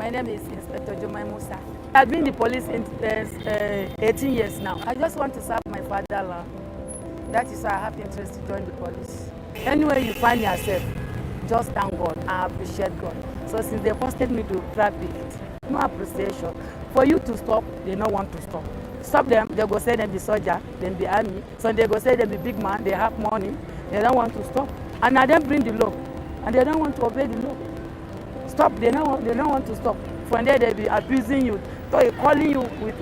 My name is Inspector Jomai Musa. I've been in the police in 18 years now. I just want to serve my fatherland. That is why I have interest to join the police. Anywhere you find yourself, just thank God and appreciate God. So since they posted me to traffic, no appreciation. For you to stop, they don't want to stop. Stop them, they go say them be soldier, then be army. So they go say them be big man, they have money, they don't want to stop. And now they bring the law, and they don't want to obey the law. Stop, they don't want to stop. From there they be abusing you, so calling you with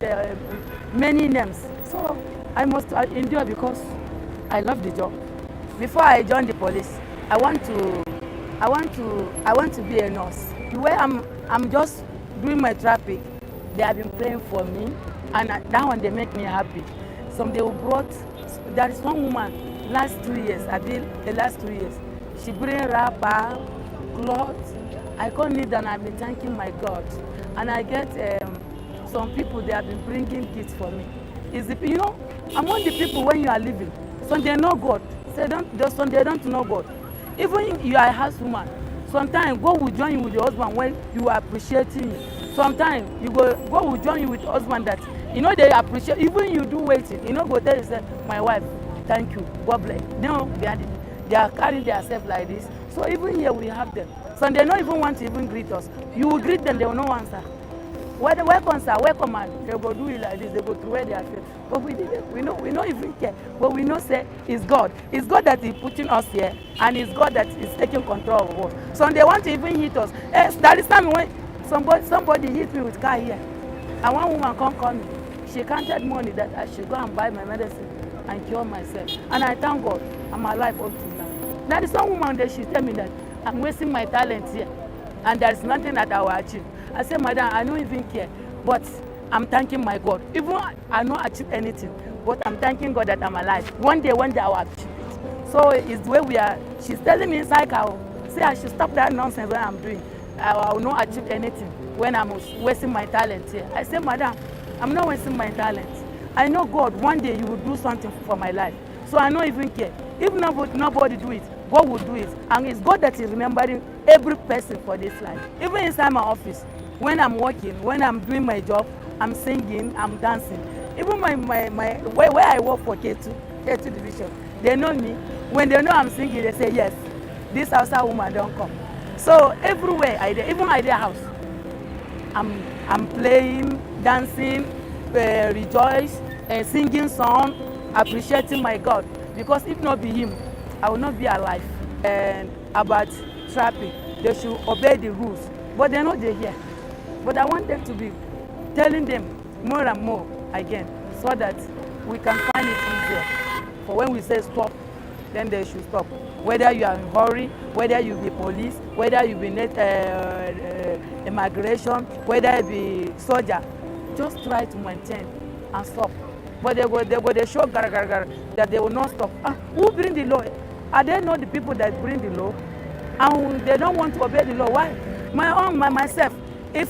many names. So I must endure because I love the job. Before I joined the police, I want to be a nurse. Where I'm just doing my traffic, they have been praying for me, and that one they make me happy. Some they brought. There is one woman last 2 years. The last 2 years, she bring wrapper, clothes. I can't need and I've been thanking my God. And I get some people, they have been bringing gifts for me. You know, among the people when you are living, some they know God. Some they don't know God. Even you are a housewoman, sometimes God will join you with your husband when you are appreciating you. Sometimes God will join you with husband that, you know, they appreciate, even you do waiting, you know, go tell yourself, my wife, thank you, God bless. No, they are carrying themselves like this. So even here we have them. So they don't even want to even greet us. You will greet them, they will not answer. Welcome, sir, welcome, man. They go do it like this, they go through where they are feeling. But we don't even care. But we know, say, it's God. It's God that is putting us here, and it's God that is taking control of us. So they want to even hit us. That is time when somebody hit me with car here. And one woman come call me. She counted money that I should go and buy my medicine and cure myself. And I thank God I'm alive up to now. That is some woman that she tell me that I'm wasting my talent here, and there is nothing that I will achieve. I said, madam, I don't even care, but I'm thanking my God. Even I don't achieve anything, but I'm thanking God that I'm alive. One day I will achieve it. So it's the way we are. She's telling me inside her, say I should stop that nonsense when I'm doing. I will not achieve anything when I'm wasting my talent here. I said, madam, I'm not wasting my talent. I know God, one day you will do something for my life. So I don't even care. If nobody do it, God will do it. And it's God that is remembering every person for this life. Even inside my office, when I'm working, when I'm doing my job, I'm singing, I'm dancing. Even where I work for K2 division, they know me. When they know I'm singing, they say, yes, this outside woman don't come. So everywhere, even at their house, I'm playing, dancing, rejoice, singing song, appreciating my God. Because if not be him, I will not be alive. And about traffic, they should obey the rules. But they're not there. But I want them to be telling them more and more again, so that we can find it easier. For when we say stop, then they should stop. Whether you are in a hurry, whether you be police, whether you be immigration, whether you be soldier, just try to maintain and stop. But they show that they will not stop. Who bring the law? Are they not the people that bring the law? And they don't want to obey the law. Why? Myself, if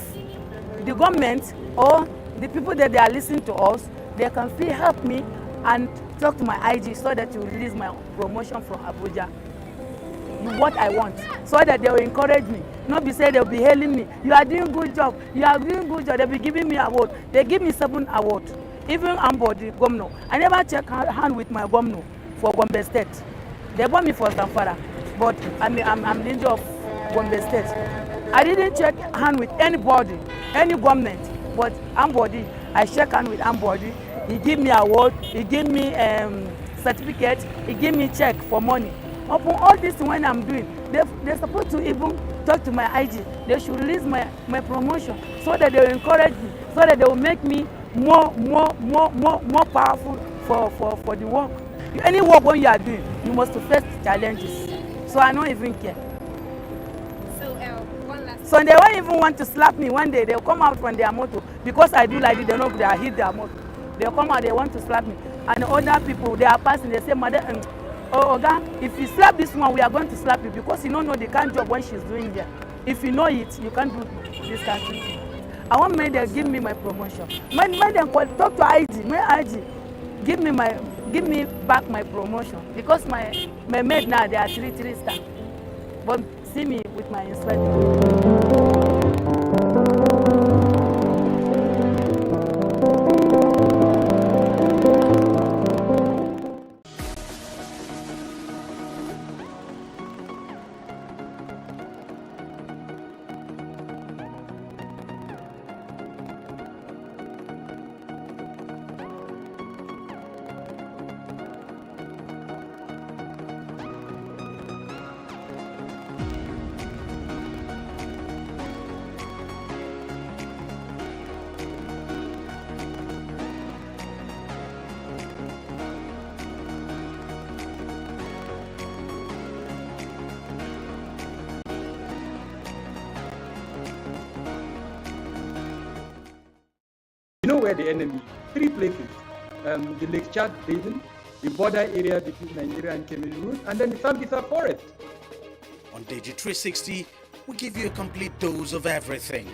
the government or the people that they are listening to us, they can still help me and talk to my IG so that you release my promotion from Abuja. What I want, so that they will encourage me. Not be say they will be hailing me. You are doing good job. You are doing good job. They will be giving me award. They give me 7 awards. Even Ambodi Gomno. I never check hand with my Gomno for Gombe State. They bought me for Zamfara, but I'm ninja of Gombe State. I didn't check hand with anybody, any government, but Ambodi. I shake hand with Ambodi. He give me award. He give me certificate. He give me check for money. Upon all this when I'm doing, they're supposed to even talk to my IG. They should release my promotion so that they will encourage me, so that they will make me more powerful for the work. Any work when you are doing, you must face challenges. So I don't even care. So one last. So they won't even want to slap me one day. They'll come out from their motor because I do like this. They know they hit their motor. They'll come out. They want to slap me. And other people, they are passing. They say, madam, oh, Oga, if you slap this one, we are going to slap you because you don't know the kind of job when she's doing here. If you know it, you can't do this kind of thing. I want them to give me my promotion. Make them talk to IG. My IG, give me back my promotion because my mate now they are 3 star. But see me with my inspector. where the enemy is. 3 places, the Lake Chad Basin, the border area between Nigeria and Cameroon, and then the Sambisa Forest. On TV360, we give you a complete dose of everything.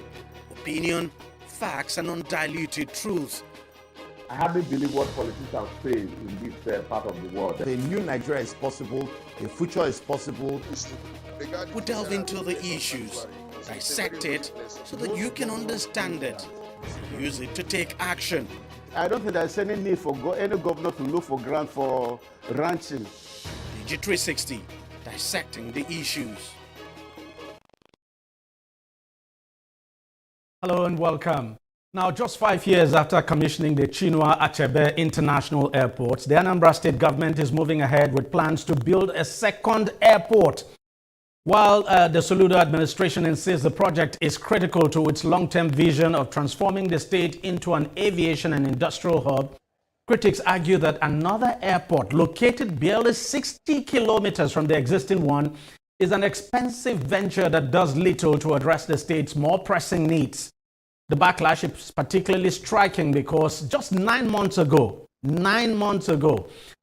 Opinion, facts, and undiluted truth. I hardly believe what politicians say in this part of the world. A new Nigeria is possible, a future is possible. We delve into the issues, dissect it so that you can understand it, use it to take action. I don't think there's any need for any governor to look for grant for ranching. TV360, dissecting the issues. Hello and welcome. Now, just 5 years after commissioning the Chinua Achebe International Airport, the Anambra State government is moving ahead with plans to build a second airport. While the Soludo administration insists the project is critical to its long-term vision of transforming the state into an aviation and industrial hub, critics argue that another airport located barely 60 kilometers from the existing one is an expensive venture that does little to address the state's more pressing needs. The backlash is particularly striking because just 9 months ago,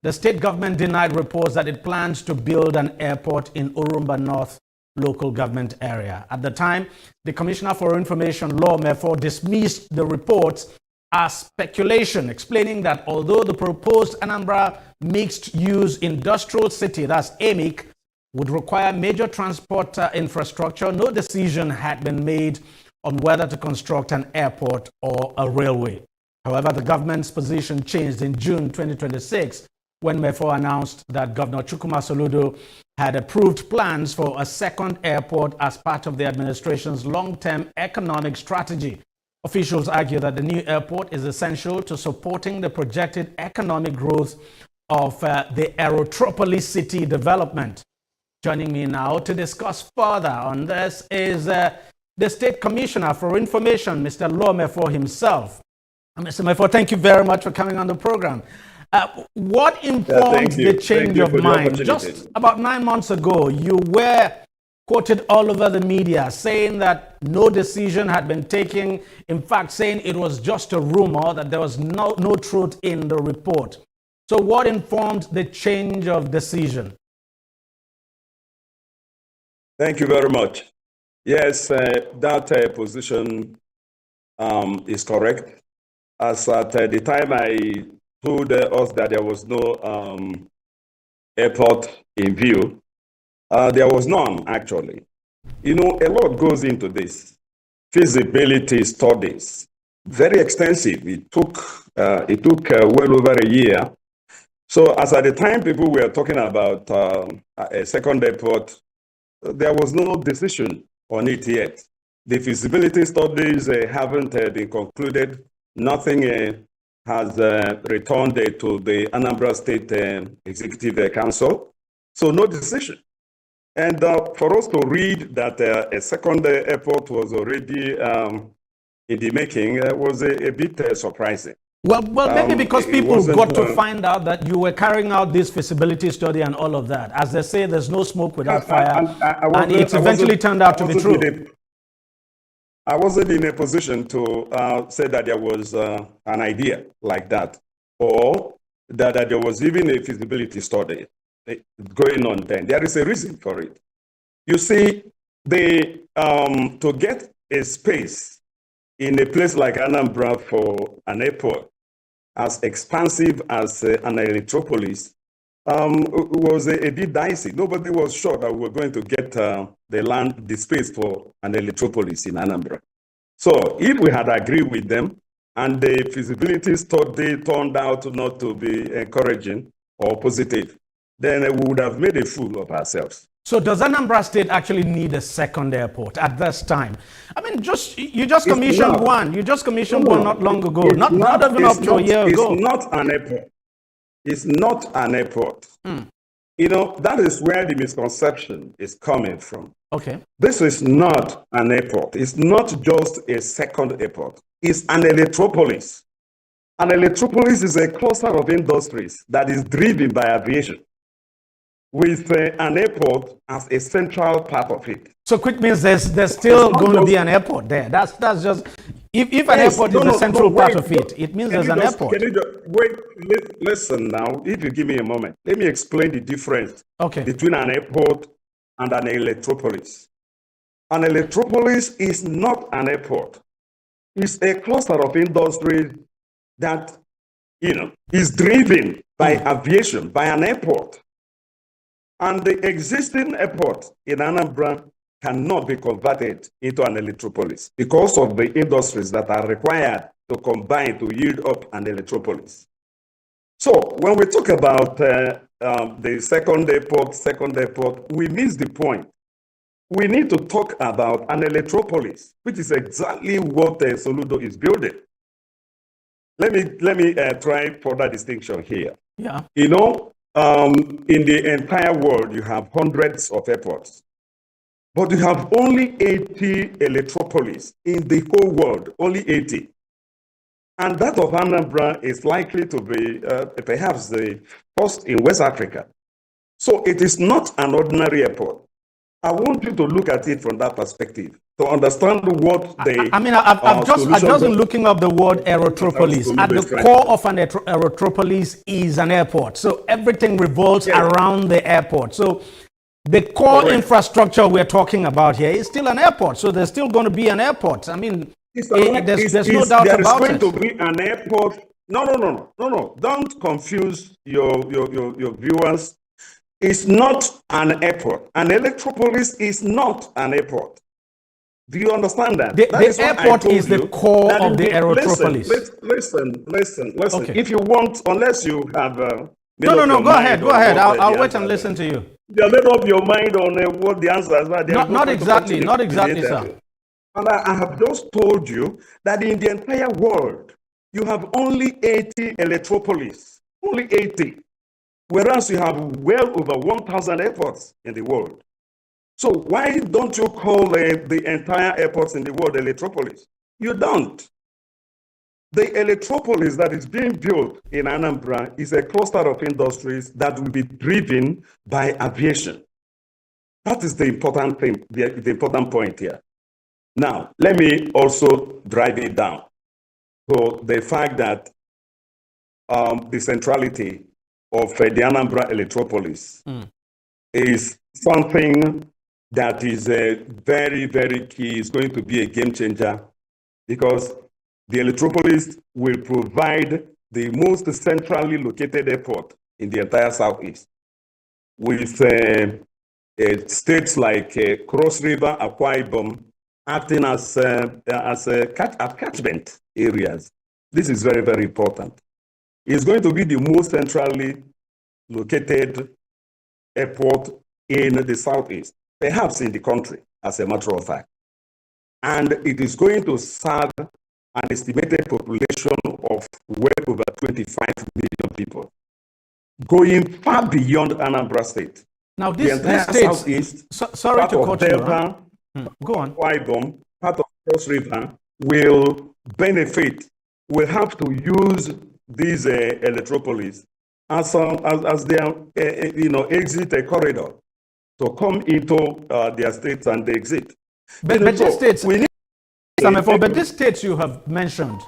the state government denied reports that it plans to build an airport in Urumba North local government area. At the time, the Commissioner for Information, Law Mefo, dismissed the reports as speculation, explaining that although the proposed Anambra mixed-use industrial city, that's AMIC, would require major transport infrastructure, no decision had been made on whether to construct an airport or a railway. However, the government's position changed in June 2026 when Mefo announced that Governor Chukwuma Soludo had approved plans for a second airport as part of the administration's long-term economic strategy. Officials argue that the new airport is essential to supporting the projected economic growth of the Aerotropolis city development. Joining me now to discuss further on this is the State Commissioner for Information, Mr. Law Mefo himself. Mr. Mefo, thank you very much for coming on the program. What informed the change of mind? Just about 9 months ago, you were quoted all over the media saying that no decision had been taken, in fact saying it was just a rumor, that there was no truth in the report. So what informed the change of decision? Thank you very much. Yes, that position is correct. As at the time I told us that there was no airport in view, there was none actually. You know, a lot goes into this. Feasibility studies, very extensive. It took well over a year. So as at the time people were talking about a second airport, there was no decision on it yet. The feasibility studies haven't been concluded. Nothing has returned to the Anambra State Executive Council. So no decision. And for us to read that a second airport was already in the making was a bit surprising. Well, maybe because people got to find out that you were carrying out this feasibility study and all of that. As they say, there's no smoke without fire, and it eventually turned out to be true. I wasn't in a position to say that there was an idea like that, or that there was even a feasibility study going on then. There is a reason for it. You see, to get a space in a place like Anambra for an airport, as expansive as an Aerotropolis, was a bit dicey. Nobody was sure that we were going to get the space for an Aerotropolis in Anambra. So if we had agreed with them and the feasibility study turned out not to be encouraging or positive, then we would have made a fool of ourselves. So does Anambra State actually need a second airport at this time? I mean, you just commissioned one. You just commissioned one not long ago. Not even up to a year ago. It's not an airport. It's not an airport. You know, that is where the misconception is coming from. Okay. This is not an airport. It's not just a second airport. It's an Aerotropolis. An Aerotropolis is a cluster of industries that is driven by aviation, with an airport as a central part of it. So quick means there's still going to be an airport there. That's just, If an Yes, airport no, is no, the central no, part wait, of it, it means can there's you an just, airport. can you just, wait, listen now, if you give me a moment, let me explain the difference Okay. between an airport and an electropolis. An electropolis is not an airport. It's a cluster of industry that, is driven by aviation, by an airport. And the existing airport in Anambra cannot be converted into an electropolis because of the industries that are required to combine to yield up an electropolis. So when we talk about the second airport, we miss the point. We need to talk about an electropolis, which is exactly what Soludo is building. Let me try further distinction here. Yeah. In the entire world, you have hundreds of airports, but you have only 80 electropolis in the whole world, only 80. And that of Anambra is likely to be perhaps the first in West Africa. So it is not an ordinary airport. I want you to look at it from that perspective to understand what the I've just been looking up the word aerotropolis. At the core of an aerotropolis is an airport. So everything revolves around the airport. So the core infrastructure we're talking about here is still an airport. So there's still going to be an airport. I mean, there's no doubt about it. There's going to be an airport. No. Don't confuse your viewers. It's not an airport. An electropolis is not an airport. Do you understand that? The airport is the core of the aerotropolis. Listen. Okay. If you want, unless you have... No, go ahead. I'll wait and listen to you. You made up your mind on what the answers are. Not exactly, sir. And I have just told you that in the entire world, you have only 80 electropolis. Only 80. Whereas you have well over 1,000 airports in the world. So why don't you call the entire airports in the world electropolis? You don't. The electropolis that is being built in Anambra is a cluster of industries that will be driven by aviation. That is the important thing, the important point here. Now, let me also drive it down to the fact that the centrality of the Anambra electropolis is something that is very, very key. It's going to be a game changer because the electropolis will provide the most centrally located airport in the entire Southeast with states like Cross River, Akwa Ibom, acting as catchment areas. This is very, very important. It's going to be the most centrally located airport in the Southeast, perhaps in the country, as a matter of fact. And it is going to serve an estimated population of well over 25 million people, going far beyond Anambra State. Now, this Southeast, sorry to cut you. Go on. Ibom, part of Cross River will benefit, will have to use these electropolis as their exit corridor to come into their states and they exit. But these states, but these states you have mentioned,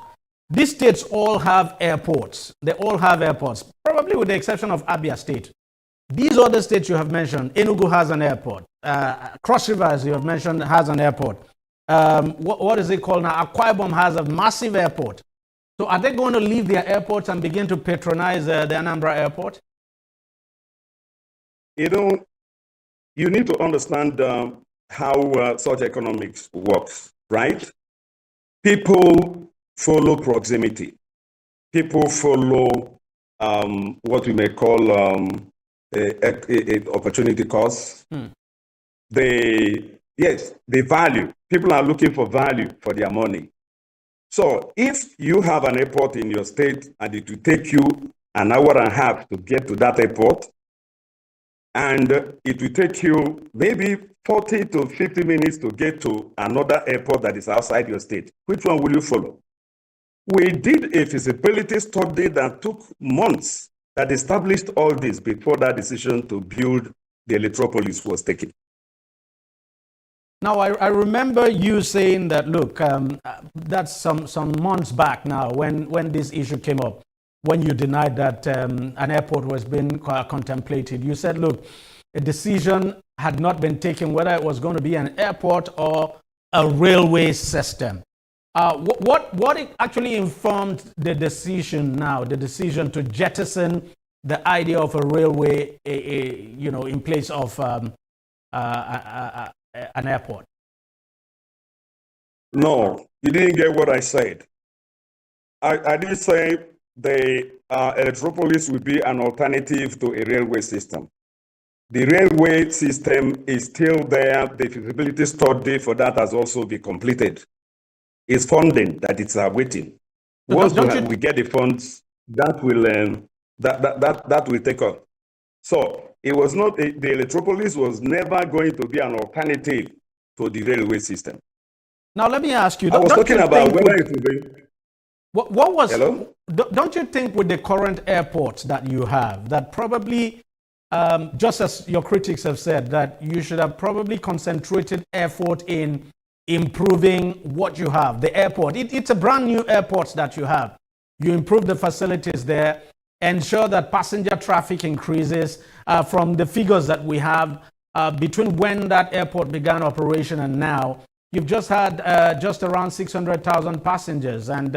these states all have airports. They all have airports, probably with the exception of Abia State. These other states you have mentioned, Enugu has an airport. Cross River, as you have mentioned, has an airport. What is it called now? Akwa Ibom has a massive airport. So are they going to leave their airports and begin to patronize the Anambra airport? You need to understand how such economics works, right? People follow proximity. People follow what we may call opportunity costs. They value. People are looking for value for their money. So if you have an airport in your state and it will take you an hour and a half to get to that airport, and it will take you maybe 40 to 50 minutes to get to another airport that is outside your state, which one will you follow? We did a feasibility study that took months that established all this before that decision to build the electropolis was taken. Now, I remember you saying that, look, that's some months back now when this issue came up, when you denied that an airport was being contemplated. You said, look, a decision had not been taken whether it was going to be an airport or a railway system. What actually informed the decision now, the decision to jettison the idea of a railway, in place of an airport? No, you didn't get what I said. I did say the Electropolis would be an alternative to a railway system. The railway system is still there. The feasibility study for that has also been completed. It's funding that it's awaiting. Once we get the funds, that will that will take off. So it was not the Electropolis was never going to be an alternative to the railway system. Now let me ask you. I was talking about whether it will be. What was? Hello? Don't you think with the current airports that you have, that probably, just as your critics have said, that you should have probably concentrated effort in improving what you have, the airport. It's a brand new airport that you have. You improve the facilities there, ensure that passenger traffic increases. From the figures that we have between when that airport began operation and now, you've just had just around 600,000 passengers and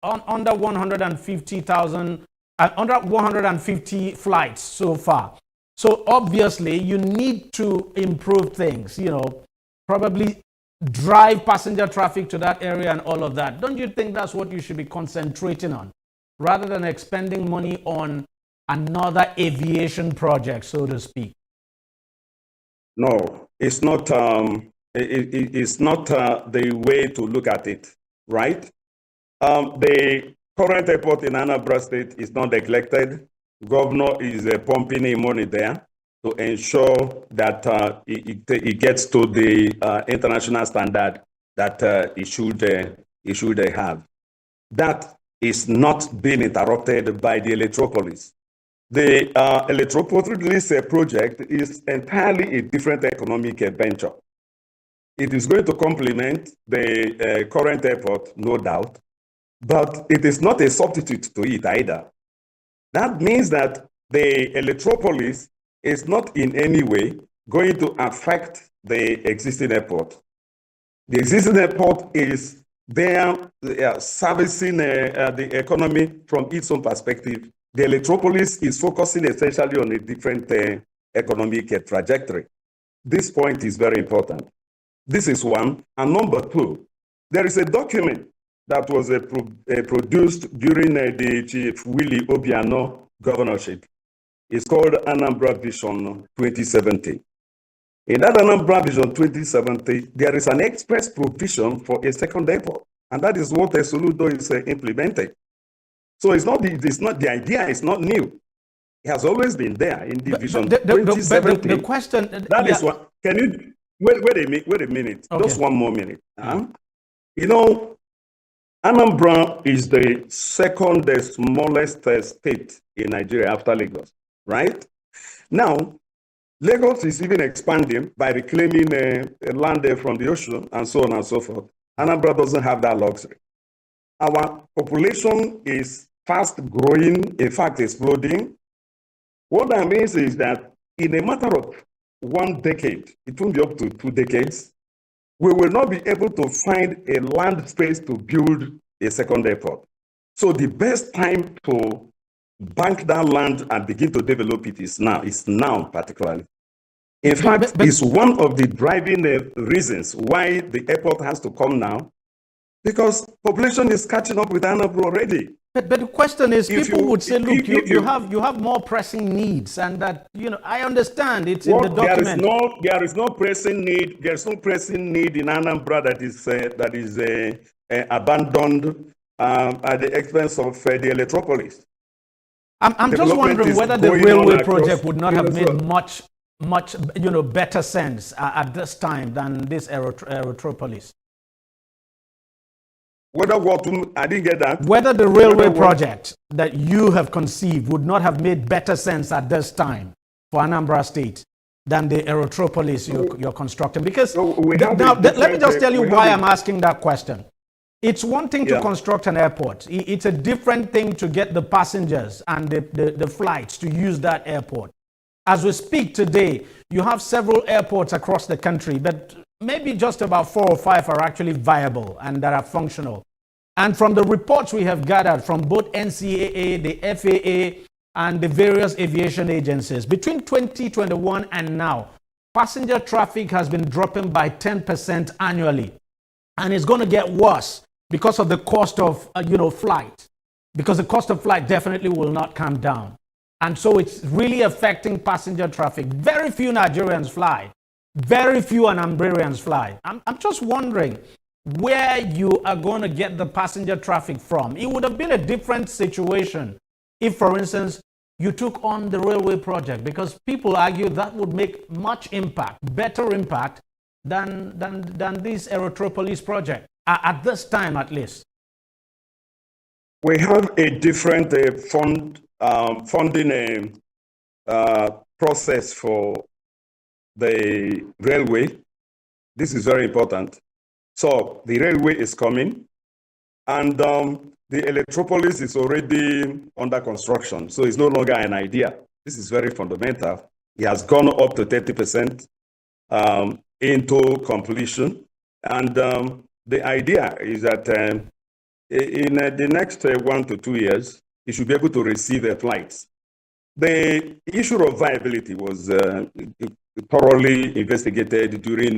under 150,000, under 150 flights so far. So obviously you need to improve things, probably drive passenger traffic to that area and all of that. Don't you think that's what you should be concentrating on rather than expending money on another aviation project, so to speak? No, it's not. It's not the way to look at it, right? The current airport in Anambra State is not neglected. Governor is pumping in money there to ensure that it gets to the international standard that it should have. That is not being interrupted by the Electropolis. The Electropolis project is entirely a different economic venture. It is going to complement the current airport, no doubt, but it is not a substitute to it either. That means that the Electropolis is not in any way going to affect the existing airport. The existing airport is there servicing the economy from its own perspective. The Electropolis is focusing essentially on a different economic trajectory. This point is very important. This is one. And number two, there is a document that was produced during the Chief Willie Obiano governorship. It's called Anambra Vision 2070. In that Anambra Vision 2070, there is an express provision for a second airport, and that is what Soludo is implementing. So the idea is not new. It has always been there in the Vision 2070. The question that is what. Can you wait a minute? Okay. Just one more minute. Anambra is the second smallest state in Nigeria after Lagos, right? Now, Lagos is even expanding by reclaiming land from the ocean and so on and so forth. Anambra doesn't have that luxury. Our population is fast growing, in fact, exploding. What that means is that in a matter of 1 decade, it won't be up to 2 decades, we will not be able to find a land space to build a second airport. So the best time to bank that land and begin to develop it is now particularly. In fact, it's one of the driving reasons why the airport has to come now, because population is catching up with Anambra already. But the question is, people would say, look, you have more pressing needs, and that, I understand it's in the document. There is no pressing need. There's no pressing need in Anambra that is abandoned at the expense of the Electropolis. I'm just wondering whether the railway project would not have made much better sense at this time than this Electropolis. I didn't get that. Whether the railway project that you have conceived would not have made better sense at this time for Anambra State than the Aerotropolis you're constructing? Because No, we have now, a let me just tell you we why have I'm asking that question. It's one thing to Yeah. construct an airport. It's a different thing to get the passengers and the flights to use that airport. As we speak today, you have several airports across the country, but maybe just about 4 or 5 are actually viable and that are functional. And from the reports we have gathered from both NCAA, the FAA, and the various aviation agencies, between 2021 and now, passenger traffic has been dropping by 10% annually. And it's going to get worse because of the cost of, flight. Because the cost of flight definitely will not come down. And so it's really affecting passenger traffic. Very few Nigerians fly. Very few Anambrarians fly. I'm just wondering where you are going to get the passenger traffic from. It would have been a different situation if, for instance, you took on the railway project, because people argue that would make much impact, better impact than this Aerotropolis project, at this time at least. We have a different funding process for the railway. This is very important. So the railway is coming, and the Electropolis is already under construction. So it's no longer an idea. This is very fundamental. It has gone up to 30% into completion. And the idea is that in the next 1 to 2 years, it should be able to receive flights. The issue of viability was thoroughly investigated during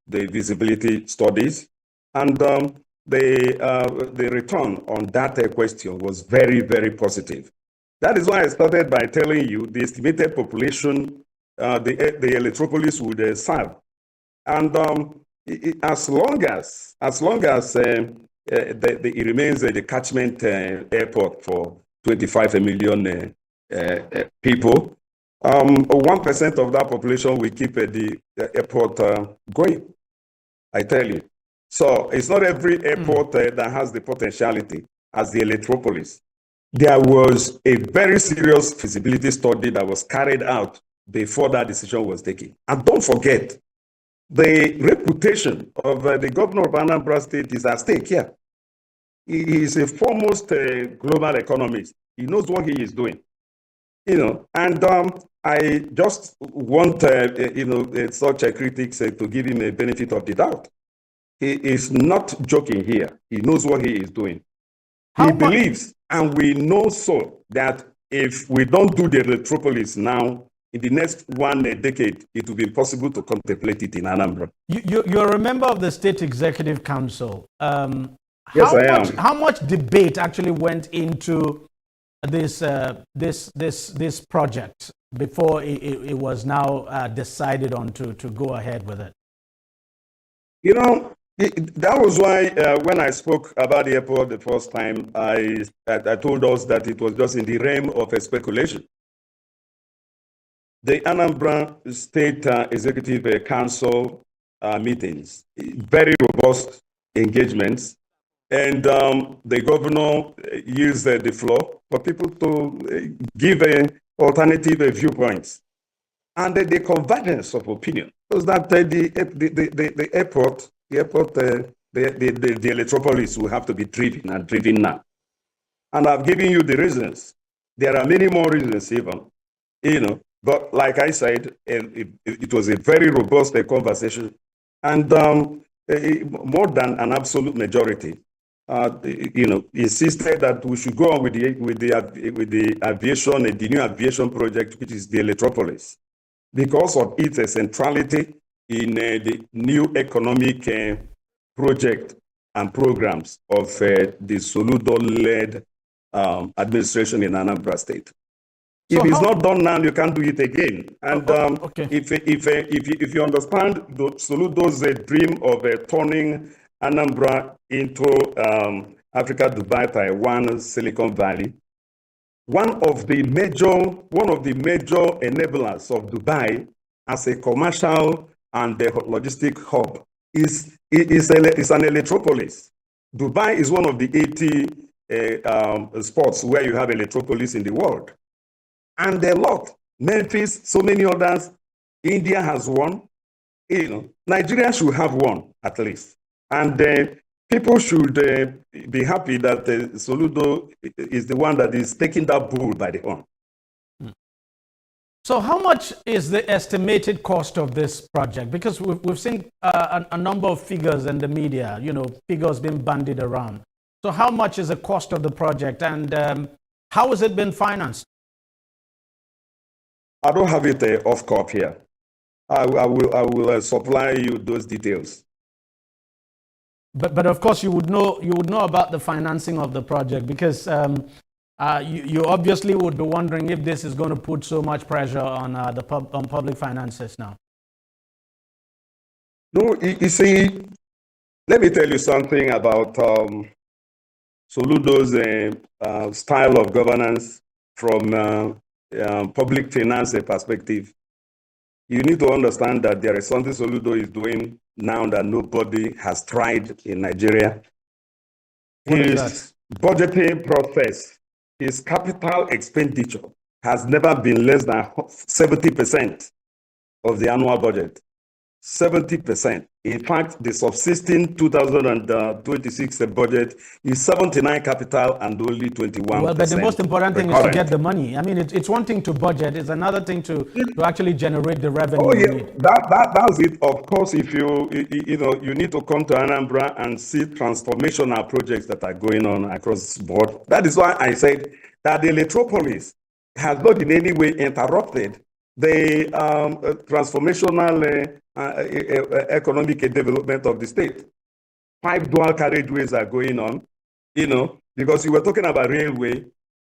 the visibility studies, and the return on that question was very, very positive. That is why I started by telling you the estimated population the Electropolis would serve. And as long as it remains the catchment airport for 25 million people, 1% of that population will keep the airport going, I tell you. So it's not every airport that has the potentiality as the Electropolis. There was a very serious feasibility study that was carried out before that decision was taken. And don't forget, the reputation of the governor of Anambra State is at stake here. He is a foremost global economist. He knows what he is doing. And I just want, such critics to give him a benefit of the doubt. He is not joking here. He knows what he is doing. He believes, and we know so, that if we don't do the Electropolis now, in the next 1 decade, it will be impossible to contemplate it in Anambra. You're a member of the State Executive Council. Yes, I am. How much debate actually went into this project before it was now decided on to go ahead with it? That was why when I spoke about the airport the first time, I told us that it was just in the realm of a speculation. The Anambra State Executive Council meetings, very robust engagements, and the governor used the floor for people to give alternative viewpoints. And the convergence of opinion was that the airport, the Electropolis will have to be driven and driven now. And I've given you the reasons. There are many more reasons even, but like I said, it was a very robust conversation, and more than an absolute majority, insisted that we should go on with the aviation, the new aviation project, which is the Electropolis, because of its centrality in the new economic project and programs of the Soludo-led administration in Anambra State. If it's not done now, you can't do it again. And okay. if you understand Soludo's dream of turning Anambra into Africa, Dubai, Taiwan, Silicon Valley, one of the major enablers of Dubai as a commercial and the logistic hub is an Electropolis. Dubai is one of the 80 spots where you have Electropolis in the world. And a lot, Memphis, so many others, India has one. Nigeria should have one at least. And people should be happy that Soludo is the one that is taking that bull by the horn. So how much is the estimated cost of this project? Because we've seen a number of figures in the media, figures being bandied around. So how much is the cost of the project, and how has it been financed? I don't have it off cuff here. I will supply you those details. But of course you would know about the financing of the project, because you obviously would be wondering if this is going to put so much pressure on on public finances now. No, you see, let me tell you something about Soludo's style of governance from public finance perspective. You need to understand that there is something Soludo is doing now that nobody has tried in Nigeria. His budgeting process, his capital expenditure has never been less than 70% of the annual budget. 70%. In fact, the subsisting 2026 budget is 79 capital and only 21%. Well, but the most important thing is to get the money. I mean, it's one thing to budget; it's another thing to actually generate the revenue. Oh yeah, that's it. Of course, if you need to come to Anambra and see transformational projects that are going on across the board. That is why I said that the Electropolis has not in any way interrupted the transformational economic development of the state. 5 dual carriageways are going on, because you were talking about railway,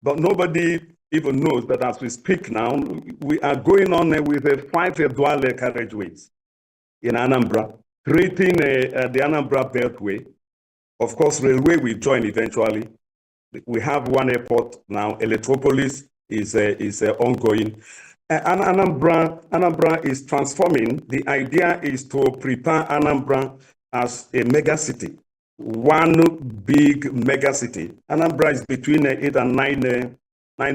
but nobody even knows that as we speak now, we are going on with 5 dual carriageways in Anambra, creating the Anambra Beltway. Of course, railway will join eventually. We have one airport now. Electropolis is ongoing. And Anambra is transforming. The idea is to prepare Anambra as a mega city, one big mega city. Anambra is between 8 and 9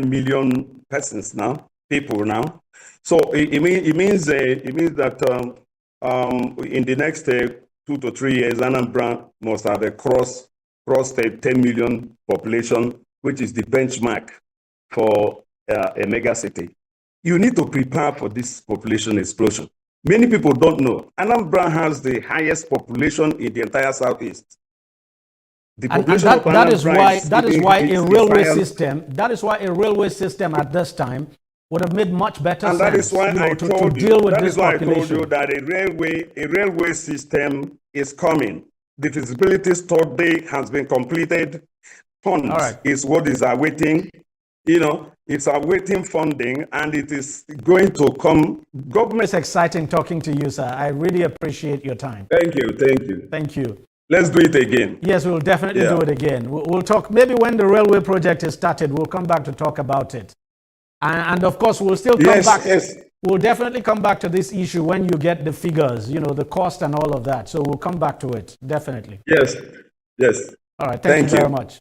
million persons now, people now. So it means that in the next 2 to 3 years, Anambra must have crossed a 10 million population, which is the benchmark for a mega city. You need to prepare for this population explosion. Many people don't know. Anambra has the highest population in the entire Southeast. That is why a railway system at this time would have made much better sense. That is why I told you that a railway system is coming. The feasibility study has been completed. Funds is what is awaiting. It's awaiting funding, and it is going to come. Government. It's exciting talking to you, sir. I really appreciate your time. Thank you. Thank you. Let's do it again. Yes, we'll definitely do it again. We'll talk, maybe when the railway project is started, we'll come back to talk about it. And of course, we'll still come back. Yes. We'll definitely come back to this issue when you get the figures, the cost and all of that. So we'll come back to it, definitely. Yes. All right, thank you very much.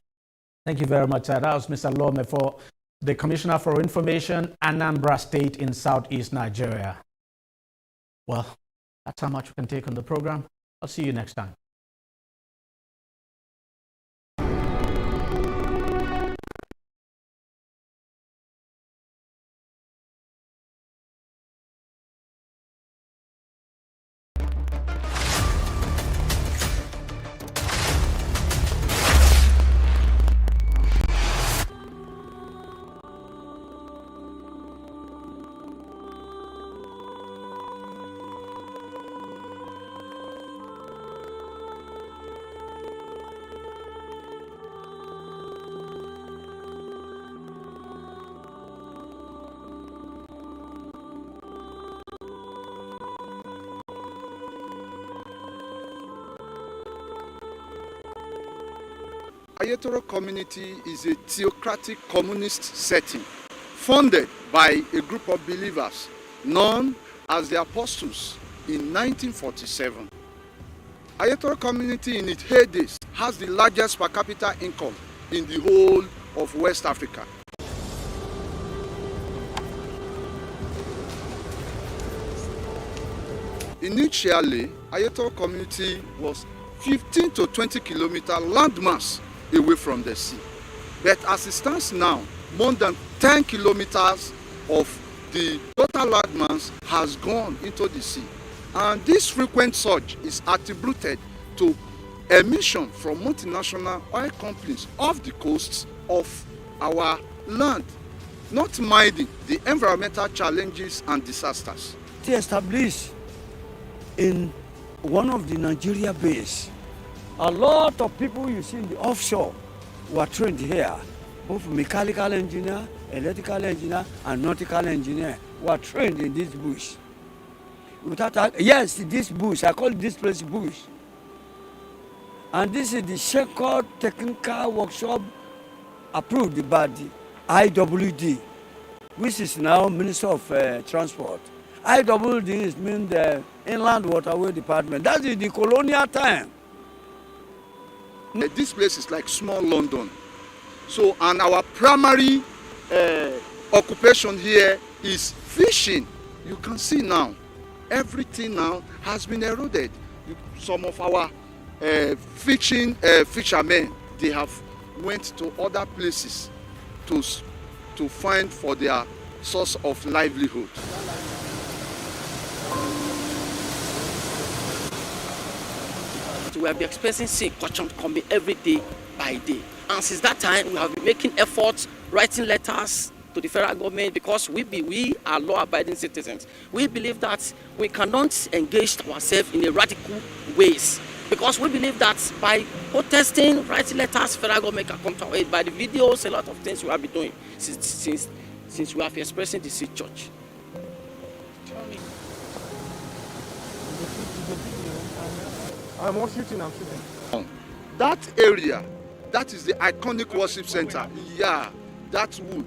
Thank you very much. That was Mr. Lome for the Commissioner for Information, Anambra State in Southeast Nigeria. Well, that's how much we can take on the program. I'll see you next time. Ayatoro community is a theocratic communist setting funded by a group of believers known as the Apostles in 1947. Ayatoro community in its heydays has the largest per capita income in the whole of West Africa. Initially, Ayeto community was 15 to 20 kilometer landmass away from the sea. But as it stands now, more than 10 kilometers of the total landmass has gone into the sea. And this frequent surge is attributed to emission from multinational oil companies off the coasts of our land, not minding the environmental challenges and disasters. To establish in one of the Nigeria base, a lot of people you see in the offshore were trained here. Both mechanical engineer, electrical engineer, and nautical engineer were trained in this bush. Yes, this bush, I call this place bush. And this is the Shepherd Technical Workshop approved by the IWD, which is now Minister of Transport. IWD means the Inland Waterway Department. That is the colonial time. This place is like small London. So, and our primary occupation here is fishing. You can see now, everything now has been eroded. Some of our fishermen, they have went to other places to find for their source of livelihood. We have been experiencing sea culture coming every day by day. And since that time, we have been making efforts, writing letters to the federal government, because we are law-abiding citizens. We believe that we cannot engage ourselves in a radical ways, because we believe that by protesting, writing letters, federal government can come to our aid. By the videos, a lot of things we have been doing since we have been expressing the sea church. I'm shooting. That area, that is the iconic worship center. Yeah, that wood.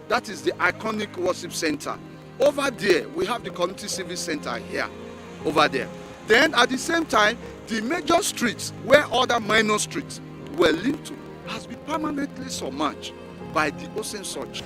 That is the iconic worship center. Over there, we have the community service center here, over there. Then at the same time, the major streets where other minor streets were linked to has been permanently submerged by the ocean surge.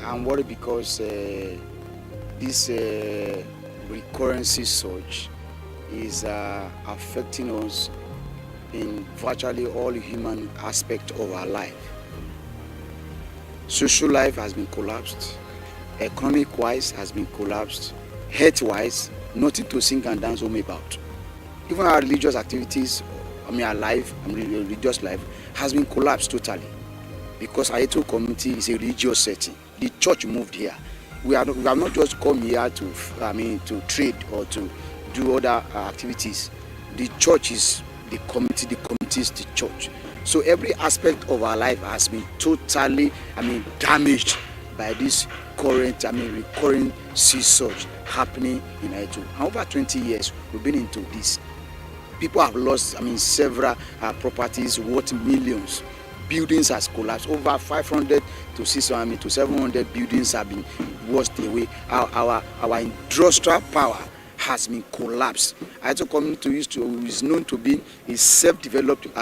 I'm worried because this recurrency surge is affecting us in virtually all human aspects of our life. Social life has been collapsed, economic-wise has been collapsed, health-wise, nothing to sing and dance home about. Even our religious activities, our life, religious life, has been collapsed totally, because Ayeto community is a religious setting. The church moved here. We have not just come here to trade or to do other activities. The church is the community is the church. So every aspect of our life has been totally, damaged by this current, recurring sea surge happening in Ayeto. Over 20 years, we've been into this. People have lost, several properties worth millions. Buildings has collapsed. Over 500 to 600 to 700 buildings have been washed away. Our industrial power has been collapsed. Ayeto community is known to be a self-developed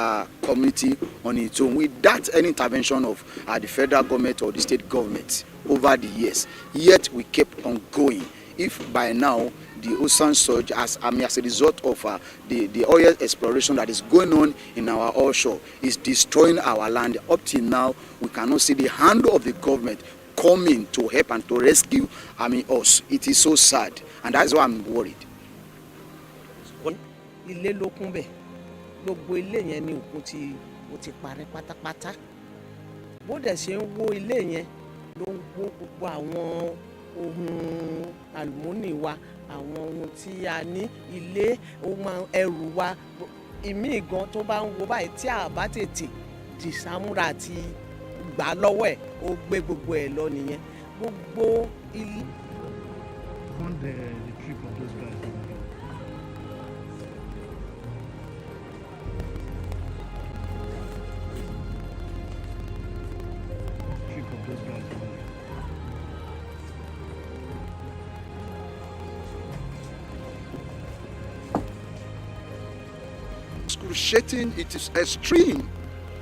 community on its own, without any intervention of the federal government or the state government over the years. Yet we kept on going. If by now the ocean surge, as a result of the oil exploration that is going on in our offshore, is destroying our land. Up till now, we cannot see the hand of the government coming to help and to rescue us. It is so sad, and that's why I'm worried. Ilé ló kún bẹ̀, gbogbo ilé yẹn ni òkun ti parẹ́ pátápátá. Bó dẹ̀ ṣe ń wó ilé yẹn ló ń wó gbogbo àwọn ohun àlùmọ́nì wa, àwọn ohun tí a ní, ilé, ohun ẹrù wa. Ìmíì gan tó bá ń wo báyìí tí a bá tètè dìsámúra àti gbà lọ́wọ́ ẹ̀, ó gbé gbogbo ẹ̀ lọ nìyẹn. Gbogbo ilé. The trip of those guys. excruciating, it is extreme.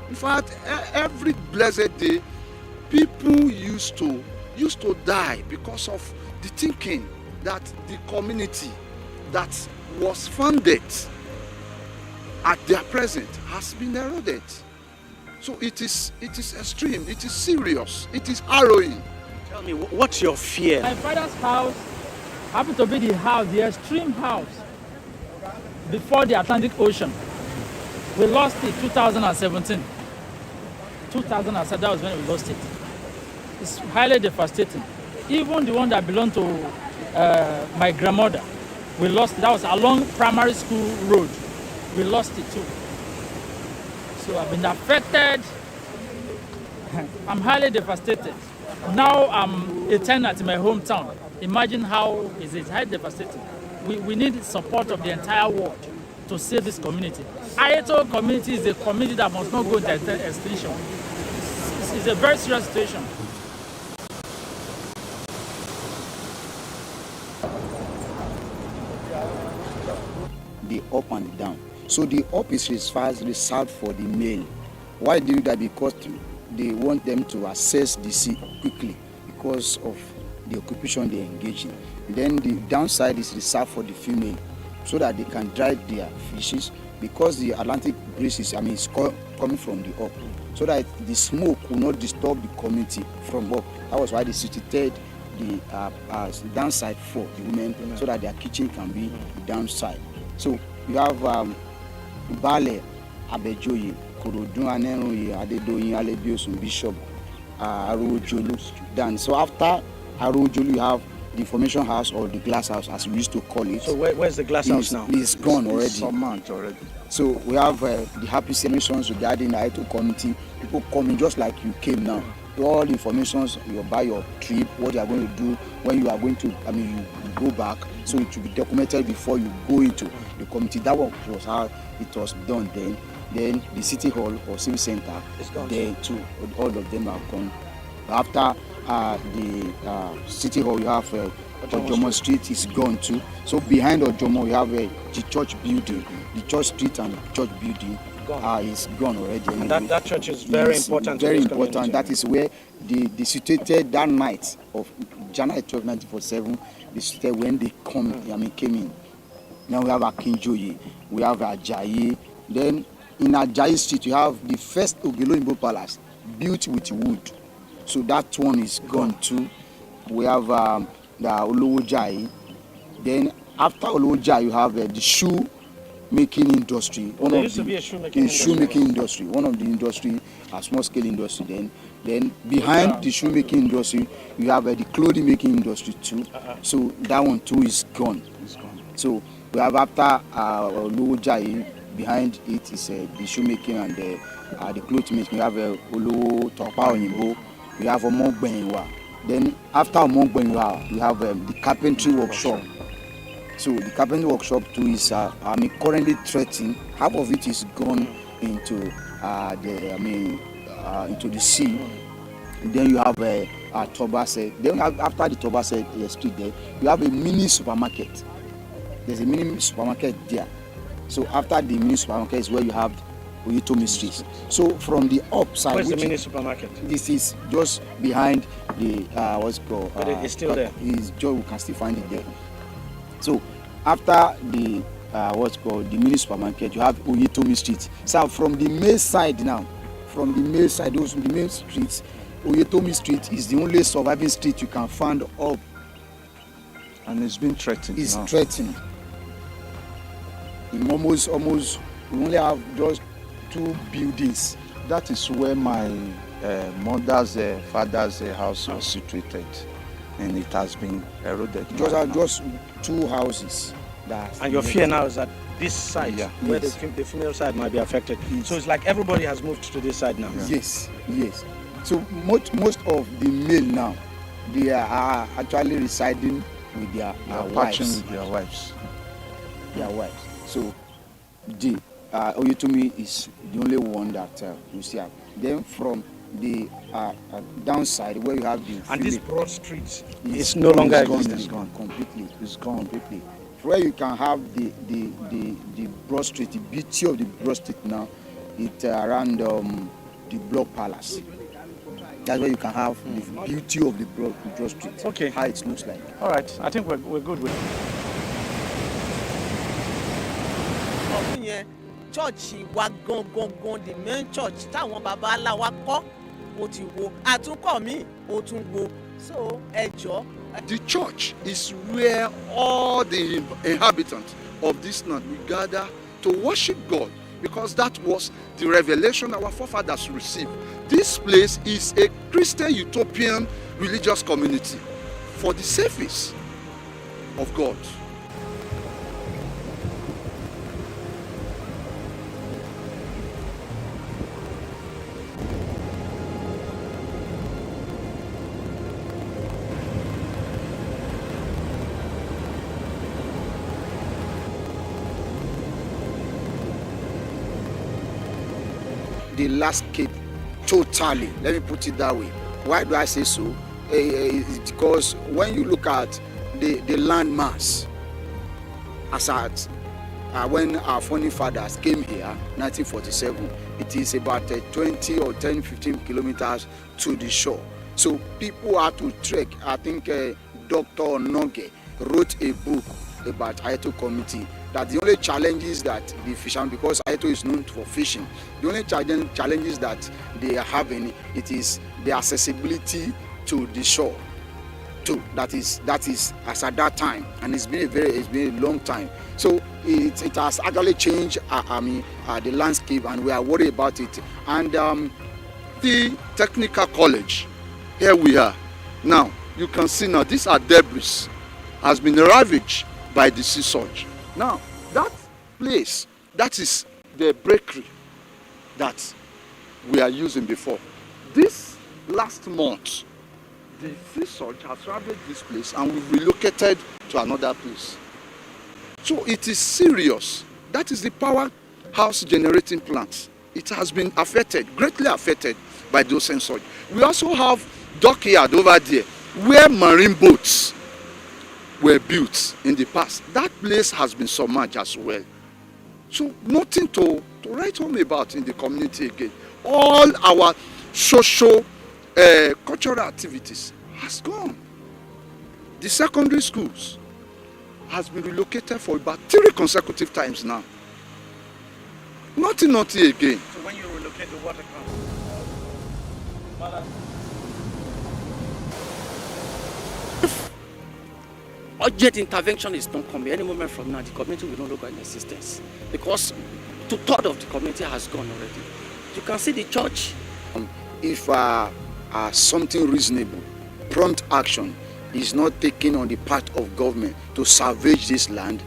In fact, every blessed day, people used to die because of the thinking that the community that was founded at their present has been eroded. So it is extreme, it is serious, it is harrowing. Tell me, what's your fear? My father's house happened to be the extreme house before the Atlantic Ocean. We lost it 2017. 2007, that was when we lost it. It's highly devastating. Even the one that belonged to my grandmother, we lost it. That was along primary school road. We lost it too. So I've been affected. I'm highly devastated. Now I'm a tenant in my hometown. Imagine how is it highly devastating. We need support of the entire world to save this community. Ayeto community is a community that must not go into extinction. It's a very serious situation. The up and the down. So the up is reserved for the male. Why do that? Because they want them to access the sea quickly because of the occupation they engage in. Then the downside is reserved for the female so that they can dry their fishes because the Atlantic breeze is coming from the up, so that the smoke will not disturb the community from up. That was why they situated the downside for the women so that their kitchen can be downside. So you have Bale, Abejoye, Korodun Aneroye, Adedoyin, Alebiosun, Bishop, Arojolu. Then so after Arojolu you have the information house or the glass house as we used to call it. So where's the glass house now? It's gone already. It's submerged already. So we have the happy celebrations regarding the Ayeto community. People coming just like you came now. All the information you buy your trip, what you are going to do, when you are going to, you go back. So it will be documented before you go into the community. That was how it was done then. Then the city hall or civic center, there too, all of them are gone. After the city hall, you have Ojomo Street is gone too. So behind Ojomo, we have the church building. The church street and the church building is gone already. And that church is very important. Very important. That is where they situated that night of January 12, 1947. They situated when they came in. Now we have Akinjoye, we have Ajayi. Then in Ajayi Street, you have the first Ogeloyinbo Palace built with wood. So that one is gone too. We have the Olowojayi. Then after Olowojayi, you have the shoe making industry. There used to be a shoemaking industry. One of the industry, a small scale industry. Then behind the shoemaking industry, you have the clothing making industry too. So that one too is gone. So we have after Olowojayi, behind it is the shoemaking and the clothing making. We have Olowo Topa Oyinbo. We have Omogbenwa. Then after Omogbenwa, we have the carpentry workshop. So the carpentry workshop too is currently threatened. Half of it is gone into into the sea. Then you have Tobase. Then after the Tobase street there, you have a mini supermarket. There's a mini supermarket there. So after the mini supermarket is where you have Oyetomi Street. So from the upside, where's the mini supermarket? This is just behind the what's it called? But it's still there. We can still find it there. So after the the mini supermarket, you have Oyetomi Street. So from the main side now, the main streets, Oyetomi Street is the only surviving street you can find up. And it's been threatened. It's threatened. In almost we only have just 2 buildings. That is where my mother's father's house was situated, and it has been eroded. Just 2 houses. And your fear now is that this side, where yes, the female side might be affected. Yes. So it's like everybody has moved to this side now. Yes. So most of the male now, they are actually residing with their wives. Their wives. So the Oyetomi is the only one that you see. Then from the downside where you have the and this broad street is no longer existing. It's gone completely. where you can have the Broad Street, the beauty of the Broad Street now, it's around the Block Palace. That's where you can have the beauty of the Broad Street. Okay. How it looks like. All right, I think we're good with it. Church wa gangan the main church táwọn baba ńlá wa kọ́ ó ti wó àtúnkọ́ mi ó tún wó so ẹ jọ̀ọ́. The church is where all the inhabitants of this land will gather to worship God, because that was the revelation our forefathers received. This place is a Christian utopian religious community for the service of God. The landscape totally, let me put it that way. Why do I say so? It's because when you look at the landmass, as at when our founding fathers came here, 1947, it is about 20 or 10, 15 kilometers to the shore. So people had to trek. I think Dr. Onoge wrote a book about Ayeto community, that the only challenges that the fishermen, because Ayeto is known for fishing, the only challenges that they are having, it is the accessibility to the shore. That is as at that time, and it's been a long time. So it has actually changed the landscape, and we are worried about it. And the technical college, here we are. Now you can see now these are debris, has been ravaged by the sea surge. Now that place, that is the bakery that we are using before. This last month, the sea surge has ravaged this place, and we've relocated to another place. So it is serious. That is the powerhouse generating plants. It has been affected, greatly affected by those sea surge. We also have dockyard over there where marine boats were built in the past. That place has been submerged as well. So nothing to write home about in the community again. All our social cultural activities has gone. The secondary schools has been relocated for about 3 consecutive times now. Nothing again. So when you relocate, the water comes. Urgent intervention is not coming any moment from now. The community will no longer in existence, because 2/3 of the community has gone already. You can see the church. If something reasonable, prompt action is not taken on the part of government to salvage this land,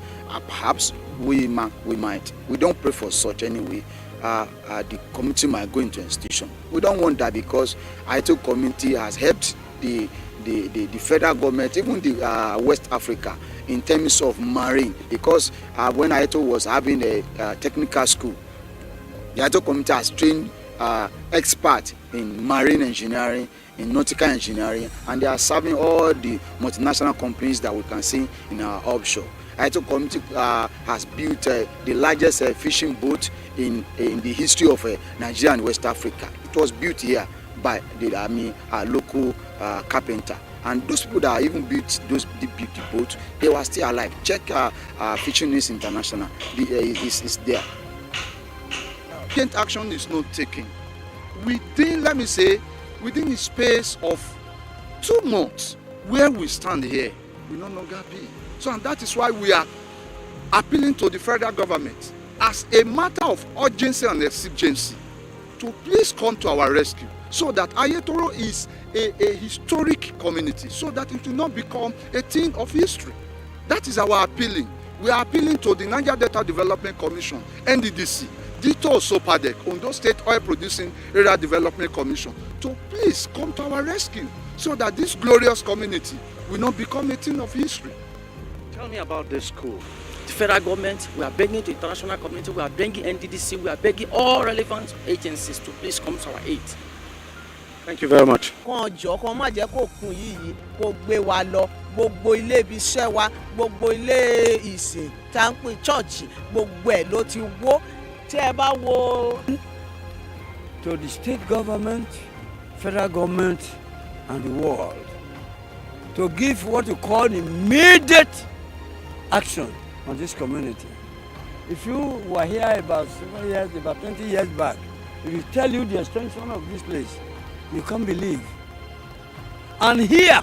perhaps we might. We don't pray for such anyway. The community might go into institution. We don't want that, because Ayeto community has helped the federal government, even the West Africa, in terms of marine, because when Ayeto was having a technical school, the Ayeto community has trained experts in marine engineering, in nautical engineering, and they are serving all the multinational companies that we can see in our offshore. Ayeto community has built the largest fishing boat in the history of Nigeria and West Africa. It was built here by the local carpenter, and those people that even built those big boats, they were still alive. Check Fishing News International, is there. Urgent action is not taken. Within, let me say, within the space of 2 months, where we stand here will no longer be. So, and that is why we are appealing to the federal government as a matter of urgency and exigency to please come to our rescue, so that Ayetoro is a historic community, so that it will not become a thing of history. That is our appealing. We are appealing to the Niger Delta Development Commission, NDDC, Dito Sopadek, Ondo State Oil Producing Area Development Commission, to please come to our rescue, so that this glorious community will not become a thing of history. Tell me about this school. The federal government, we are begging the international community, we are begging NDDC, we are begging all relevant agencies to please come to our aid. Thank you very much. Kan jọ̀ọ́ kan má jẹ́ kó kún yìí kó gbé wa lọ. gbogbo ilé ibi iṣẹ́ wa gbogbo ilé ìsìn tá ń pè chọ́ọ̀chì gbogbo ẹ̀ ló ti wó tí ẹ bá wo. To the state government, federal government, and the world to give what you call immediate action on this community. If you were here about 7 years, about 20 years back, if you tell you the extension of this place, you can't believe. And here,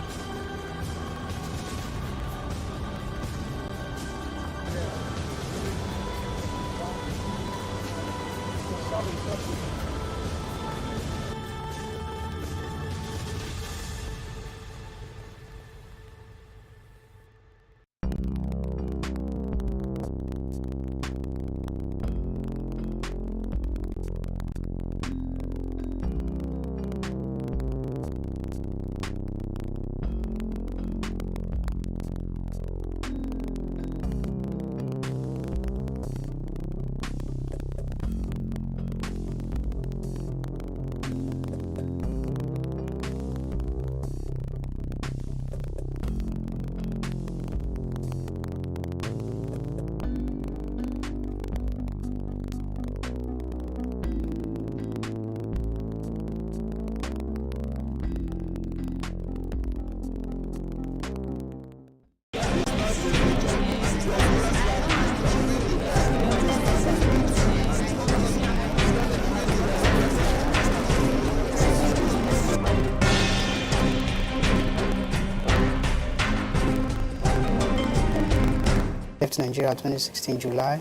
left Nigeria 2016 July,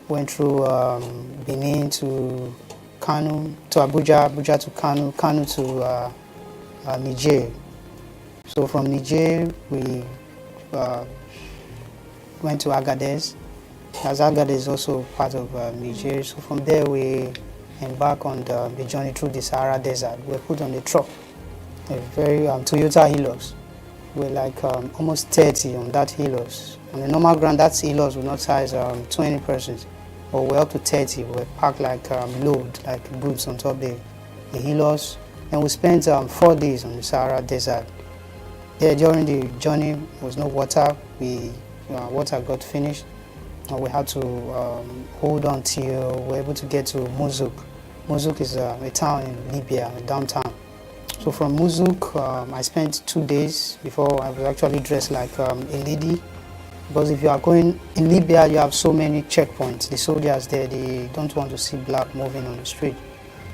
went through Benin to Kano, to Abuja, Abuja to Kano, Kano to Niger. So from Niger, we went to Agadez, as Agadez is also part of Niger. So from there, we embarked on the journey through the Sahara Desert. We were put on the truck, a very Toyota Hilux. We're like almost 30 on that Hilux. On the normal ground, that Hilux would not size 20 persons, but we're up to 30. We're packed like load, like goods on top of the Hilux. And we spent 4 days on the Sahara Desert. There during the journey, there was no water. Water got finished. And we had to hold on till we were able to get to Mosul. Mosul is a town in Libya, downtown. So from Mosul, I spent 2 days before I was actually dressed like a lady. Because if you are going in Libya, you have so many checkpoints. The soldiers there, they don't want to see black moving on the street.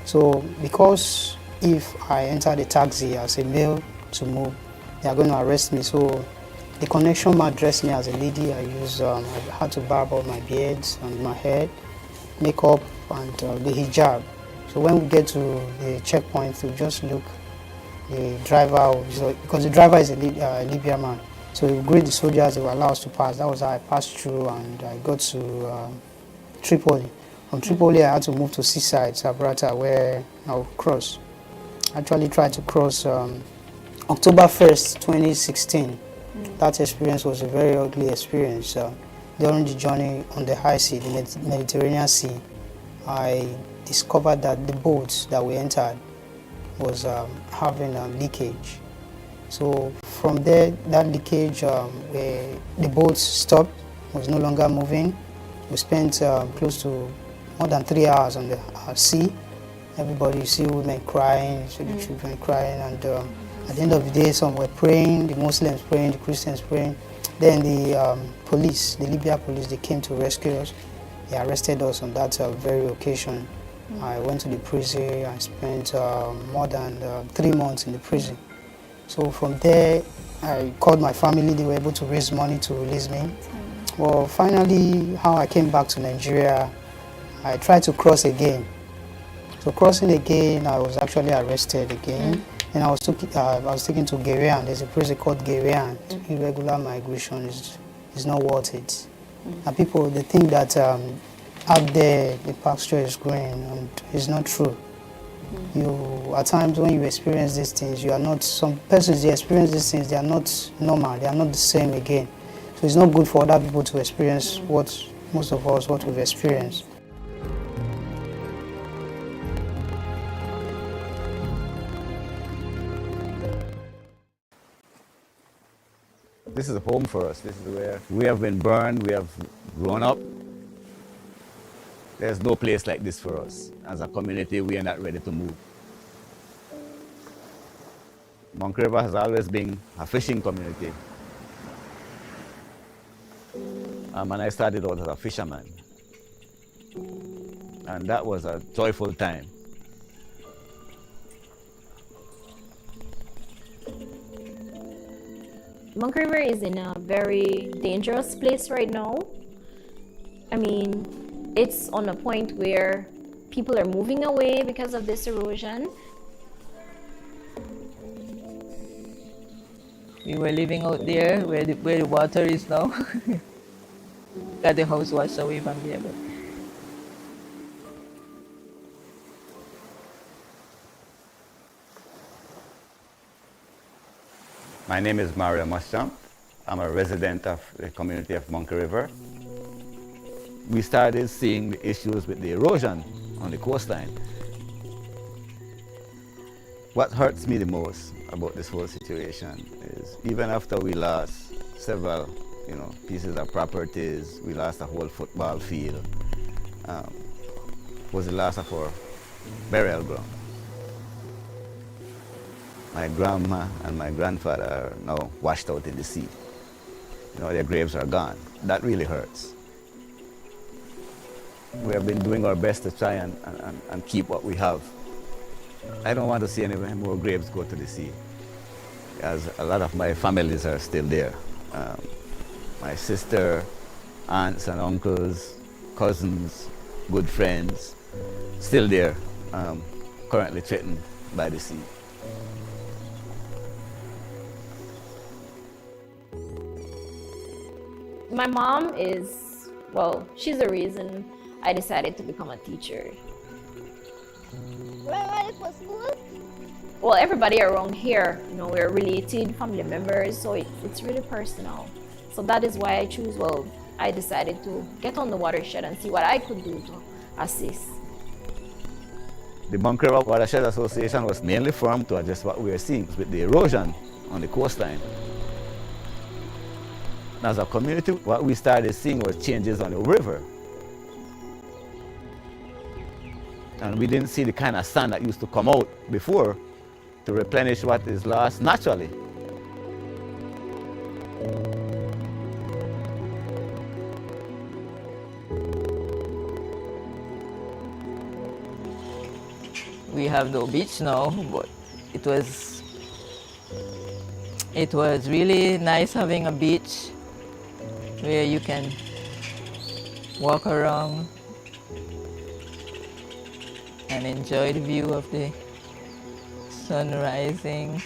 So because if I enter the taxi as a male to move, they are going to arrest me. So the connection man dressed me as a lady. I had to barb all my beards and my hair, makeup, and the hijab. So when we get to the checkpoint, we just look the driver, because the driver is a Libyan man. So we greet the soldiers, they will allow us to pass. That was how I passed through, and I got to Tripoli. From Tripoli, I had to move to seaside, Sabrata, where I will cross. I actually tried to cross October 1st, 2016. That experience was a very ugly experience. During the journey on the high sea, the Mediterranean Sea, I discovered that the boats that we entered was having a leakage. So from there, that leakage, where the boat stopped, was no longer moving. We spent close to more than 3 hours on the sea. Everybody, you see women crying, you see the children crying, and at the end of the day, some were praying, the Muslims praying, the Christians praying. Then the police, the Libya police, they came to rescue us. They arrested us on that very occasion. I went to the prison. I spent more than 3 months in the prison. So from there, I called my family. They were able to raise money to release me. Well, finally, how I came back to Nigeria, I tried to cross again. So crossing again, I was actually arrested again. And I was taken to Gerian. There's a prison called Gerian. Irregular migration is not worth it. And people, they think that out there the pasture is green, and it's not true. You, at times when you experience these things, you are not, some persons, they experience these things, they are not normal, they are not the same again. So it's not good for other people to experience what we've experienced. This is home for us. This is where we have been burned, we have grown up. There's no place like this for us. As a community, we are not ready to move. Monk River has always been a fishing community. And I started out as a fisherman. And that was a joyful time. Monk River is in a very dangerous place right now. I mean, it's on a point where people are moving away because of this erosion. We were living out there where the water is now. Got the house washed away from there. But my name is Mario Muschamp. I'm a resident of the community of Monk River. We started seeing the issues with the erosion on the coastline. What hurts me the most about this whole situation is even after we lost several pieces of properties, we lost a whole football field, was the loss of our burial ground. My grandma and my grandfather are now washed out in the sea. Their graves are gone. That really hurts. We have been doing our best to try and keep what we have. I don't want to see any more graves go to the sea, as a lot of my families are still there. My sister, aunts and uncles, cousins, good friends, still there, currently threatened by the sea. My mom is, well, she's the reason I decided to become a teacher. Where are you for school? Well, everybody around here, we're related, family members, so it's really personal. So that is why I decided to get on the watershed and see what I could do to assist. The Monk River Watershed Association was mainly formed to address what we are seeing with the erosion on the coastline. As a community, what we started seeing was changes on the river. And we didn't see the kind of sand that used to come out before to replenish what is lost naturally. we have no beach now, but it was really nice having a beach where you can walk around and enjoy the view of the sun rising.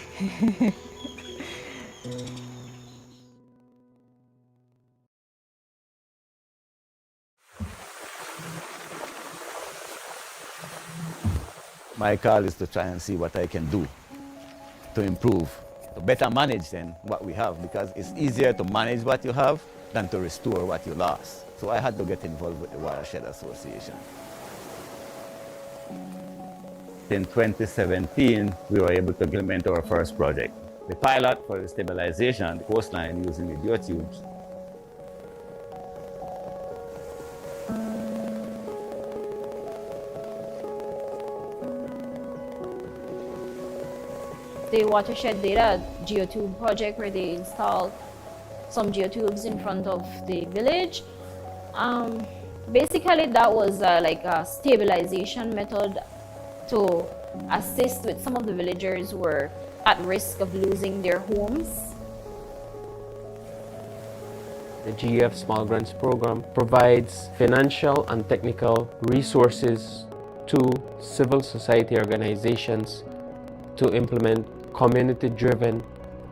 My call is to try and see what I can do to improve, to better manage than what we have, because it's easier to manage what you have than to restore what you lost. So I had to get involved with the Watershed Association. In 2017, we were able to implement our first project, the pilot for the stabilization of the coastline using the geotubes. The Watershed did a geotube project where they installed some geotubes in front of the village. Basically, that was like a stabilization method to assist with some of the villagers who were at risk of losing their homes. The GEF Small Grants Program provides financial and technical resources to civil society organizations to implement community-driven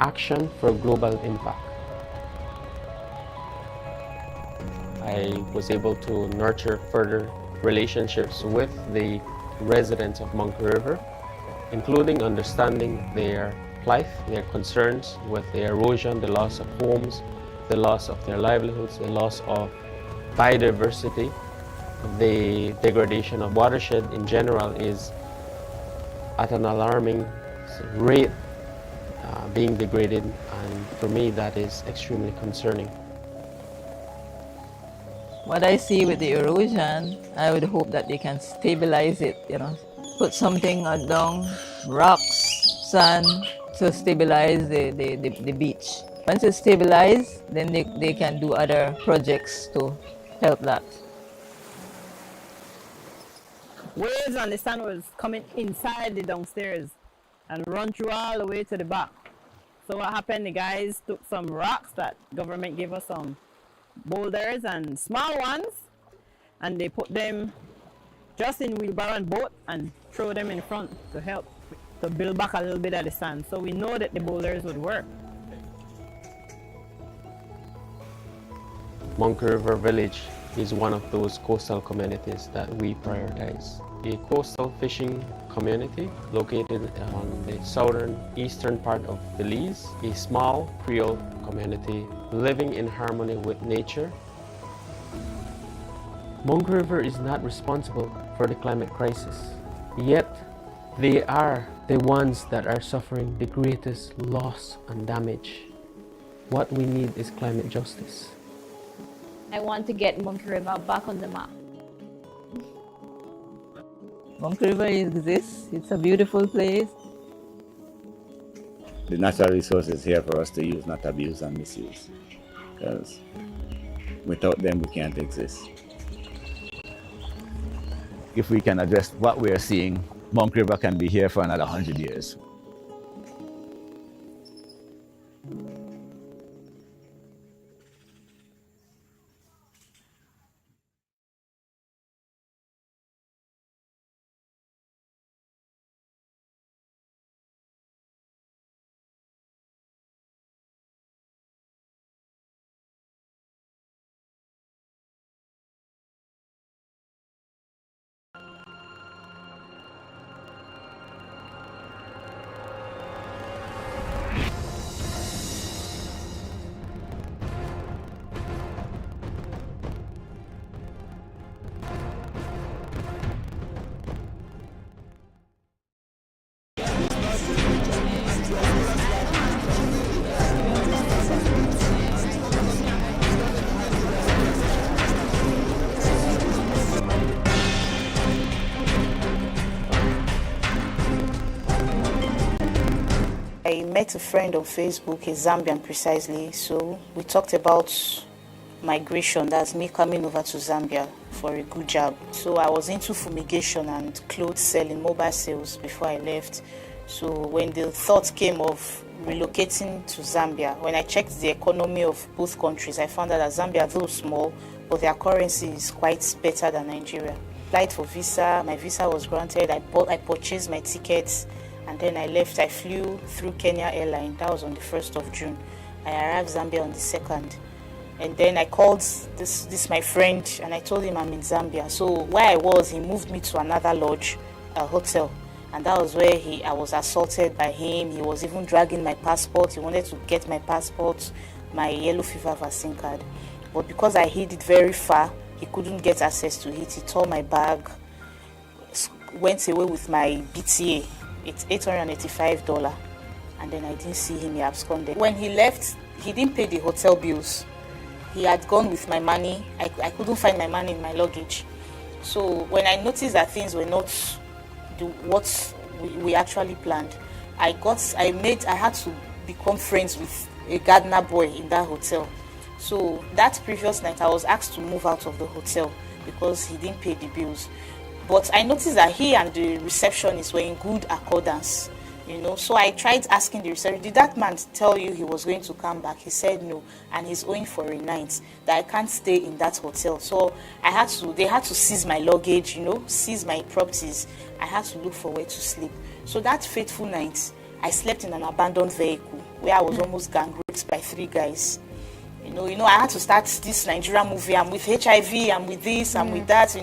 action for global impact. I was able to nurture further relationships with the residents of Monk River, including understanding their plight, their concerns with the erosion, the loss of homes, the loss of their livelihoods, the loss of biodiversity. The degradation of watershed in general is at an alarming rate, being degraded, And for me, that is extremely concerning. What I see with the erosion, I would hope that they can stabilize it, put something down, rocks, sand, to stabilize the beach. Once it's stabilized, then they can do other projects to help that. Waves and the sand was coming inside the downstairs and run through all the way to the back. So what happened, the guys took some rocks that government gave us, some boulders and small ones, and they put them just in wheelbarrow and boat and throw them in front to help to build back a little bit of the sand. So we know that the boulders would work. Monkey River Village is one of those coastal communities that we prioritize. A coastal fishing community located on the southern eastern part of Belize, a small Creole community living in harmony with nature. Monkey River is not responsible for the climate crisis, yet they are the ones that are suffering the greatest loss and damage. What we need is climate justice. I want to get Monkey River back on the map. Monkey River exists. It's a beautiful place. The natural resource is here for us to use, not abuse and misuse. Because without them, we can't exist. If we can address what we are seeing, Monkey River can be here for another 100 years. I met a friend on Facebook, a Zambian precisely, so we talked about migration, that's me coming over to Zambia for a good job. So I was into fumigation and clothes selling, mobile sales before I left. So when the thought came of relocating to Zambia, when I checked the economy of both countries, I found out that Zambia, though small, but their currency is quite better than Nigeria. Applied for visa, my visa was granted, I purchased my tickets, and then I left. I flew through Kenya Airline. That was on the 1st of June. I arrived Zambia on the 2nd. And then I called this my friend, and I told him I'm in Zambia. So where I was, he moved me to another lodge, a hotel. And that was where I was assaulted by him. He was even dragging my passport. He wanted to get my passport, my yellow fever vaccine card. But because I hid it very far, he couldn't get access to it. He tore my bag, went away with my BTA. It's $885, and then I didn't see him. He absconded. When he left, he didn't pay the hotel bills. He had gone with my money. I couldn't find my money in my luggage. So when I noticed that things were not what we actually planned, I had to become friends with a gardener boy in that hotel. So that previous night, I was asked to move out of the hotel because he didn't pay the bills. But I noticed that he and the receptionist were in good accordance, So I tried asking the receptionist, did that man tell you he was going to come back? He said no, and he's owing for a night, that I can't stay in that hotel. So they had to seize my luggage, seize my properties. I had to look for where to sleep. So that fateful night, I slept in an abandoned vehicle where I was almost gang raped by 3 guys. I had to start this Nigerian movie. I'm with HIV, I'm with this, I'm with that, So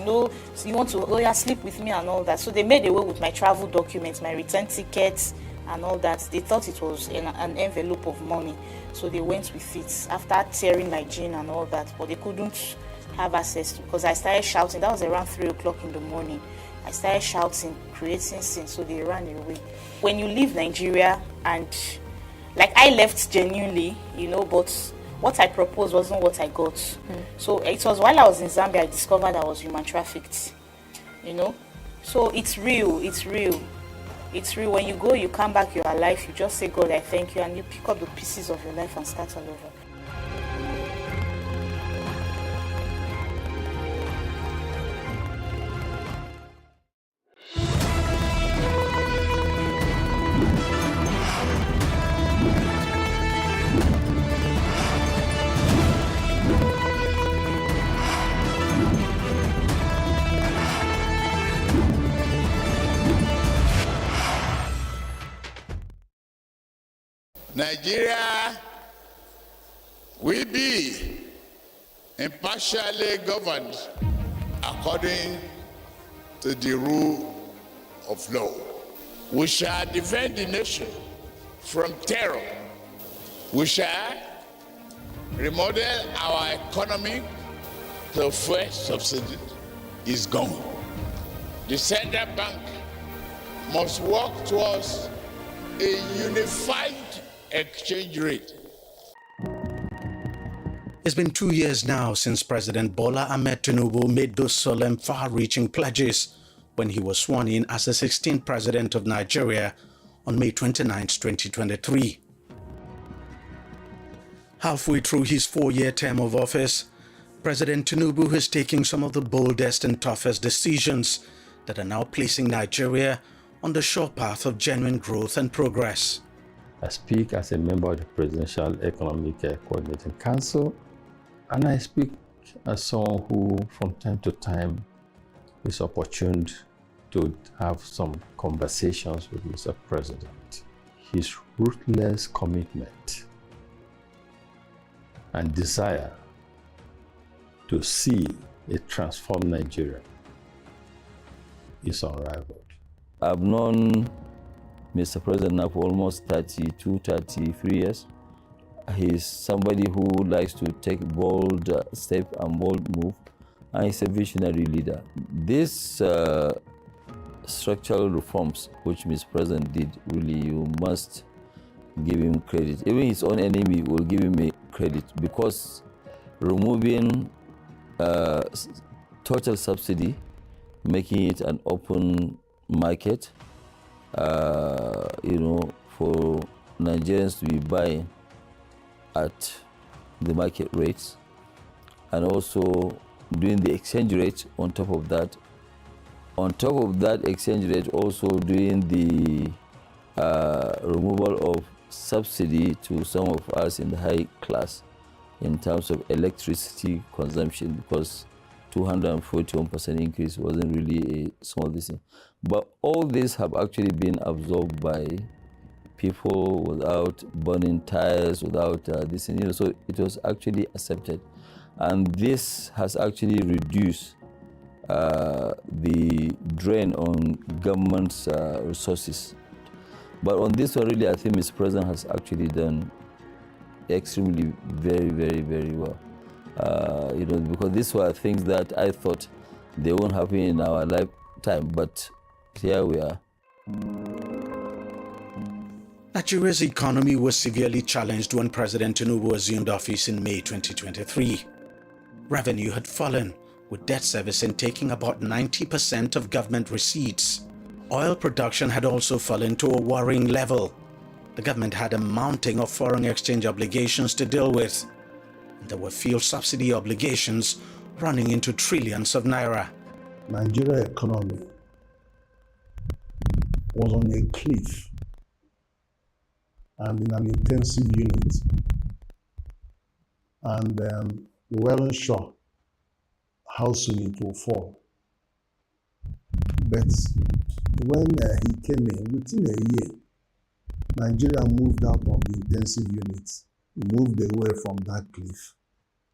you want to sleep with me and all that. So they made away with my travel documents, my return tickets and all that. They thought it was an envelope of money. So they went with it after tearing my jean and all that. But they couldn't have access to, because I started shouting. That was around 3 o'clock in the morning. I started shouting, creating scenes, so they ran away. When you leave Nigeria and like I left genuinely, you know, but what I proposed wasn't what I got. So it was while I was in Zambia I discovered I was human trafficked, you know. So it's real, it's real. It's real. When you go, you come back, you're alive, you just say, God, I thank you, and you pick up the pieces of your life and start all over. Nigeria will be impartially governed according to the rule of law. We shall defend the nation from terror. We shall remodel our economy till fuel subsidy is gone. The central bank must work towards a unified exchange rate. It's been 2 years now since President Bola Ahmed Tinubu made those solemn, far-reaching pledges when he was sworn in as the 16th President of Nigeria on May 29, 2023. Halfway through his 4-year term of office, President Tinubu is taking some of the boldest and toughest decisions that are now placing Nigeria on the sure path of genuine growth and progress. I speak as a member of the Presidential Economic Coordinating Council, and I speak as someone who, from time to time, is opportune to have some conversations with Mr. President. His ruthless commitment and desire to see a transformed Nigeria is unrivaled. I've known Mr. President now for almost 32, 33 years. He's somebody who likes to take bold step and bold move, and he's a visionary leader. These structural reforms which Mr. President did, really, you must give him credit. Even his own enemy will give him a credit, because removing total subsidy, making it an open market, you know, for Nigerians to be buying at the market rates, and also doing the exchange rate on top of that. On top of that exchange rate, also doing the removal of subsidy to some of us in the high class in terms of electricity consumption, because 241% increase wasn't really a small thing. But all this have actually been absorbed by people without burning tires, without this, you know, so it was actually accepted. And this has actually reduced the drain on government's resources. But on this one, really, I think Mr. President has actually done extremely very, very, very well. You know, because these were things that I thought they won't happen in our lifetime, but here we are. Nigeria's economy was severely challenged when President Tinubu assumed office in May 2023. Revenue had fallen, with debt servicing taking about 90% of government receipts. Oil production had also fallen to a worrying level. The government had a mounting of foreign exchange obligations to deal with. And there were fuel subsidy obligations running into trillions of naira. Nigeria economy was on a cliff and in an intensive unit, and we weren't sure how soon it will fall. But when he came in, within a year, Nigeria moved out of the intensive unit, moved away from that cliff,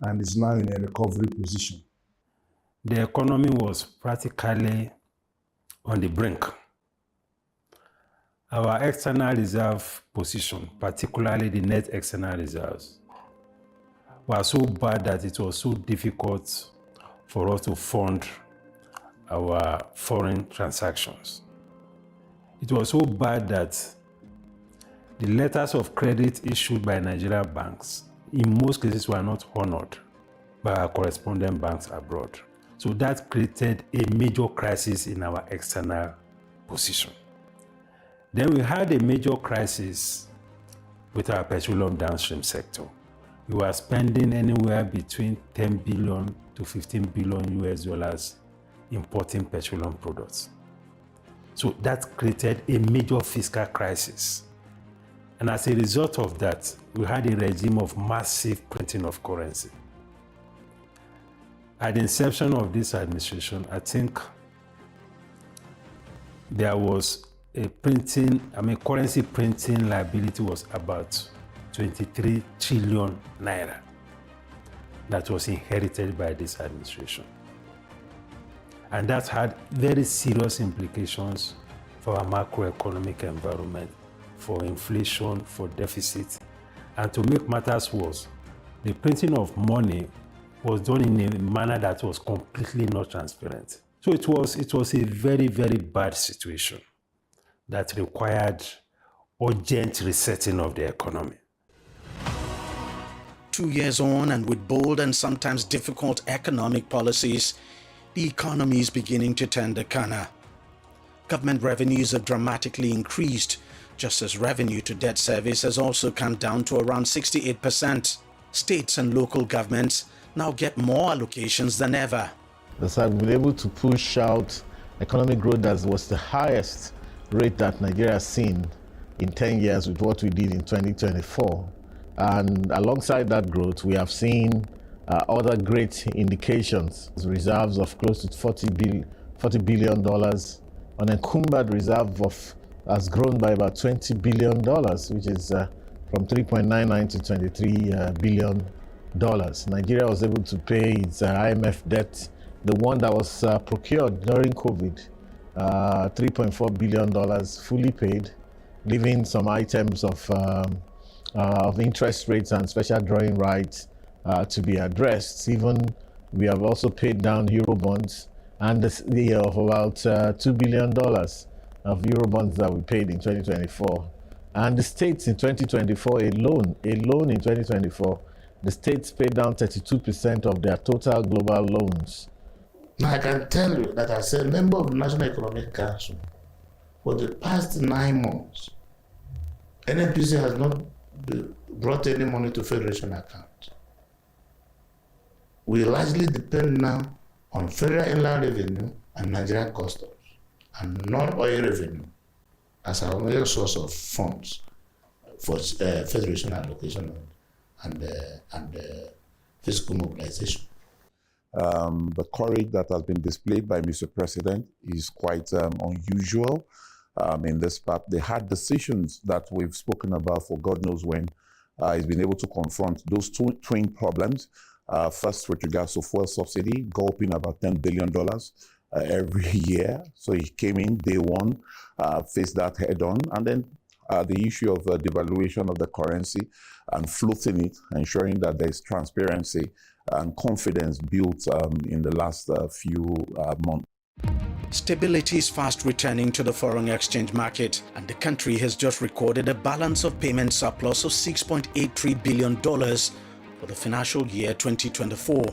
and is now in a recovery position. The economy was practically on the brink. Our external reserve position, particularly the net external reserves, were so bad that it was so difficult for us to fund our foreign transactions. It was so bad that the letters of credit issued by Nigerian banks in most cases were not honored by our correspondent banks abroad. So that created a major crisis in our external position. Then we had a major crisis with our petroleum downstream sector. We were spending anywhere between 10 billion to 15 billion US dollars importing petroleum products. So that created a major fiscal crisis. And as a result of that, we had a regime of massive printing of currency. At the inception of this administration, I think there was currency printing liability was about 23 trillion naira that was inherited by this administration. And that had very serious implications for our macroeconomic environment, for inflation, for deficit. And to make matters worse, the printing of money was done in a manner that was completely not transparent. So it was a very, very bad situation that required urgent resetting of the economy. 2 years on, and with bold and sometimes difficult economic policies, the economy is beginning to turn the corner. Government revenues have dramatically increased, just as revenue to debt service has also come down to around 68%. States and local governments now get more allocations than ever. Thus, I've been able to push out economic growth that was the highest rate that Nigeria has seen in 10 years with what we did in 2024. And alongside that growth, we have seen other great indications, reserves of close to $40 billion, unencumbered reserve has grown by about $20 billion, which is from 3.99 to 23 billion dollars. Nigeria was able to pay its IMF debt, the one that was procured during COVID, $3.4 billion fully paid, leaving some items of interest rates and special drawing rights to be addressed. Even we have also paid down Eurobonds and of about $2 billion of Eurobonds that we paid in 2024. And the states in 2024 alone in 2024, the states paid down 32% of their total global loans. Now I can tell you that as a member of the National Economic Council, for the past 9 months, NNPC has not brought any money to Federation account. We largely depend now on Federal Inland Revenue and Nigerian Customs and non-oil revenue as our major source of funds for Federation allocation and fiscal mobilization. The courage that has been displayed by Mr. President is quite unusual in this part. The hard decisions that we've spoken about for God knows when, he's been able to confront those twin problems. First, with regards to fuel subsidy, gulping about $10 billion every year. So he came in day one, faced that head on, and then the issue of devaluation of the currency and floating it, ensuring that there is transparency and confidence built in the last few months. Stability is fast returning to the foreign exchange market, and the country has just recorded a balance of payment surplus of $6.83 billion for the financial year 2024.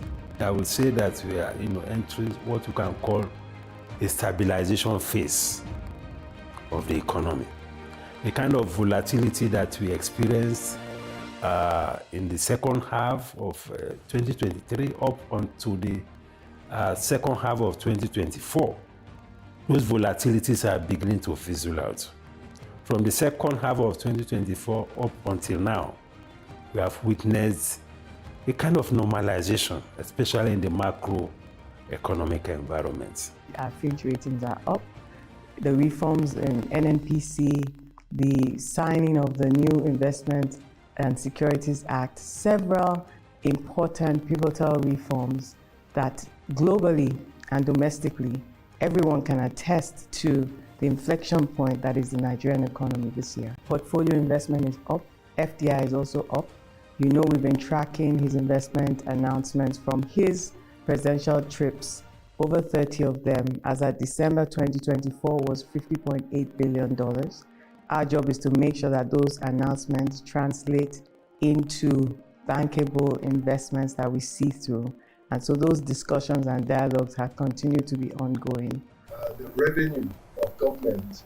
I would say that we are entering what you can call a stabilization phase of the economy. The kind of volatility that we experienced in the second half of 2023 up onto the second half of 2024, those volatilities are beginning to fizzle out. From the second half of 2024 up until now, we have witnessed a kind of normalization, especially in the macroeconomic environment. Our Fitch ratings are up. The reforms in NNPC, the signing of the new Investment and Securities Act, several important pivotal reforms that globally and domestically, everyone can attest to the inflection point that is the Nigerian economy this year. Portfolio investment is up, FDI is also up. You know, we've been tracking his investment announcements from his presidential trips, over 30 of them, as at December 2024 was $50.8 billion. Our job is to make sure that those announcements translate into bankable investments that we see through. And so those discussions and dialogues have continued to be ongoing. The revenue of government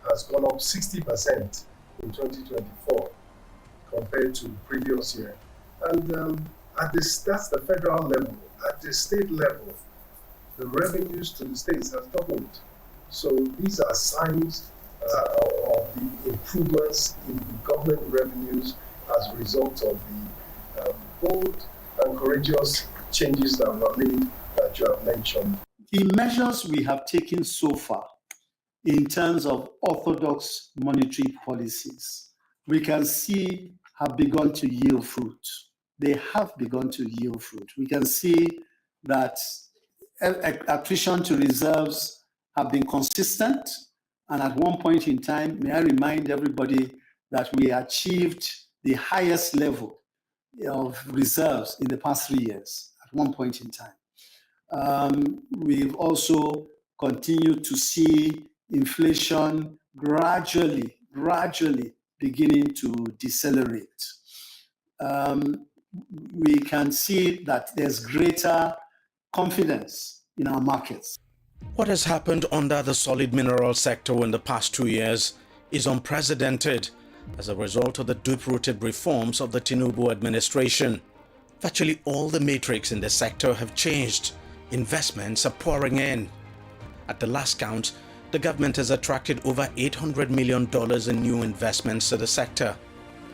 has gone up 60% in 2024 compared to previous year. And that's the federal level. At the state level, the revenues to the states have doubled. So these are signs of the improvements in the government revenues as a result of the bold and courageous changes that were made that you have mentioned. The measures we have taken so far in terms of orthodox monetary policies, we can see have begun to yield fruit. They have begun to yield fruit. We can see that attrition to reserves have been consistent. And at one point in time, may I remind everybody that we achieved the highest level of reserves in the past 3 years at one point in time. We've also continued to see inflation gradually beginning to decelerate. We can see that there's greater confidence in our markets. What has happened under the solid mineral sector in the past 2 years is unprecedented as a result of the deep-rooted reforms of the Tinubu administration. Virtually all the metrics in the sector have changed. Investments are pouring in. At the last count, the government has attracted over $800 million in new investments to the sector.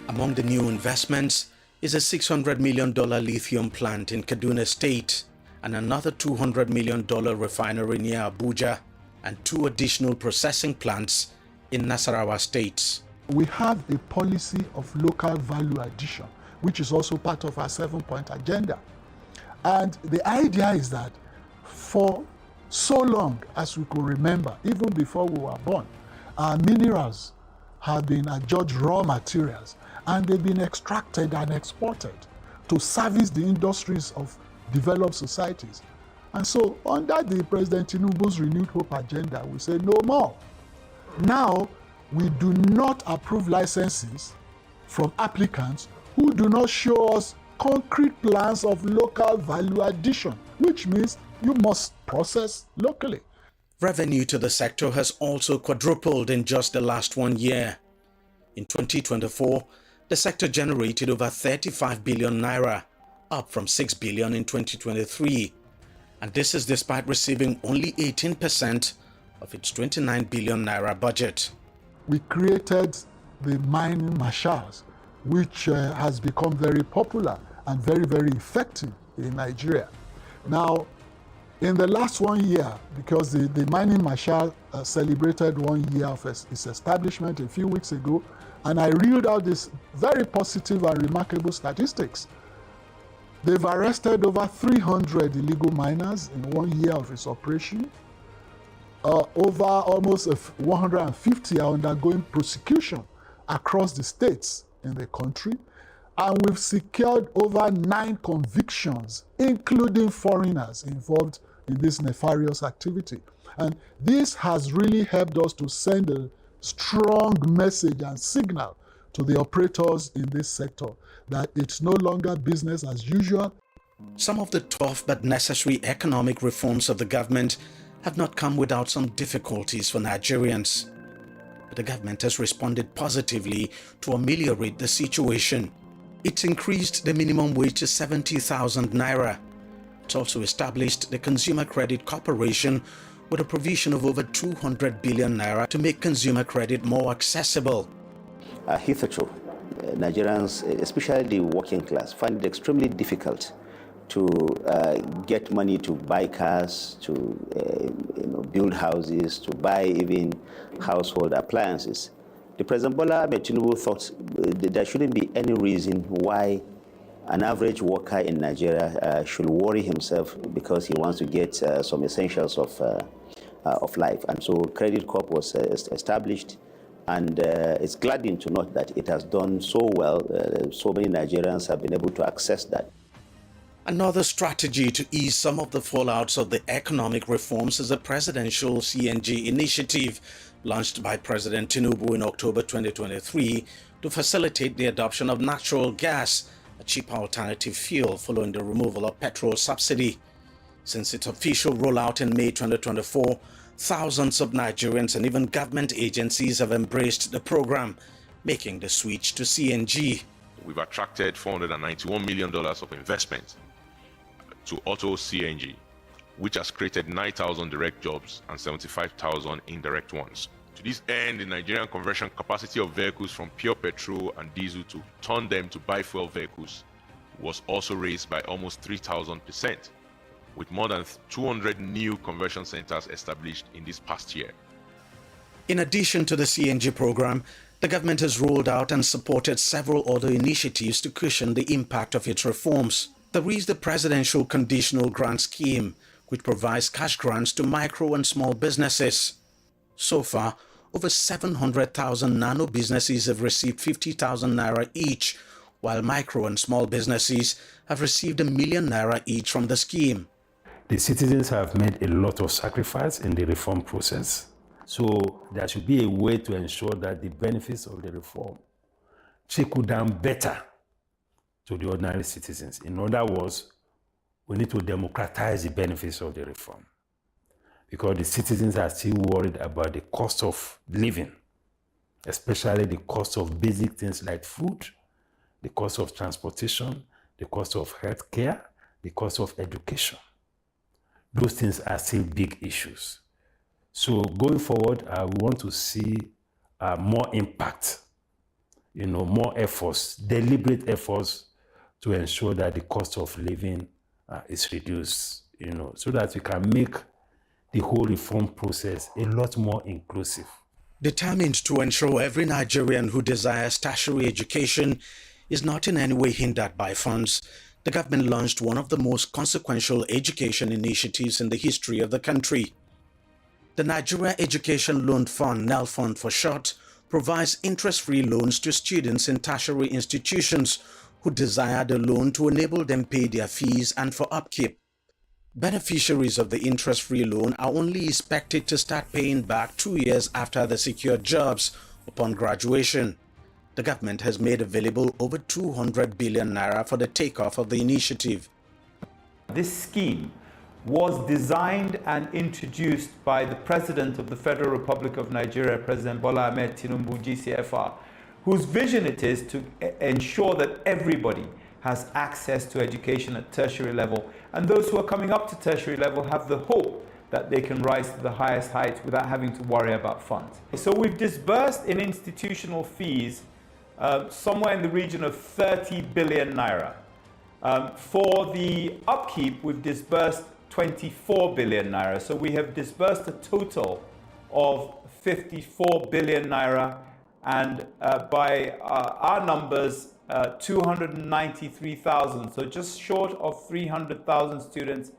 Among the new investments is a $600 million lithium plant in Kaduna State and another $200 million refinery near Abuja and 2 additional processing plants in Nasarawa State. We have a policy of local value addition, which is also part of our 7-point agenda. And the idea is that for so long as we could remember, even before we were born, our minerals have been adjudged raw materials and they've been extracted and exported to service the industries of developed societies. And so under the President Tinubu's Renewed Hope agenda, we say no more. Now, we do not approve licenses from applicants who do not show us concrete plans of local value addition, which means you must process locally. Revenue to the sector has also quadrupled in just the last 1 year. In 2024, the sector generated over 35 billion naira, up from 6 billion in 2023. And this is despite receiving only 18% of its 29 billion naira budget. We created the mining marshals, which has become very popular and very, very effective in Nigeria. Now, in the last 1 year, because the mining marshal celebrated 1 year of its establishment a few weeks ago, and I reeled out these very positive and remarkable statistics. They've arrested over 300 illegal miners in 1 year of its operation. Over almost 150 are undergoing prosecution across the states in the country. And we've secured over 9 convictions, including foreigners involved in this nefarious activity. And this has really helped us to send a strong message and signal to the operators in this sector that it's no longer business as usual. Some of the tough but necessary economic reforms of the government have not come without some difficulties for Nigerians. But the government has responded positively to ameliorate the situation. It's increased the minimum wage to 70,000 naira. It's also established the Consumer Credit Corporation with a provision of over 200 billion naira to make consumer credit more accessible. Hitherto, Nigerians, especially the working class, find it extremely difficult to get money to buy cars, to build houses, to buy even household appliances. The President Bola Ahmed Tinubu thought there shouldn't be any reason why an average worker in Nigeria should worry himself because he wants to get some essentials of life. And so Credit Corp was established, and it's gladdening to note that it has done so well. So many Nigerians have been able to access that. Another strategy to ease some of the fallouts of the economic reforms is a presidential CNG initiative launched by President Tinubu in October 2023 to facilitate the adoption of natural gas, a cheaper alternative fuel following the removal of petrol subsidy. Since its official rollout in May 2024, thousands of Nigerians and even government agencies have embraced the program, making the switch to CNG. We've attracted $491 million of investment to auto CNG, which has created 9,000 direct jobs and 75,000 indirect ones. To this end, the Nigerian conversion capacity of vehicles from pure petrol and diesel to turn them to biofuel vehicles was also raised by almost 3,000%, with more than 200 new conversion centers established in this past year. In addition to the CNG program, the government has rolled out and supported several other initiatives to cushion the impact of its reforms. There is the Presidential Conditional Grant Scheme, which provides cash grants to micro and small businesses. So far, over 700,000 nano businesses have received 50,000 naira each, while micro and small businesses have received ₦1 million each from the scheme. The citizens have made a lot of sacrifice in the reform process. So there should be a way to ensure that the benefits of the reform trickle down better to the ordinary citizens. In other words, we need to democratize the benefits of the reform, because the citizens are still worried about the cost of living, especially the cost of basic things like food, the cost of transportation, the cost of health care, the cost of education. Those things are still big issues. So going forward, we want to see more impact, more efforts, deliberate efforts to ensure that the cost of living is reduced, so that we can make the whole reform process a lot more inclusive. Determined to ensure every Nigerian who desires tertiary education is not in any way hindered by funds, the government launched one of the most consequential education initiatives in the history of the country. The Nigeria Education Loan Fund, NELFund for short, provides interest-free loans to students in tertiary institutions who desire the loan to enable them pay their fees and for upkeep. Beneficiaries of the interest-free loan are only expected to start paying back 2 years after they secure jobs upon graduation. The government has made available over 200 billion naira for the takeoff of the initiative. This scheme was designed and introduced by the President of the Federal Republic of Nigeria, President Bola Ahmed Tinubu, GCFR, whose vision it is to ensure that everybody has access to education at tertiary level, and those who are coming up to tertiary level have the hope that they can rise to the highest heights without having to worry about funds. So we've disbursed in institutional fees somewhere in the region of 30 billion naira. For the upkeep, we've disbursed 24 billion naira. So we have disbursed a total of 54 billion naira, and by our numbers, 293,000, so just short of 300,000 students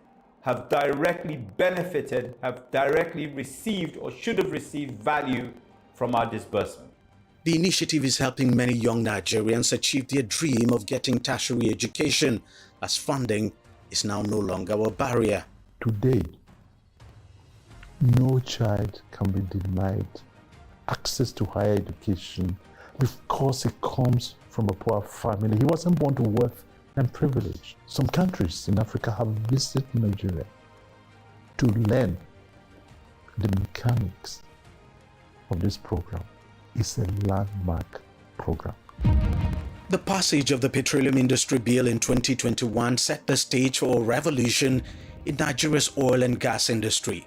have directly benefited, have directly received or should have received value from our disbursement. The initiative is helping many young Nigerians achieve their dream of getting tertiary education, as funding is now no longer a barrier. Today, no child can be denied access to higher education because he comes from a poor family. He wasn't born to wealth and privilege. Some countries in Africa have visited Nigeria to learn the mechanics of this program. It's a landmark program. The passage of the Petroleum Industry Bill in 2021 set the stage for a revolution in Nigeria's oil and gas industry.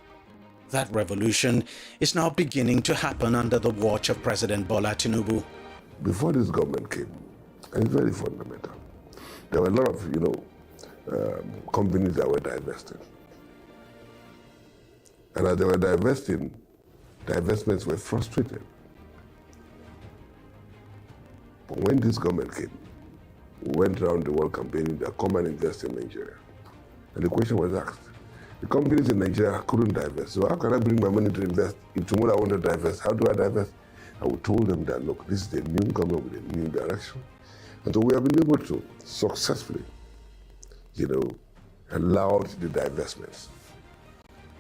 That revolution is now beginning to happen under the watch of President Bola Tinubu. Before this government came, and it's very fundamental, there were a lot of, companies that were divesting. And as they were divesting, the investments were frustrated. But when this government came, we went around the world campaigning that come and invest in Nigeria. And the question was asked, the companies in Nigeria couldn't divest, so how can I bring my money to invest? If tomorrow I want to divest, how do I divest? And we told them that, look, this is a new government with a new direction. And so we have been able to successfully, allowed the divestments.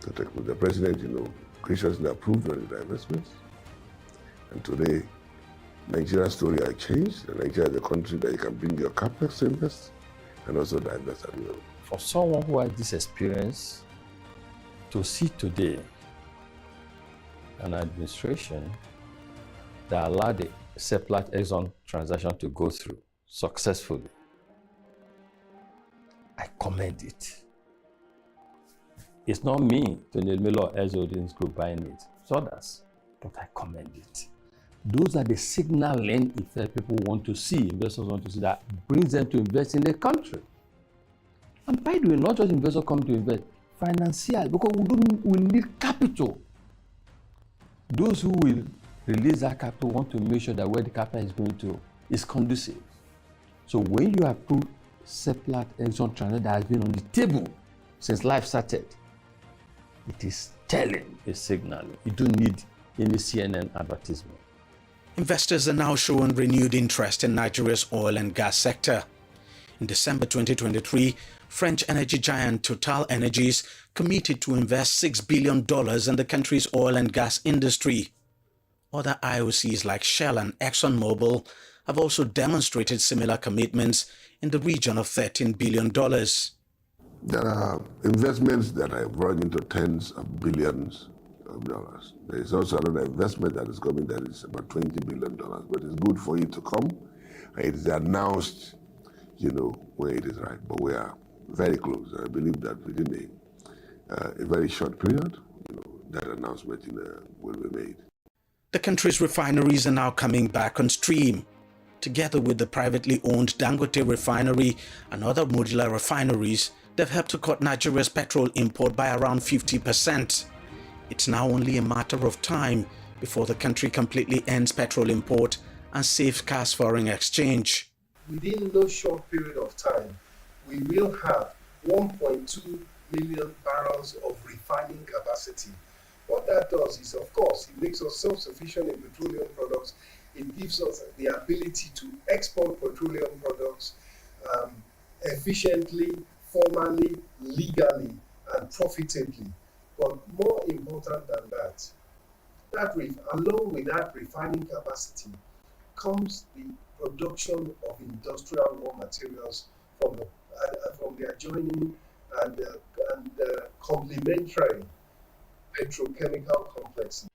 The president, graciously approved of the divestments. And today, Nigeria's story has changed. Nigeria is a country that you can bring your capex to invest and also divest as well. For someone who has this experience, to see today an administration that allowed the Seplat Exxon transaction to go through successfully, I commend it. It's not me, Tony Miller or Holdings Group buying it. It's others, but I commend it. Those are the signaling effect people want to see, investors want to see, that brings them to invest in the country. And by the way, not just investors come to invest, financial, because we need capital. Those who will release that capital want to make sure that where the capital is going to is conducive. So when you approve Seplat Exxon transaction that has been on the table since life started, it is telling a signal. You don't need any CNN advertisement. Investors are now showing renewed interest in Nigeria's oil and gas sector. In December 2023, French energy giant Total Energies committed to invest $6 billion in the country's oil and gas industry. Other IOCs like Shell and ExxonMobil have also demonstrated similar commitments in the region of $13 billion. There are investments that are brought into tens of billions of dollars. There is also another investment that is coming that is about $20 billion, but it's good for it to come. It is announced, where it is right, but we are very close. I believe that within a very short period, that announcement will be made. The country's refineries are now coming back on stream. Together with the privately owned Dangote refinery and other modular refineries, they've helped to cut Nigeria's petrol import by around 50%. It's now only a matter of time before the country completely ends petrol import and safeguards foreign exchange. Within no short period of time, we will have 1.2 million barrels of refining capacity. What that does is, of course, it makes us self-sufficient in petroleum products. It gives us the ability to export petroleum products efficiently, formally, legally, and profitably. But more important than that, along with that refining capacity comes the production of industrial raw materials from the adjoining and complementary petrochemical complexes.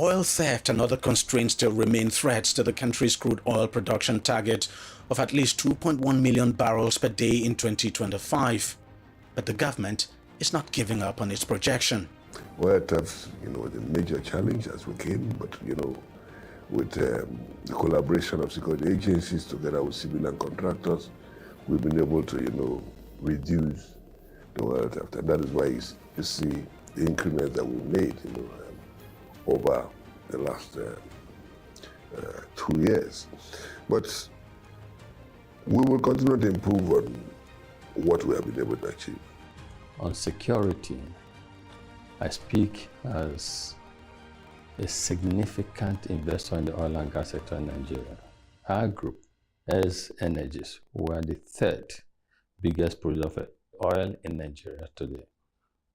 Oil theft and other constraints still remain threats to the country's crude oil production target of at least 2.1 million barrels per day in 2025. But the government is not giving up on its projection. Well, that's, the major challenge as we came, but, with the collaboration of security agencies together with civilian contractors, we've been able to, reduce the oil theft. And that is why you see the increment that we made, over the last 2 years. But we will continue to improve on what we have been able to achieve. On security, I speak as a significant investor in the oil and gas sector in Nigeria. Our group, as Energies, we are the third biggest producer of oil in Nigeria today.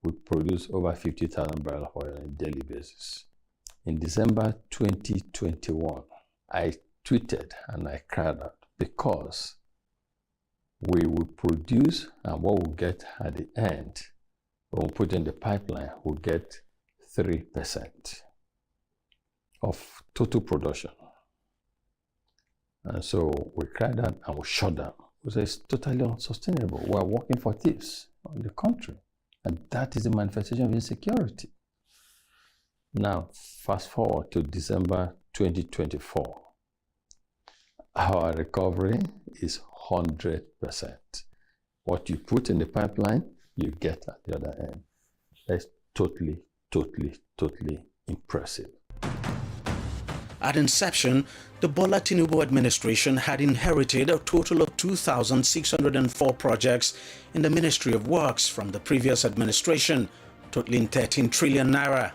We produce over 50,000 barrels of oil on a daily basis. In December 2021, I tweeted and I cried out because we will produce, and what we'll get at the end, when we put in the pipeline, we'll get 3% of total production. And so we cried out and we shut down. We said it's totally unsustainable. We are working for thieves on the country. And that is the manifestation of insecurity. Now, fast forward to December 2024. Our recovery is 100%. What you put in the pipeline, you get at the other end. That's totally impressive. At inception, the Bola Tinubu administration had inherited a total of 2,604 projects in the Ministry of Works from the previous administration, totaling 13 trillion naira.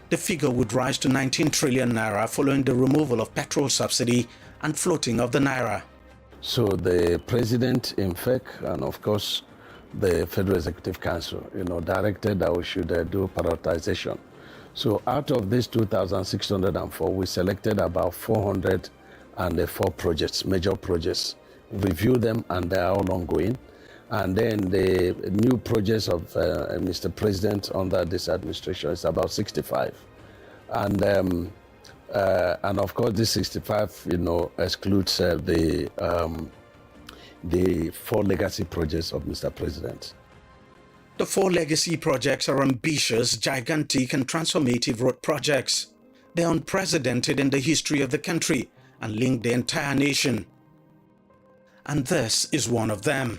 The figure would rise to 19 trillion naira following the removal of petrol subsidy and floating of the naira. So the president, in fact, and of course the Federal Executive Council, directed that we should do prioritization. So out of these 2,604, we selected about 404 projects, major projects, reviewed them, and they are all ongoing. And then the new projects of Mr. President under this administration is about 65. And of course, this 65, excludes the 4 legacy projects of Mr. President. The 4 legacy projects are ambitious, gigantic, and transformative road projects. They're unprecedented in the history of the country and link the entire nation. And this is one of them.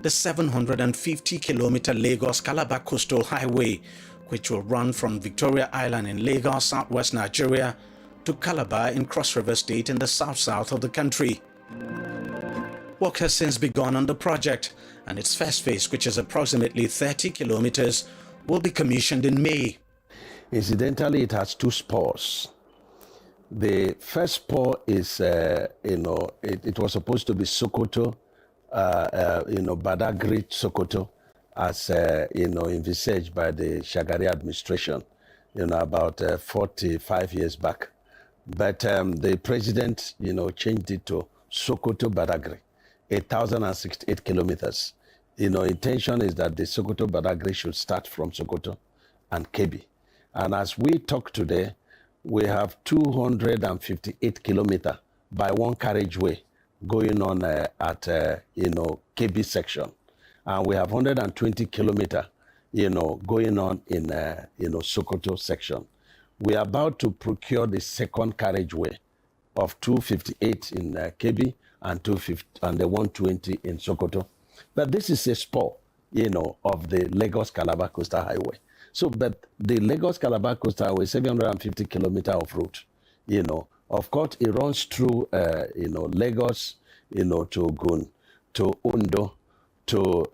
The 750-kilometer Lagos-Calabar Coastal Highway, which will run from Victoria Island in Lagos, southwest Nigeria, to Calabar in Cross River State in the south-south of the country. Work has since begun on the project, and its first phase, which is approximately 30 kilometers, will be commissioned in May. Incidentally, it has 2 spurs. The first spur is, it was supposed to be Sokoto, Badagry, Sokoto, as, envisaged by the Shagari administration, about 45 years back. But the president, changed it to Sokoto, Badagry. 1,068 kilometers. Intention is that the Sokoto Badagry should start from Sokoto and Kebbi. And as we talk today, we have 258 kilometers by 1 carriageway going on at Kebbi section. And we have 120 kilometers, going on in, Sokoto section. We are about to procure the second carriageway of 258 in Kebbi and the 120 in Sokoto. But this is a spur, of the Lagos-Calabar Coastal Highway. So, but the Lagos-Calabar Coastal Highway, 750 kilometers of route, of course, it runs through, Lagos, to Ogun, to Ondo, to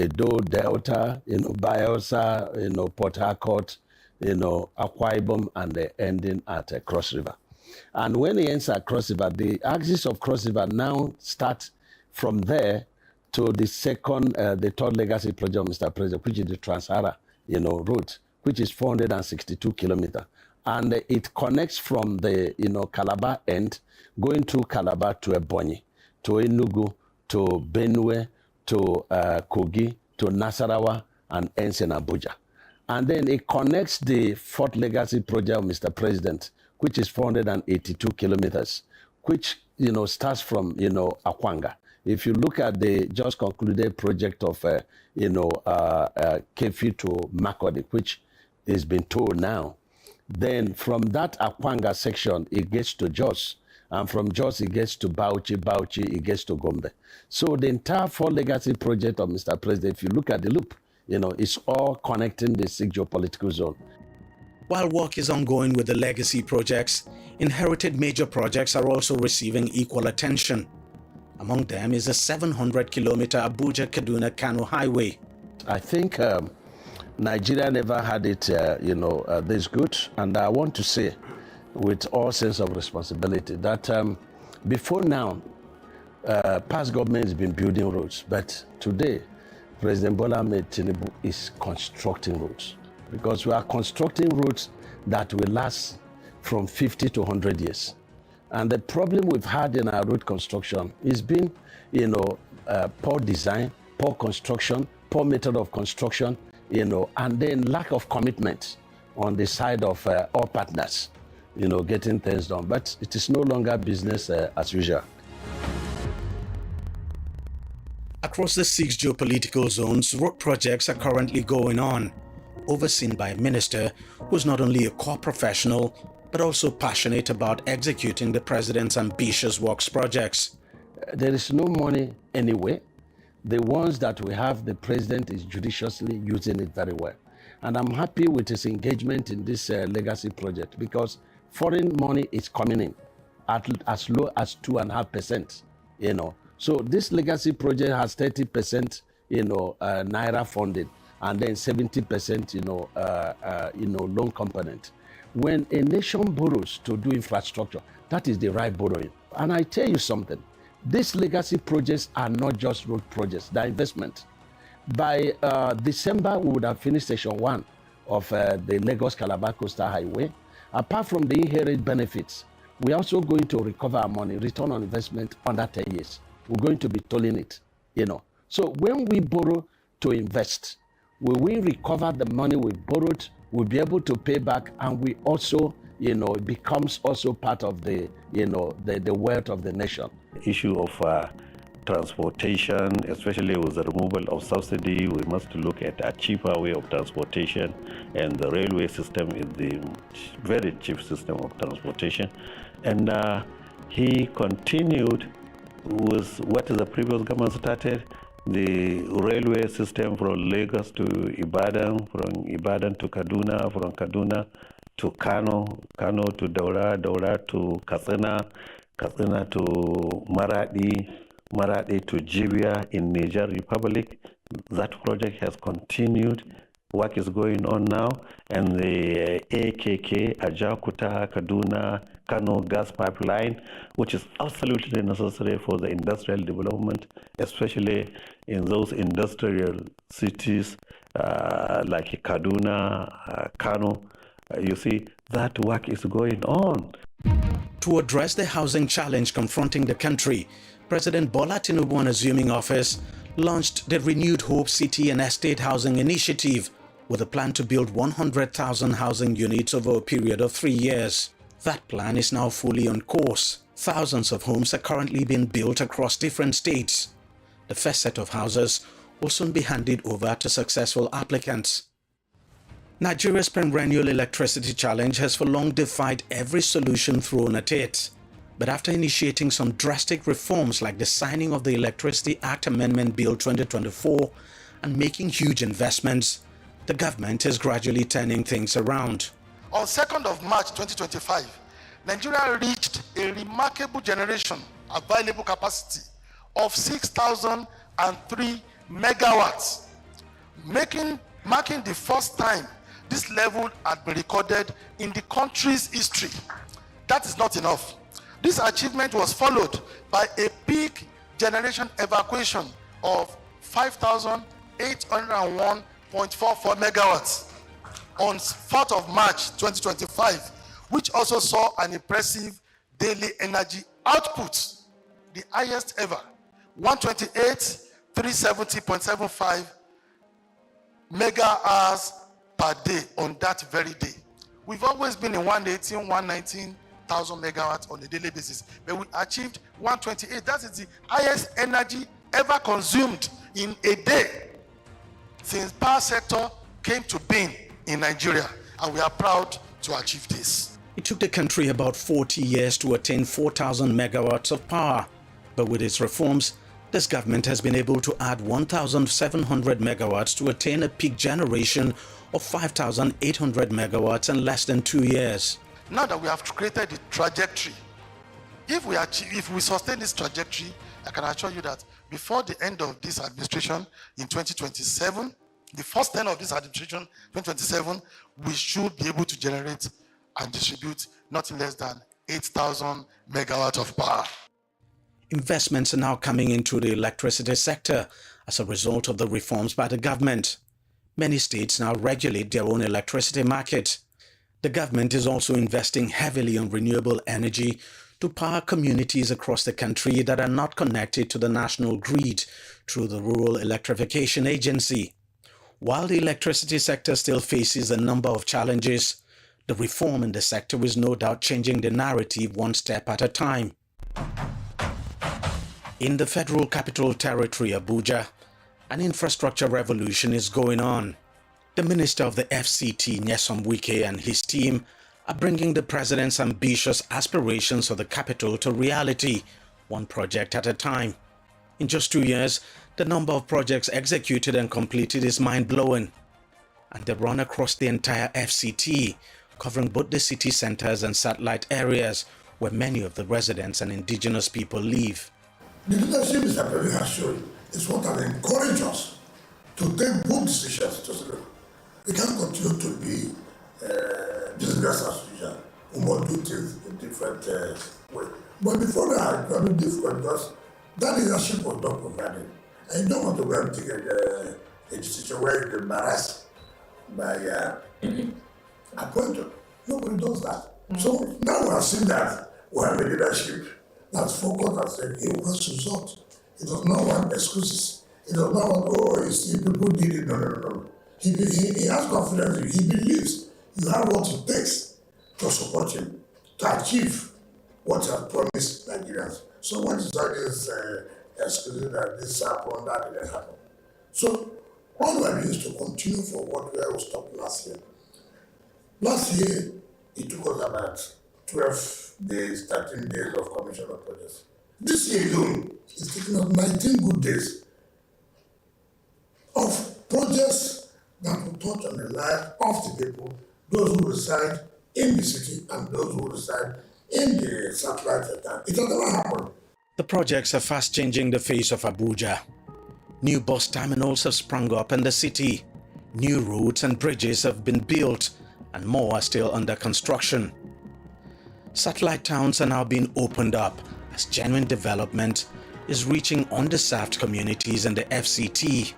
Edo Delta, Bayelsa, Port Harcourt, Akwa Ibom, and the ending at Cross River. And when he ends at Cross River, the axis of Cross River now starts from there to the the 3rd legacy project of Mr. President, which is the Trans-Sahara, route, which is 462 kilometers. And it connects from the, Calabar end, going through Calabar to Ebonyi, to Enugu, to Benue, to Kogi, to Nasarawa, and ends in Abuja. And then it connects the 4th legacy project of Mr. President, which is 482 kilometers, which, starts from, Akwanga. If you look at the just concluded project of, Kefi to Makurdi, which is being told now, then from that Akwanga section, it gets to Jos. And from Jos, it gets to Bauchi, it gets to Gombe. So the entire 4 legacy project of Mr. President, if you look at the loop, it's all connecting the 6 geopolitical zone. While work is ongoing with the legacy projects, inherited major projects are also receiving equal attention. Among them is the 700-kilometer Abuja-Kaduna-Kano highway. I think Nigeria never had it, this good. And I want to say, with all sense of responsibility, that before now, past government has been building roads. But today, President Bola Ahmed Tinubu is constructing roads. Because we are constructing roads that will last from 50 to 100 years. And the problem we've had in our road construction has been, poor design, poor construction, poor method of construction, and then lack of commitment on the side of all partners, getting things done. But it is no longer business as usual. Across the 6 geopolitical zones, road projects are currently going on, overseen by a minister who's not only a core professional, but also passionate about executing the president's ambitious works projects. There is no money anyway. The ones that we have, the president is judiciously using it very well. And I'm happy with his engagement in this legacy project because foreign money is coming in at as low as 2.5%, So this legacy project has 30%, Naira funded, and then 70%, loan component. When a nation borrows to do infrastructure, that is the right borrowing. And I tell you something, these legacy projects are not just road projects, they're investment. By December, we would have finished section 1 of the Lagos-Calabar Coastal Highway. Apart from the inherent benefits, we're also going to recover our money, return on investment under 10 years. We're going to be tolling it, So when we borrow to invest, when we recover the money we borrowed, we'll be able to pay back, and we also, it becomes also part of the, the wealth of the nation. Issue of transportation, especially with the removal of subsidy, we must look at a cheaper way of transportation, and the railway system is the very cheap system of transportation. And he continued with what the previous government started, the railway system from Lagos to Ibadan, from Ibadan to Kaduna, from Kaduna to Kano, Kano to Daura, Daura to Katsina, Katsina to Maradi, Maradi to Jibia in Niger Republic. That project has continued. Work is going on now, and the AKK, Ajakuta, Kaduna, Kano gas pipeline, which is absolutely necessary for the industrial development, especially in those industrial cities like Kaduna, Kano. You see, that work is going on. To address the housing challenge confronting the country, President Bola Tinubu, on assuming office, launched the Renewed Hope City and Estate Housing Initiative with a plan to build 100,000 housing units over a period of 3 years. That plan is now fully on course. Thousands of homes are currently being built across different states. The first set of houses will soon be handed over to successful applicants. Nigeria's perennial electricity challenge has for long defied every solution thrown at it. But after initiating some drastic reforms like the signing of the Electricity Act Amendment Bill 2024 and making huge investments, the government is gradually turning things around. On 2nd of March 2025, Nigeria reached a remarkable generation available capacity of 6,003 megawatts, marking the first time this level had been recorded in the country's history. That is not enough. This achievement was followed by a peak generation evacuation of 5,801.44 megawatts on 4th of March 2025, which also saw an impressive daily energy output, the highest ever, 128,370.75 mega hours per day on that very day. We've always been in 118, 119,000 megawatts on a daily basis, but we achieved 128. That is the highest energy ever consumed in a day since power sector came to being in Nigeria, and we are proud to achieve this. It took the country about 40 years to attain 4,000 megawatts of power, but with its reforms, this government has been able to add 1,700 megawatts to attain a peak generation of 5,800 megawatts in less than 2 years. Now that we have created the trajectory, if we sustain this trajectory, I can assure you that before the end of this administration in 2027, the first 10 of this administration, 2027, we should be able to generate and distribute nothing less than 8,000 megawatts of power. Investments are now coming into the electricity sector as a result of the reforms by the government. Many states now regulate their own electricity market. The government is also investing heavily on renewable energy to power communities across the country that are not connected to the national grid through the Rural Electrification Agency. While the electricity sector still faces a number of challenges, the reform in the sector is no doubt changing the narrative one step at a time. In the Federal Capital Territory, Abuja, an infrastructure revolution is going on. The Minister of the FCT, Nyesom Wike, and his team are bringing the president's ambitious aspirations of the capital to reality, one project at a time. In just 2 years, the number of projects executed and completed is mind-blowing, and they run across the entire FCT, covering both the city centers and satellite areas where many of the residents and indigenous people live. The leadership Mr. President has shown is what has encouraged us to take bold decisions. We can't continue to be business as usual. We must do things in different ways. But before that, we have to do different because that leadership was not provided. And you don't want to go and take a decision where you embarrass by appointment. Nobody does that. So now we have seen that we have a leadership that's focused and said it wants results. It does not want excuses. It does not want, oh, you see, people did it. No. He has confidence. He believes you have what it takes to support him, to achieve what he has promised Nigerians. So what is all this excuses that this happened, that didn't happen? So all we are doing is to continue for what we stopped last year. Last year, it took us about 12 days, 13 days of commission of projects. This year alone, it's taking us 19 good days of projects that will touch on the life of the people, those who reside in the city and those who reside in the satellite area. It has never happened. The projects are fast changing the face of Abuja. New bus terminals have sprung up in the city. New roads and bridges have been built, and more are still under construction. Satellite towns are now being opened up as genuine development is reaching underserved communities in the FCT.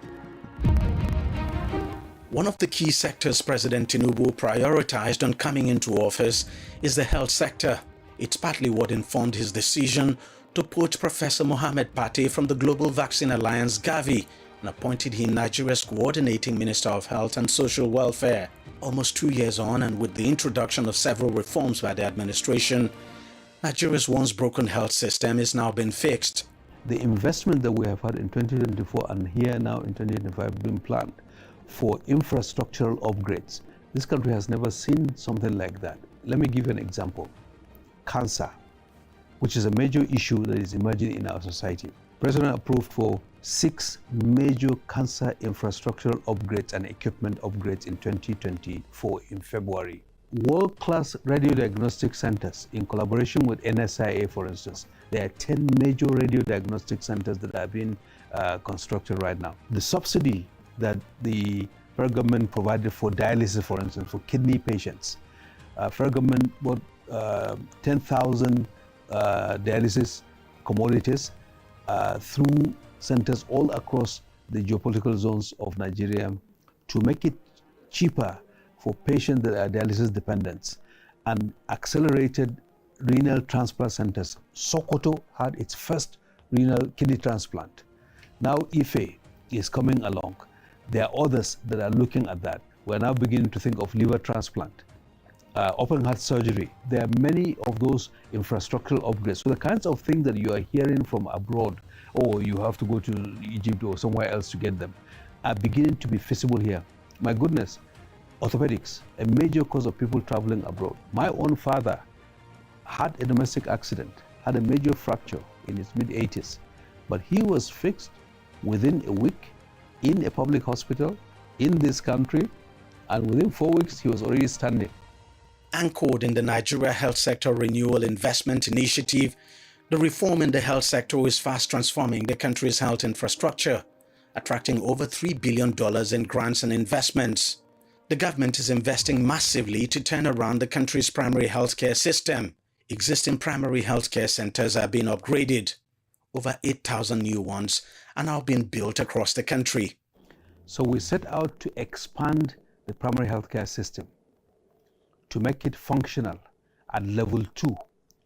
One of the key sectors President Tinubu prioritized on coming into office is the health sector. It's partly what informed his decision to poach Professor Mohamed Pate from the Global Vaccine Alliance Gavi and appointed him Nigeria's coordinating Minister of Health and Social Welfare. Almost 2 years on, and with the introduction of several reforms by the administration, Nigeria's once broken health system is now being fixed. The investment that we have had in 2024 and here now in 2025 being planned for infrastructural upgrades. This country has never seen something like that. Let me give you an example. Cancer, which is a major issue that is emerging in our society. President approved for 6 major cancer infrastructural upgrades and equipment upgrades in 2024 in February. World-class radiodiagnostic centers in collaboration with NSIA, for instance. There are 10 major radiodiagnostic centers that are being constructed right now. The subsidy that the federal government provided for dialysis, for instance, for kidney patients. Federal government bought 10,000 dialysis commodities through centers all across the geopolitical zones of Nigeria to make it cheaper for patients that are dialysis dependent, and accelerated renal transplant centers. Sokoto had its first renal kidney transplant. Now Ife is coming along. There are others that are looking at that. We're now beginning to think of liver transplant, open heart surgery. There are many of those infrastructural upgrades. So the kinds of things that you are hearing from abroad, or you have to go to Egypt or somewhere else to get them, are beginning to be feasible here. My goodness, orthopedics, a major cause of people traveling abroad. My own father had a domestic accident, had a major fracture in his mid-80s, but he was fixed within a week in a public hospital in this country, and within 4 weeks he was already standing. Anchored in the Nigeria Health Sector Renewal Investment Initiative, the reform in the health sector is fast transforming the country's health infrastructure, attracting over $3 billion in grants and investments. The government is investing massively to turn around the country's primary healthcare system. Existing primary healthcare centers are being upgraded. Over 8,000 new ones are now being built across the country. So we set out to expand the primary healthcare system, to make it functional at level 2,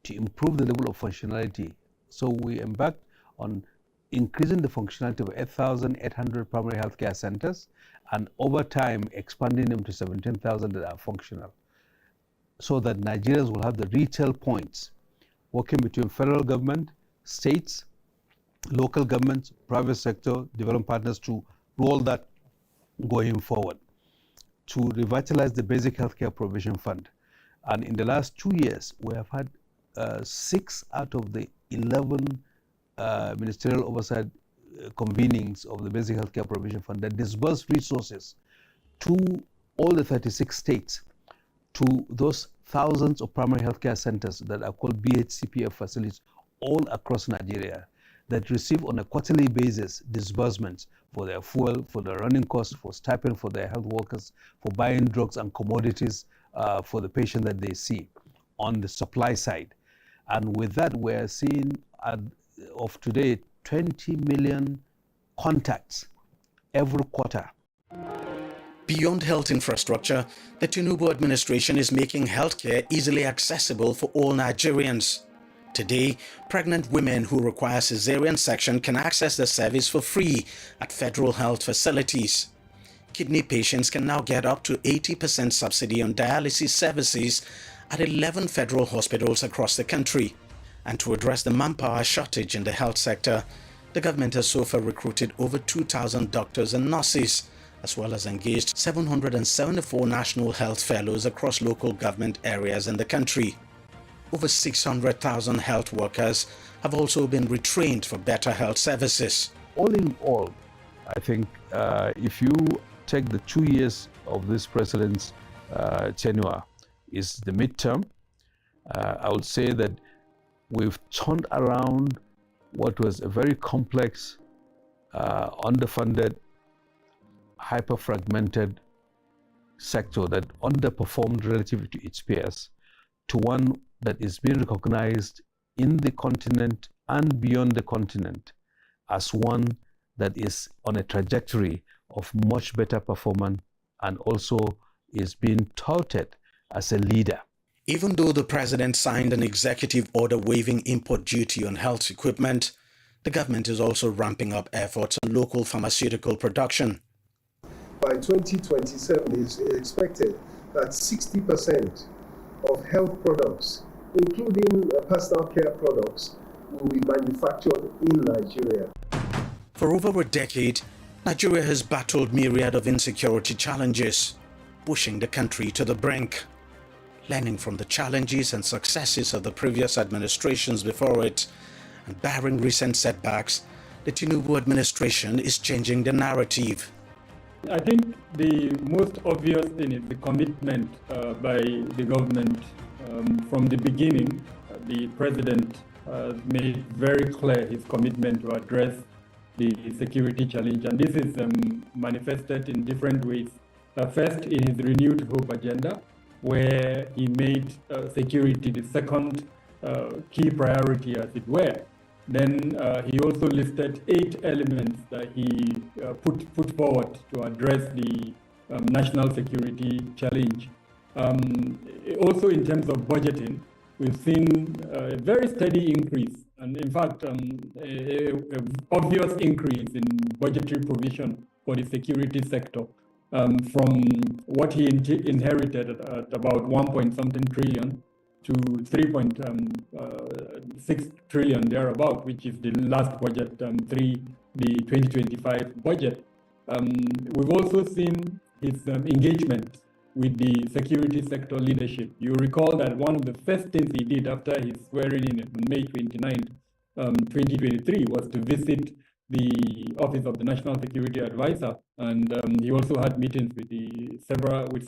to improve the level of functionality. So we embarked on increasing the functionality of 8,800 primary healthcare centers, and over time expanding them to 17,000 that are functional, so that Nigerians will have the retail points working between federal government, states, local governments, private sector, development partners to roll that going forward, to revitalize the basic healthcare provision fund. And in the last 2 years, we have had 6 out of the 11 ministerial oversight convenings of the basic healthcare provision fund that disburse resources to all the 36 states, to those thousands of primary healthcare centers that are called BHCPF facilities all across Nigeria, that receive on a quarterly basis disbursements for their fuel, for their running costs, for stipend for their health workers, for buying drugs and commodities for the patient that they see on the supply side. And with that, we're seeing of today 20 million contacts every quarter. Beyond health infrastructure, the Tinubu administration is making healthcare easily accessible for all Nigerians. Today, pregnant women who require cesarean section can access the service for free at federal health facilities. Kidney patients can now get up to 80% subsidy on dialysis services at 11 federal hospitals across the country. And to address the manpower shortage in the health sector, the government has so far recruited over 2,000 doctors and nurses, as well as engaged 774 national health fellows across local government areas in the country. Over 600,000 health workers have also been retrained for better health services. All in all, I think if you take the 2 years of this president's tenure is the midterm, I would say that we've turned around what was a very complex, underfunded, hyper-fragmented sector that underperformed relative to its peers to one that is being recognized in the continent and beyond the continent as one that is on a trajectory of much better performance and also is being touted as a leader. Even though the president signed an executive order waiving import duty on health equipment, the government is also ramping up efforts on local pharmaceutical production. By 2027, it's expected that 60% of health products, including personal care products, will be manufactured in Nigeria. For over a decade, Nigeria has battled myriad of insecurity challenges, pushing the country to the brink. Learning from the challenges and successes of the previous administrations before it, and barring recent setbacks, the Tinubu administration is changing the narrative. I think the most obvious thing is the commitment by the government. From the beginning, the president made very clear his commitment to address the security challenge, and this is manifested in different ways. First, in his renewed hope agenda, where he made security the second key priority, as it were. Then he also listed 8 elements that he put forward to address the national security challenge. Also, in terms of budgeting, we've seen a very steady increase, and in fact, an obvious increase in budgetary provision for the security sector. From what he inherited at about 1-point-something trillion to 3.6 trillion thereabout, which is the last budget, the 2025 budget. We've also seen his engagement with the security sector leadership. You recall that one of the first things he did after his swearing in on May 29, 2023, was to visit the Office of the National Security Advisor, and he also had meetings with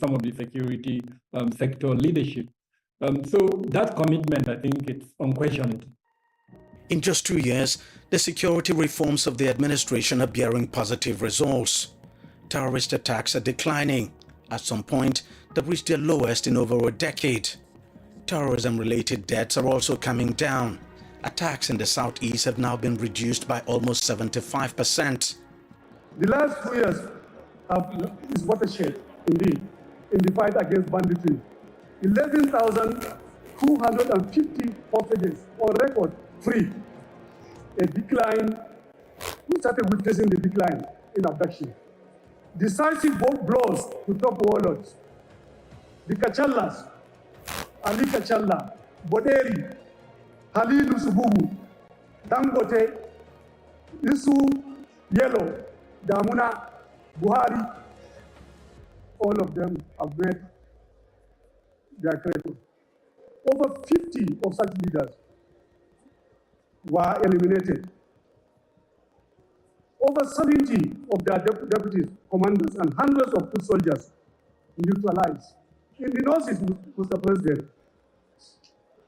some of the security sector leadership. So that commitment, I think, it's unquestioned. In just 2 years, the security reforms of the administration are bearing positive results. Terrorist attacks are declining. At some point, they've reached their lowest in over a decade. Terrorism-related deaths are also coming down. Attacks in the southeast have now been reduced by almost 75%. The last 2 years is watershed, indeed, in the fight against banditry. 11,250 hostages on record free. A decline. We started witnessing the decline in abduction. Decisive blows to top warlords. The Kachallas, Ali Kachalla, Boderi, Halilu Sububu, Dangote, Isu, Yellow, Damuna, Buhari, all of them have met their creators. Over 50 of such leaders were eliminated. Over 70 of their deputies, commanders, and hundreds of foot soldiers neutralized. In the Northeast, Mr. President,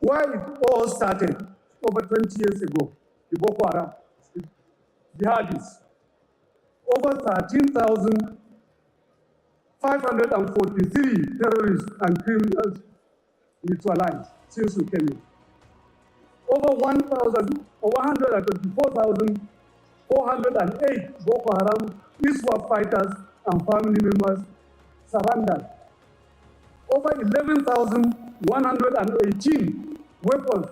where it all started over 20 years ago, the Boko Haram, the jihadis, over 13,543 terrorists and criminals neutralized since we came in. Over 124,408 Boko Haram ISWAP fighters and family members surrendered. Over 11,118 weapons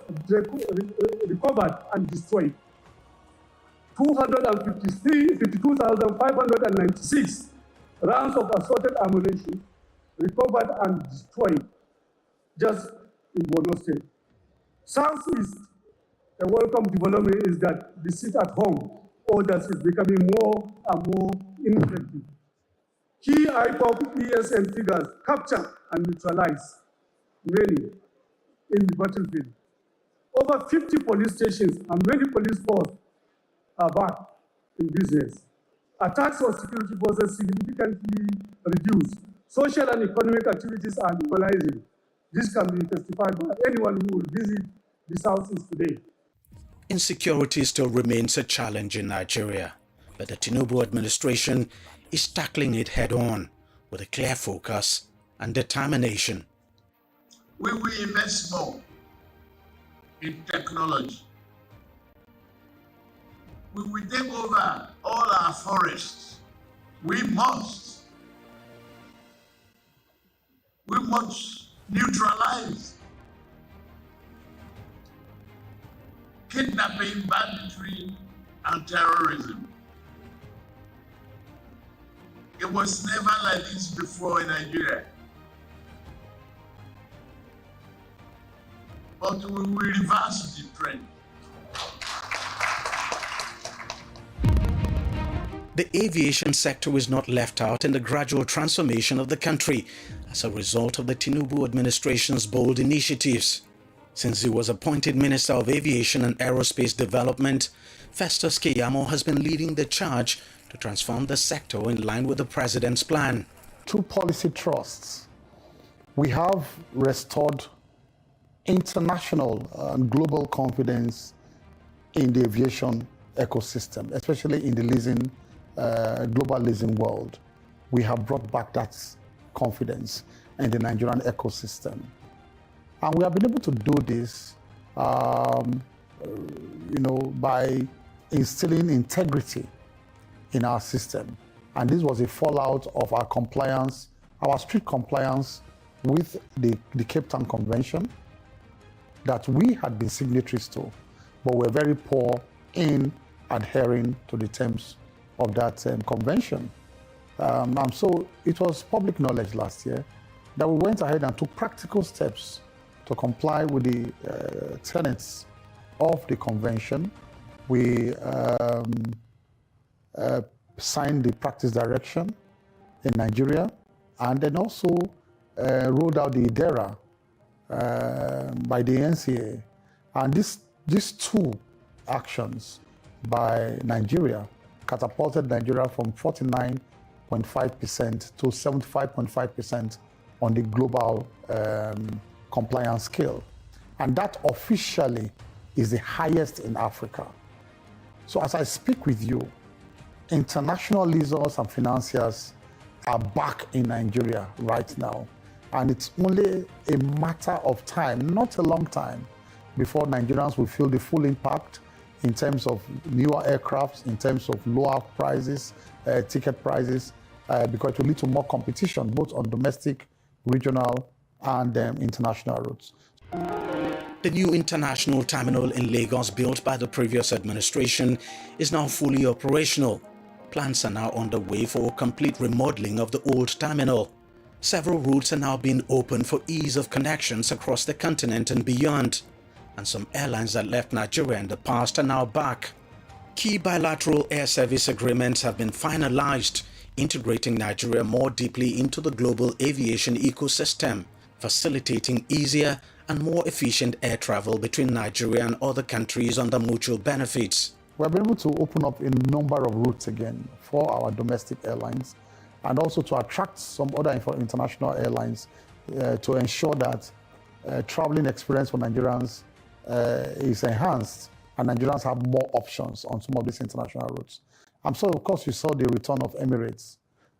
recovered and destroyed. 52,596 rounds of assorted ammunition recovered and destroyed just in Borno State. Southeast, a welcome development is that the sit-at-home orders is becoming more and more ineffective. Key IPOP ESN figures capture and neutralize many in the battlefield. Over 50 police stations and many police forces are back in business. Attacks on security forces significantly reduced. Social and economic activities are normalizing. This can be testified by anyone who will visit the Southeast today. Insecurity still remains a challenge in Nigeria, but the Tinubu administration is tackling it head-on with a clear focus and determination. We will invest more in technology. We will take over all our forests. We must neutralize kidnapping, banditry, and terrorism. It was never like this before in Nigeria. But we will reverse the trend. The aviation sector is not left out in the gradual transformation of the country as a result of the Tinubu administration's bold initiatives. Since he was appointed Minister of Aviation and Aerospace Development, Festus Keyamo has been leading the charge to transform the sector in line with the president's plan. Through policy trusts, we have restored international and global confidence in the aviation ecosystem, especially in the leasing, global leasing world. We have brought back that confidence in the Nigerian ecosystem. And we have been able to do this, by instilling integrity in our system. And this was a fallout of our compliance, our strict compliance with the Cape Town Convention that we had been signatories to, but were very poor in adhering to the terms of that convention. And so it was public knowledge last year that we went ahead and took practical steps to comply with the tenets of the convention. We signed the practice direction in Nigeria, and then also rolled out the IDERA by the NCA. And these two actions by Nigeria catapulted Nigeria from 49.5% to 75.5% on the global compliance scale. And that officially is the highest in Africa. So as I speak with you, international leasers and financiers are back in Nigeria right now. And it's only a matter of time, not a long time, before Nigerians will feel the full impact in terms of newer aircrafts, in terms of lower prices, ticket prices, because it will lead to more competition, both on domestic, regional, and international routes. The new international terminal in Lagos, built by the previous administration, is now fully operational. Plans are now underway for a complete remodeling of the old terminal. Several routes are now being opened for ease of connections across the continent and beyond. And some airlines that left Nigeria in the past are now back. Key bilateral air service agreements have been finalized, integrating Nigeria more deeply into the global aviation ecosystem, facilitating easier and more efficient air travel between Nigeria and other countries under mutual benefits. We have been able to open up a number of routes again for our domestic airlines, and also to attract some other international airlines to ensure that traveling experience for Nigerians is enhanced, and Nigerians have more options on some of these international routes. And so, of course, you saw the return of Emirates,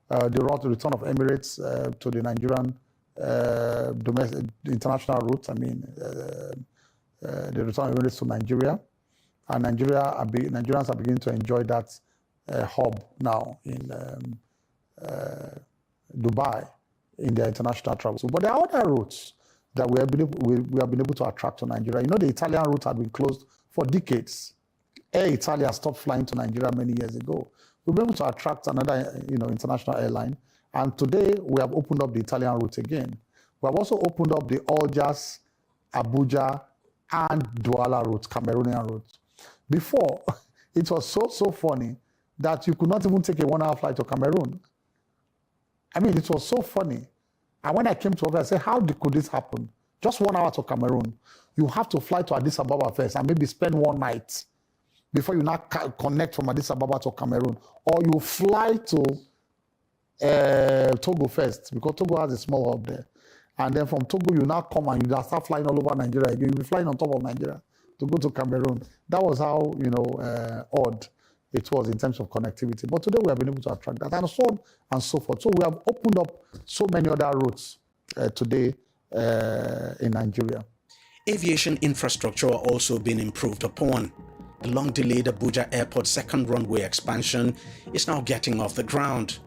the return of Emirates to the Nigerian domestic international routes. The return of Emirates to Nigeria, and Nigerians are beginning to enjoy that hub now in Dubai, in their international travel. But there are other routes that we have been able to attract to Nigeria. You know, the Italian route had been closed for decades. Air Italia stopped flying to Nigeria many years ago. We've been able to attract another, international airline. And today we have opened up the Italian route again. We have also opened up the Algiers, Abuja, and Douala route, Cameroonian route. Before, it was so funny that you could not even take a 1 hour flight to Cameroon. I mean, it was so funny. And when I came to office, I said, how could this happen? Just 1 hour to Cameroon. You have to fly to Addis Ababa first and maybe spend one night before you now connect from Addis Ababa to Cameroon. Or you fly to Togo first, because Togo has a small hub there. And then from Togo, you now come and you start flying all over Nigeria. You'll be flying on top of Nigeria to go to Cameroon. That was how, odd it was in terms of connectivity. But today we have been able to attract that, and so on and so forth. So we have opened up so many other routes today in Nigeria. Aviation infrastructure are also being improved upon. The long-delayed Abuja Airport second runway expansion is now getting off the ground.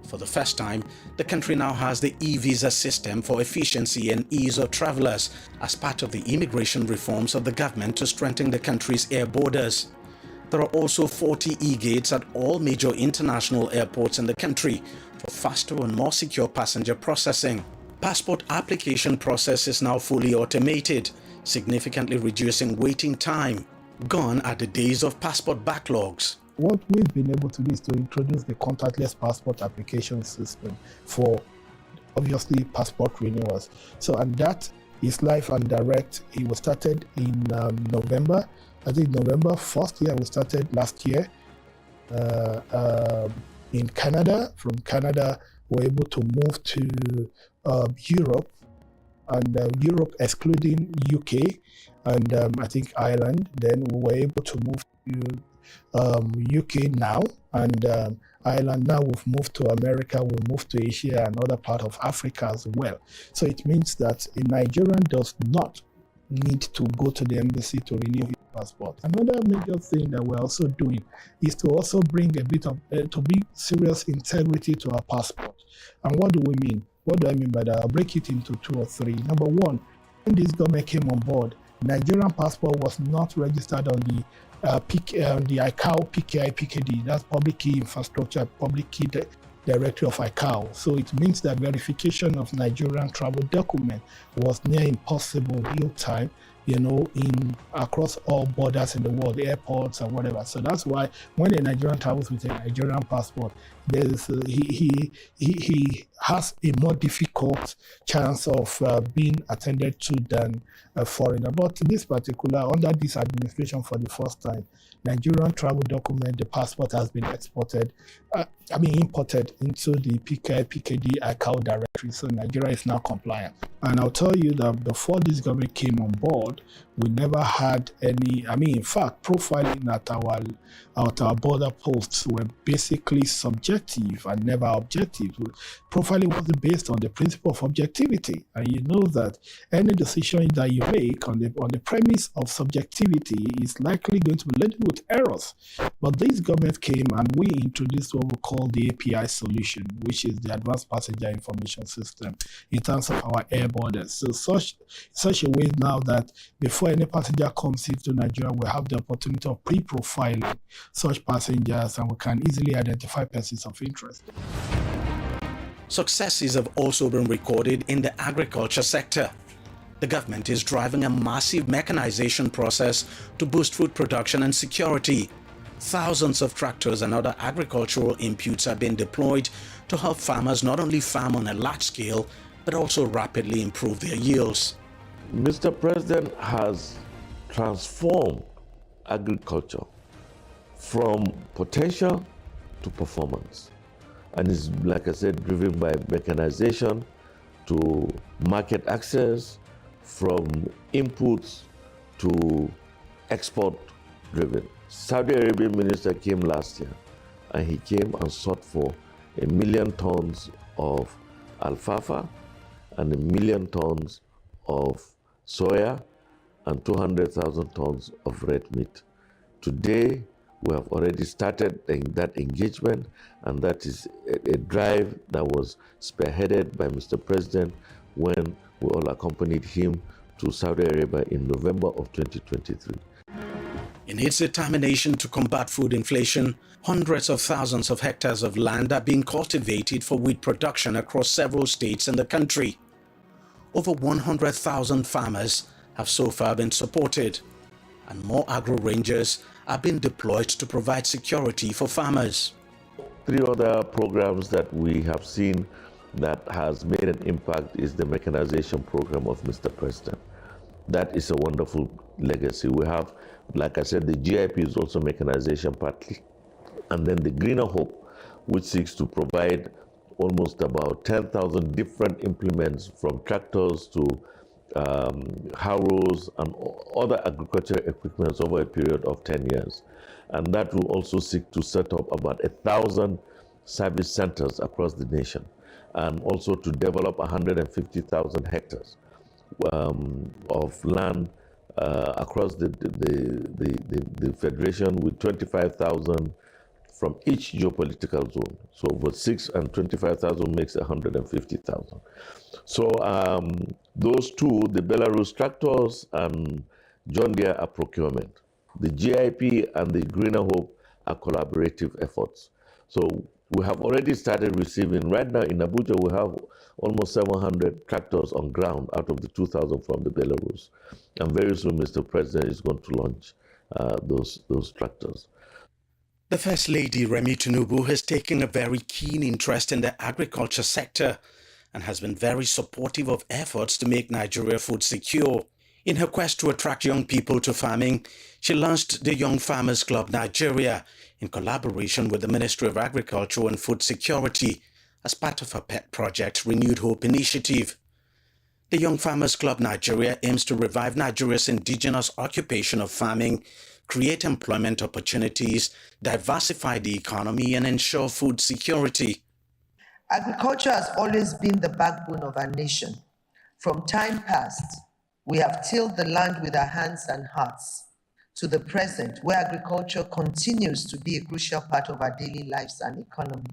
For the first time, the country now has the e-visa system for efficiency and ease of travelers as part of the immigration reforms of the government to strengthen the country's air borders. There are also 40 e-gates at all major international airports in the country for faster and more secure passenger processing. Passport application process is now fully automated, significantly reducing waiting time. Gone are the days of passport backlogs. What we've been able to do is to introduce the contactless passport application system for, obviously, passport renewals. So, and that is live and direct. It was started in November. I think November 1st, we started last year in Canada. From Canada, we're able to move to Europe, and Europe excluding UK, and I think Ireland. Then we were able to move to UK now, and Ireland now. We've moved to America, we've moved to Asia and other part of Africa as well. So it means that a Nigerian does not need to go to the embassy to renew his passport. Another major thing that we're also doing is to also bring a bit of to be serious integrity to our passport. And what do we mean? What do I mean by that? I'll break it into 2 or 3. Number one, when this government came on board, Nigerian passport was not registered on the ICAO PKI PKD, that's Public Key Infrastructure, Public Key Directory of ICAO. So it means that verification of Nigerian travel document was near impossible real time, in across all borders in the world, airports and whatever. So that's why when a Nigerian travels with a Nigerian passport, there's he has a more difficult chance of being attended to than a foreigner. But this particular, under this administration for the first time, Nigerian travel document, the passport has been imported into the PKI PKD ICAO directory. So Nigeria is now compliant. And I'll tell you that before this government came on board, we never had any, in fact, profiling at our border posts were basically subjective and never objective. Profiling wasn't based on the principle of objectivity. And you know that any decision that you make on the premise of subjectivity is likely going to be laden with errors. But this government came and we introduced what we call the API solution, which is the Advanced Passenger Information System in terms of our air borders. So such a way now that before any passenger comes into Nigeria, we have the opportunity of pre-profiling such passengers, and we can easily identify persons of interest. Successes have also been recorded in the agriculture sector. The government is driving a massive mechanization process to boost food production and security. Thousands of tractors and other agricultural inputs have been deployed to help farmers not only farm on a large scale, but also rapidly improve their yields. Mr. President has transformed agriculture from potential to performance, and is, like I said, driven by mechanization to market access, from inputs to export driven. Saudi Arabian minister came last year, and he came and sought for 1 million tons of alfalfa and 1 million tons of soya and 200,000 tons of red meat. Today, We have already started that engagement, and that is a drive that was spearheaded by Mr. President when we all accompanied him to Saudi Arabia in November of 2023. In its determination to combat food inflation, hundreds of thousands of hectares of land are being cultivated for wheat production across several states in the country. Over 100,000 farmers have so far been supported, and more agro-rangers are being deployed to provide security for farmers. 3 other programs that we have seen that has made an impact is the mechanization program of Mr. President. That is a wonderful legacy. We have, like I said, the GIP is also mechanization partly. And then the Greener Hope, which seeks to provide almost about 10,000 different implements, from tractors to harrows and other agricultural equipment over a period of 10 years. And that will also seek to set up about 1,000 service centers across the nation, and also to develop 150,000 hectares of land across the Federation, with 25,000 from each geopolitical zone. So over 6 and 25,000 makes 150,000. So those two, the Belarus tractors and John Deere, are procurement. The GIP and the Greener Hope are collaborative efforts. So we have already started receiving. Right now in Abuja, we have almost 700 tractors on ground out of the 2,000 from the Belarus. And very soon, Mr. President is going to launch those tractors. The First Lady, Remi Tinubu, has taken a very keen interest in the agriculture sector and has been very supportive of efforts to make Nigeria food secure. In her quest to attract young people to farming, she launched the Young Farmers Club Nigeria in collaboration with the Ministry of Agriculture and Food Security as part of her pet project, Renewed Hope Initiative. The Young Farmers Club Nigeria aims to revive Nigeria's indigenous occupation of farming, create employment opportunities, diversify the economy, and ensure food security. Agriculture has always been the backbone of our nation. From time past, we have tilled the land with our hands and hearts, to the present, where agriculture continues to be a crucial part of our daily lives and economy.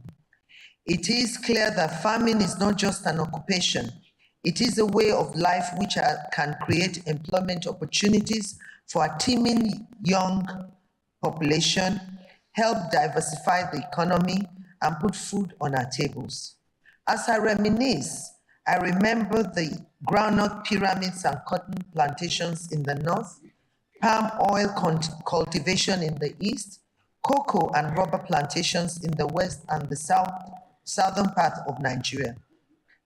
It is clear that farming is not just an occupation. It is a way of life which can create employment opportunities for a teeming young population, help diversify the economy, and put food on our tables. As I reminisce, I remember the groundnut pyramids and cotton plantations in the north, palm oil cultivation in the east, cocoa and rubber plantations in the west and the southern part of Nigeria.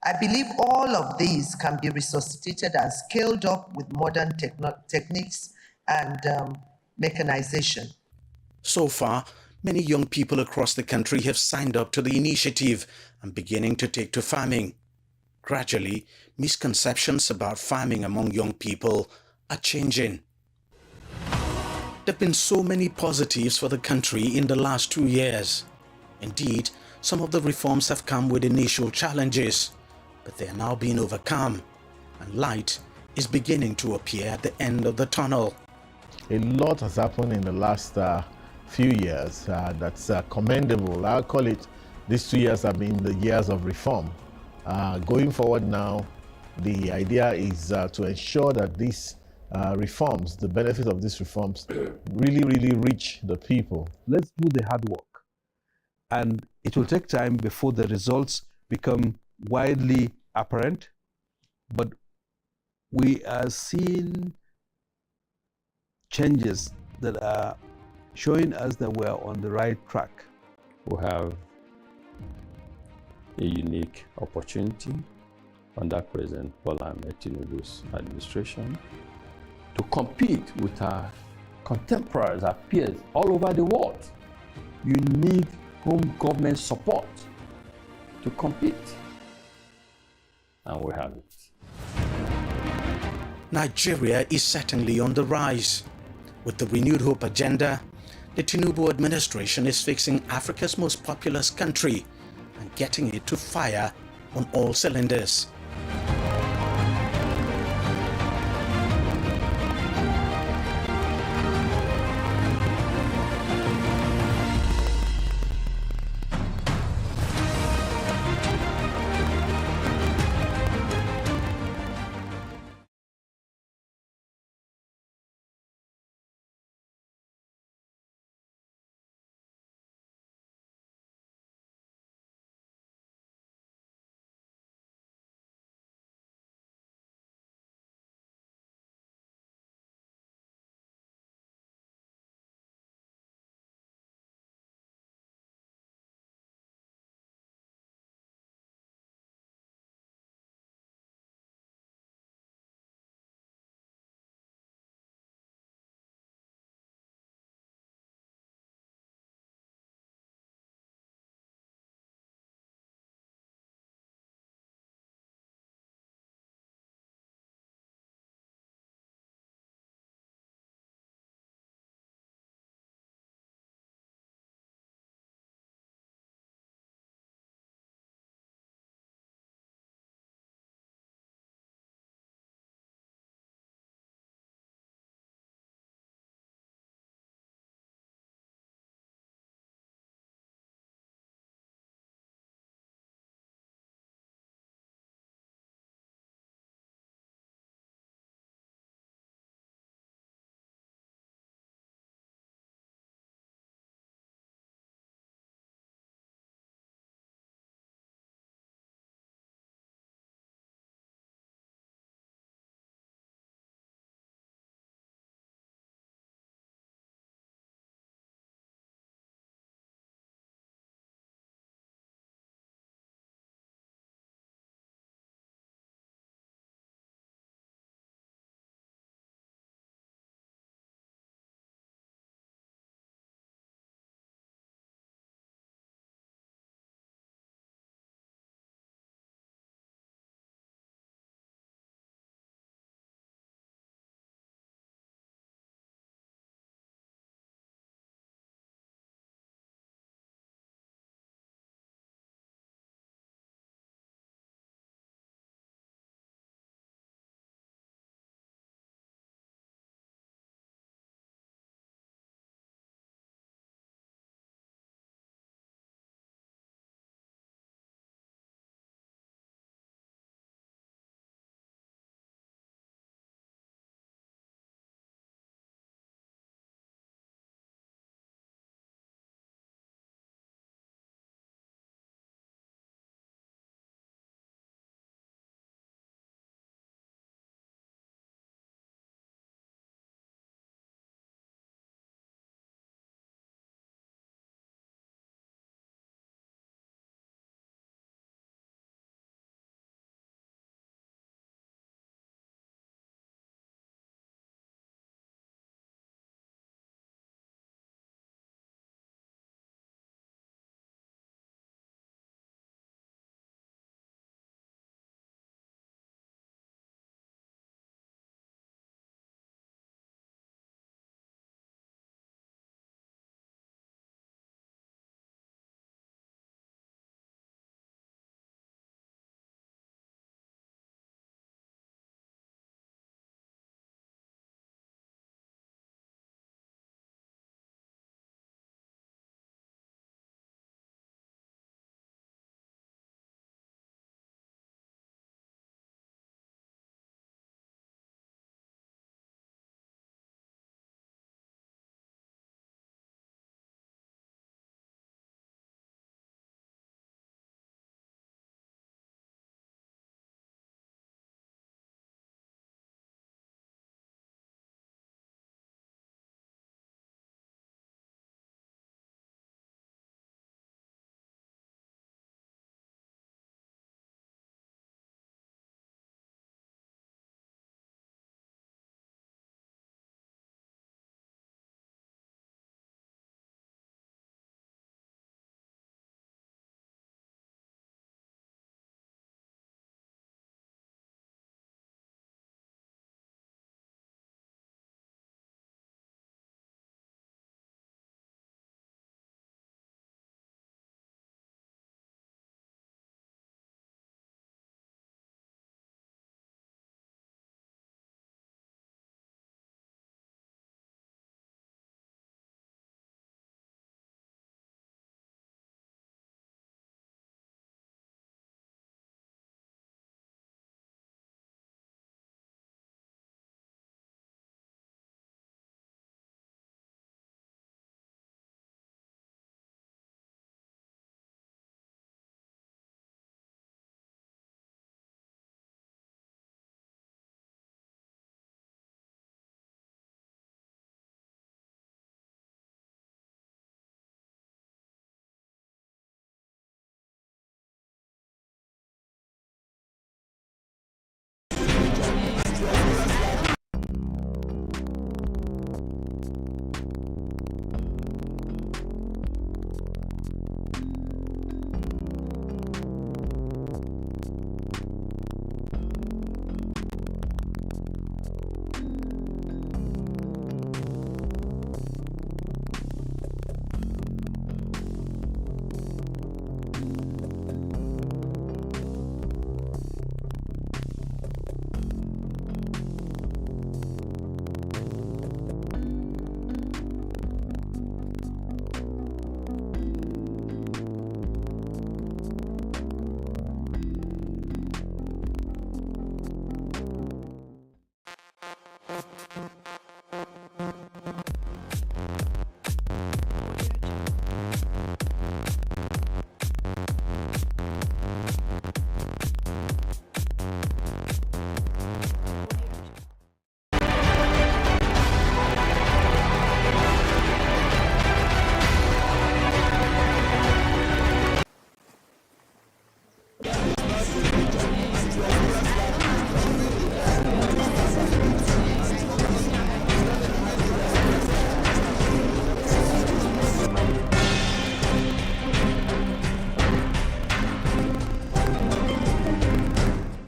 I believe all of these can be resuscitated and scaled up with modern techniques and mechanization. So far, many young people across the country have signed up to the initiative and beginning to take to farming. Gradually, misconceptions about farming among young people are changing. There have been so many positives for the country in the last 2 years. Indeed, some of the reforms have come with initial challenges, but they are now being overcome, and light is beginning to appear at the end of the tunnel. A lot has happened in the last few years that's commendable. I'll call it, these 2 years have been the years of reform. Going forward now, the idea is to ensure that these reforms, the benefit of these reforms, really reach the people. Let's do the hard work. And it will take time before the results become widely apparent, but we are seeing changes that are showing us that we are on the right track. We have a unique opportunity under President Bola Ahmed Tinubu's administration to compete with our contemporaries, our peers all over the world. You need home government support to compete, and we have it. Nigeria is certainly on the rise. With the Renewed Hope agenda, the Tinubu administration is fixing Africa's most populous country and getting it to fire on all cylinders.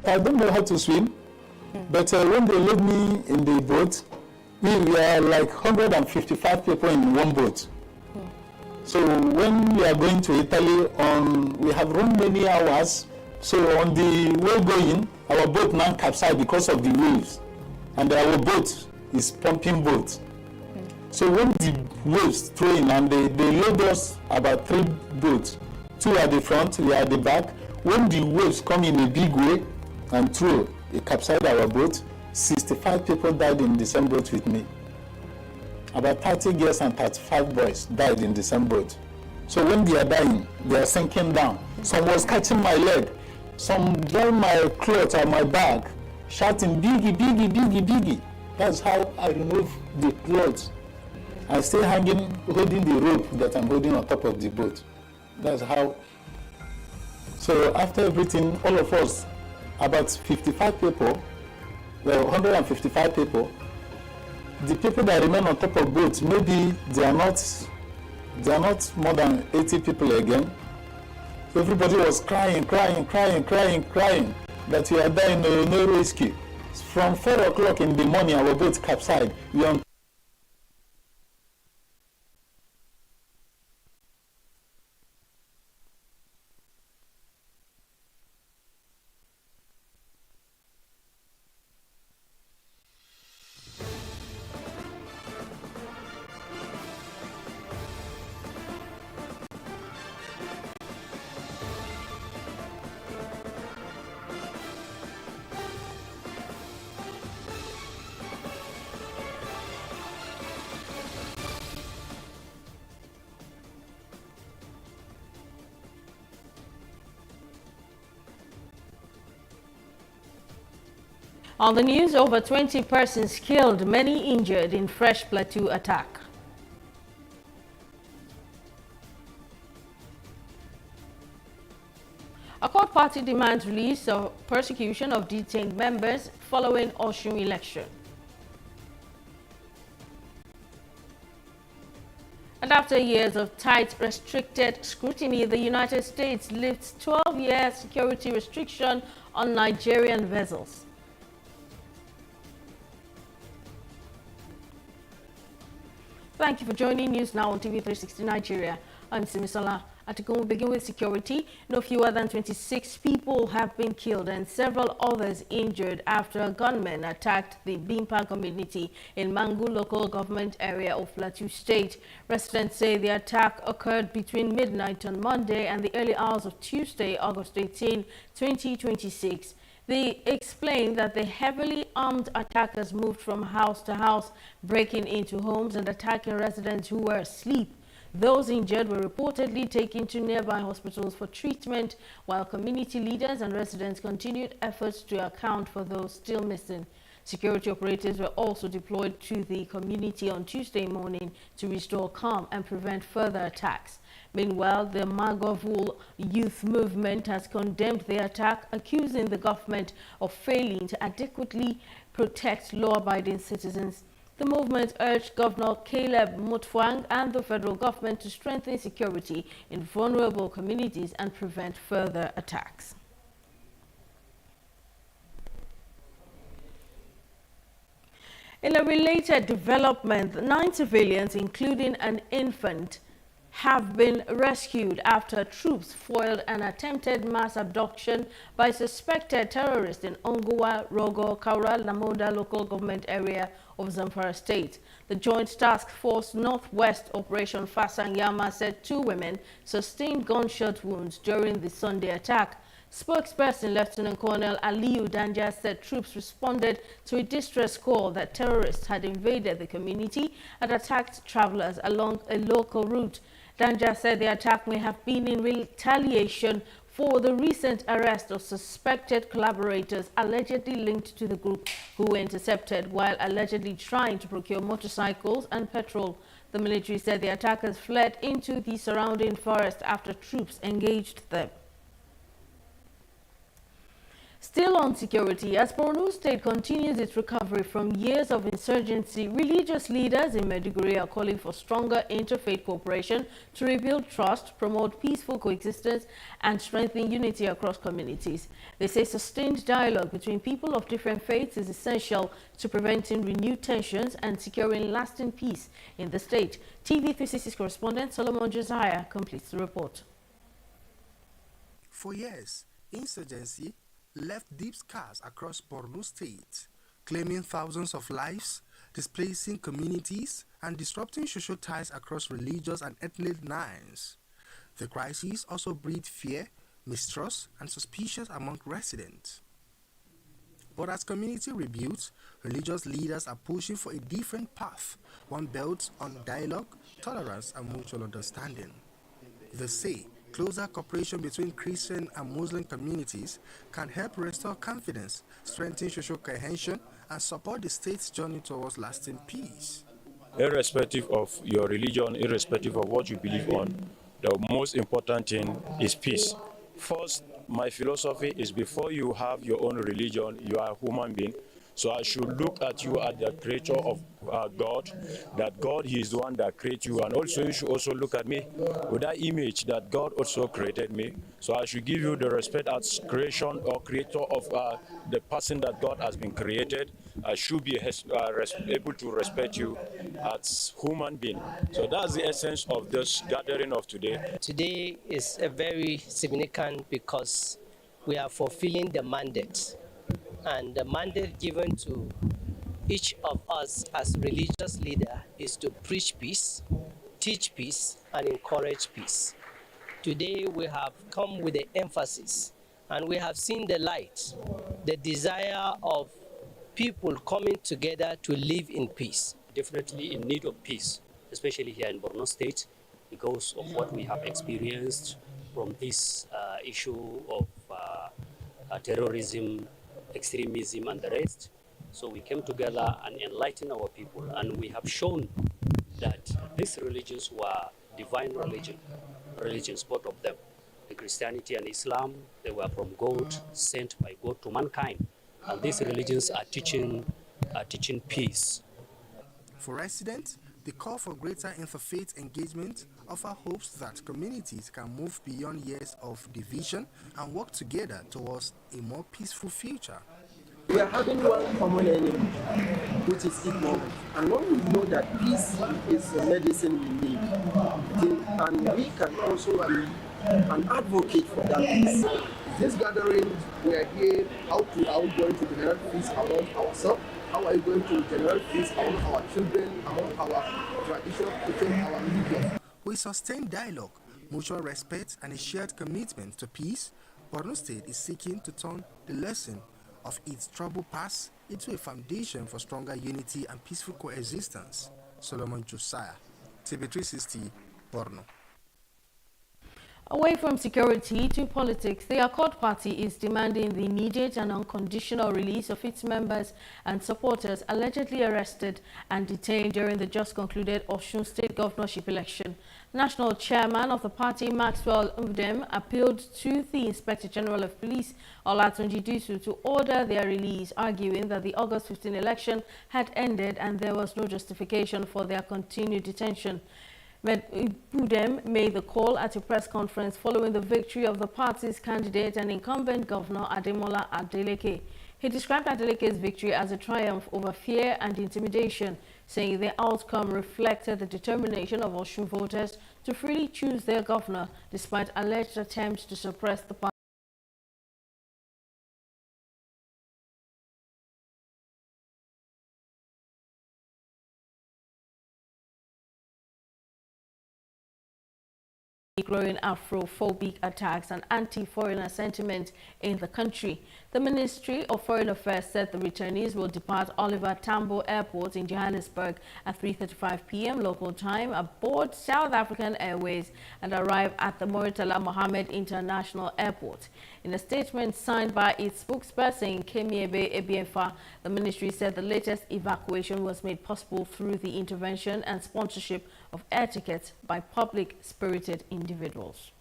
I don't know how to swim, but when they load me in the boat, we are like 155 people in one boat. So when we are going to Italy, we have run many hours. So on the way going, our boat now capsized because of the waves, and our boat is pumping boat. So when the waves throw in and they load us about 3 boats, 2 at the front, we are at the back. When the waves come in a big way and throw, it capsized our boat. 65 people died in the same boat with me. About 30 girls and 35 boys died in the same boat. So when they are dying, they are sinking down. Some was catching my leg. Some drawing my clothes or my bag, shouting, "Biggie, Biggie, Biggie, Biggie." That's how I remove the clothes. I stay hanging, holding the rope that I'm holding on top of the boat. That's how. So after everything, all of us, about 55 people, well, 155 people, the people that remain on top of boats, maybe they are not more than 80 people again. So everybody was crying that we are dying, no rescue. From 4 o'clock in the morning, our boat capsized. We are On the news, over 20 persons killed, many injured in fresh Plateau attack. A court party demands release of persecution of detained members following Osun election. And after years of tight, restricted scrutiny, the United States lifts 12-year security restriction on Nigerian vessels. Thank you for joining News Now on TV360 Nigeria. I'm Simisola. We begin with security. No fewer than 26 people have been killed and several others injured after a gunman attacked the Bimpa community in Mangu local government area of Plateau State. Residents say the attack occurred between midnight on Monday and the early hours of Tuesday, August 18, 2026. They explained that the heavily armed attackers moved from house to house, breaking into homes and attacking residents who were asleep. Those injured were reportedly taken to nearby hospitals for treatment, while community leaders and residents continued efforts to account for those still missing. Security operatives were also deployed to the community on Tuesday morning to restore calm and prevent further attacks. Meanwhile, the Magovul youth movement has condemned the attack, accusing the government of failing to adequately protect law-abiding citizens. The movement urged Governor Caleb Mutfwang and the federal government to strengthen security in vulnerable communities and prevent further attacks. In a related development, 9 civilians, including an infant, have been rescued after troops foiled an attempted mass abduction by suspected terrorists in Onguwa, Rogo, Kaura, Lamoda local government area of Zamfara State. The Joint Task Force Northwest Operation Fasanyama said 2 women sustained gunshot wounds during the Sunday attack. Spokesperson Lieutenant Colonel Aliyu Danja said troops responded to a distress call that terrorists had invaded the community and attacked travelers along a local route. Danja said the attack may have been in retaliation for the recent arrest of suspected collaborators allegedly linked to the group who were intercepted while allegedly trying to procure motorcycles and petrol. The military said the attackers fled into the surrounding forest after troops engaged them. Still on security, as Borno State continues its recovery from years of insurgency, religious leaders in Maiduguri are calling for stronger interfaith cooperation to rebuild trust, promote peaceful coexistence, and strengthen unity across communities. They say sustained dialogue between people of different faiths is essential to preventing renewed tensions and securing lasting peace in the state. TV360 correspondent Solomon Josiah completes the report. For years, insurgency left deep scars across Borno State, claiming thousands of lives, displacing communities, and disrupting social ties across religious and ethnic lines. The crisis also breeds fear, mistrust, and suspicion among residents. But as community rebuilds, religious leaders are pushing for a different path, one built on dialogue, tolerance, and mutual understanding. They say closer cooperation between Christian and Muslim communities can help restore confidence, strengthen social cohesion, and support the state's journey towards lasting peace. Irrespective of your religion, irrespective of what you believe on, the most important thing is peace. First, my philosophy is before you have your own religion, you are a human being. So I should look at you as the creator of God, that God is the one that created you. And also you should also look at me with that image that God also created me. So I should give you the respect as creation or creator of the person that God has been created. I should be able to respect you as human being. So that's the essence of this gathering of today. Today is a very significant because we are fulfilling the mandate. And the mandate given to each of us as religious leader is to preach peace, teach peace, and encourage peace. Today we have come with the emphasis, and we have seen the light, the desire of people coming together to live in peace. Definitely in need of peace, especially here in Borno State, because of what we have experienced from this issue of terrorism, extremism, and the rest. So we came together and enlightened our people, and we have shown that these religions were divine religions, both of them. The Christianity and Islam, they were from God, sent by God to mankind. And these religions are teaching peace. For residents, the call for greater interfaith engagement offer hopes that communities can move beyond years of division and work together towards a more peaceful future. We are having one common enemy, which is ignorance. And when we know that peace is the medicine we need, and we can also be an advocate for that peace. This gathering, we are here, how are we going to generate peace among ourselves? How are you going to generate peace among our children, among our traditional people, our religion? With sustained dialogue, mutual respect, and a shared commitment to peace, Borno State is seeking to turn the lesson of its troubled past into a foundation for stronger unity and peaceful coexistence. Solomon Josiah, TV360, Borno. Away from security to politics, the Accord Party is demanding the immediate and unconditional release of its members and supporters allegedly arrested and detained during the just concluded Osun State governorship election. National chairman of the party, Maxwell Udem, appealed to the Inspector General of Police, Olatunji Disu, to order their release, arguing that the August 15 election had ended and there was no justification for their continued detention. Udem made the call at a press conference following the victory of the party's candidate and incumbent governor, Ademola Adeleke. He described Adeleke's victory as a triumph over fear and intimidation, saying the outcome reflected the determination of Osun voters to freely choose their governor, despite alleged attempts to suppress the party. Growing Afrophobic attacks and anti-foreigner sentiment in the country. The Ministry of Foreign Affairs said the returnees will depart Oliver Tambo Airport in Johannesburg at 3:35 p.m. local time aboard South African Airways and arrive at the Murtala Mohammed International Airport. In a statement signed by its spokesperson, Kemiebe Ebiefa, the ministry said the latest evacuation was made possible through the intervention and sponsorship of air tickets by public-spirited individuals.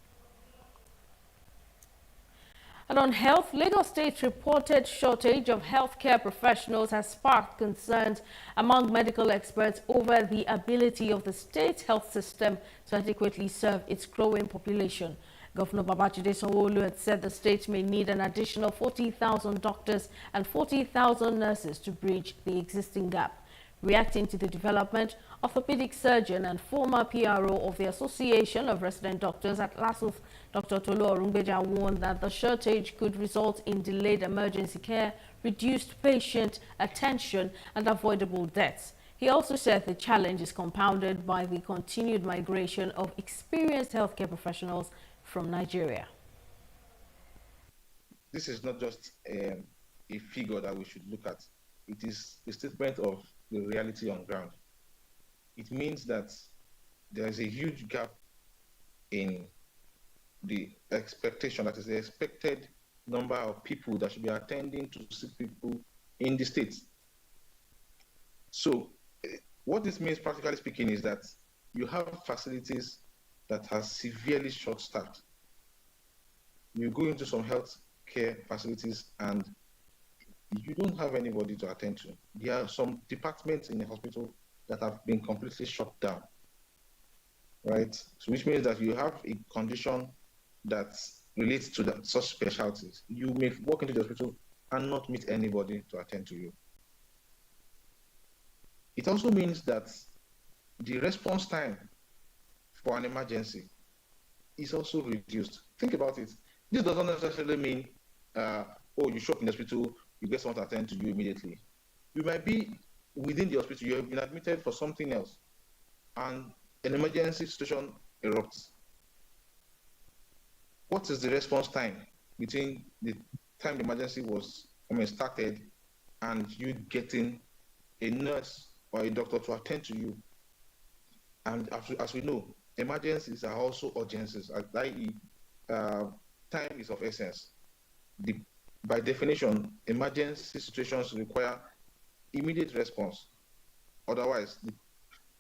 And on health, Lagos State's reported shortage of healthcare professionals has sparked concerns among medical experts over the ability of the state health system to adequately serve its growing population. Governor Babajide Sanwo-Olu had said the state may need an additional 40,000 doctors and 40,000 nurses to bridge the existing gap. Reacting to the development, orthopedic surgeon and former PRO of the Association of Resident Doctors at LASUTH, Dr. Tolu Orungbeja, warned that the shortage could result in delayed emergency care, reduced patient attention, and avoidable deaths. He also said the challenge is compounded by the continued migration of experienced healthcare professionals from Nigeria. This is not just a figure that we should look at. It is a statement of the reality on ground. It means that there is a huge gap in the expectation, that is the expected number of people that should be attending to sick people in the state. So what this means, practically speaking, is that you have facilities that are severely short-staffed. You go into some health care facilities and you don't have anybody to attend to. There are some departments in the hospital that have been completely shut down, right? So which means that you have a condition that relates to such specialties. You may walk into the hospital and not meet anybody to attend to you. It also means that the response time for an emergency is also reduced. Think about it. This does not necessarily mean, oh, you show up in the hospital, you get someone to attend to you immediately. You might be within the hospital, you have been admitted for something else, and an emergency situation erupts. What is the response time between the time the emergency was started and you getting a nurse or a doctor to attend to you? And as we know, emergencies are also urgencies, i.e., time is of essence. By definition, emergency situations require immediate response. Otherwise, the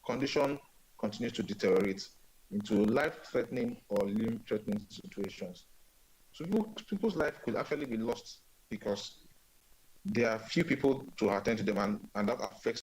condition continues to deteriorate into life-threatening or limb-threatening situations. So people's life could actually be lost because there are few people to attend to them, and that affects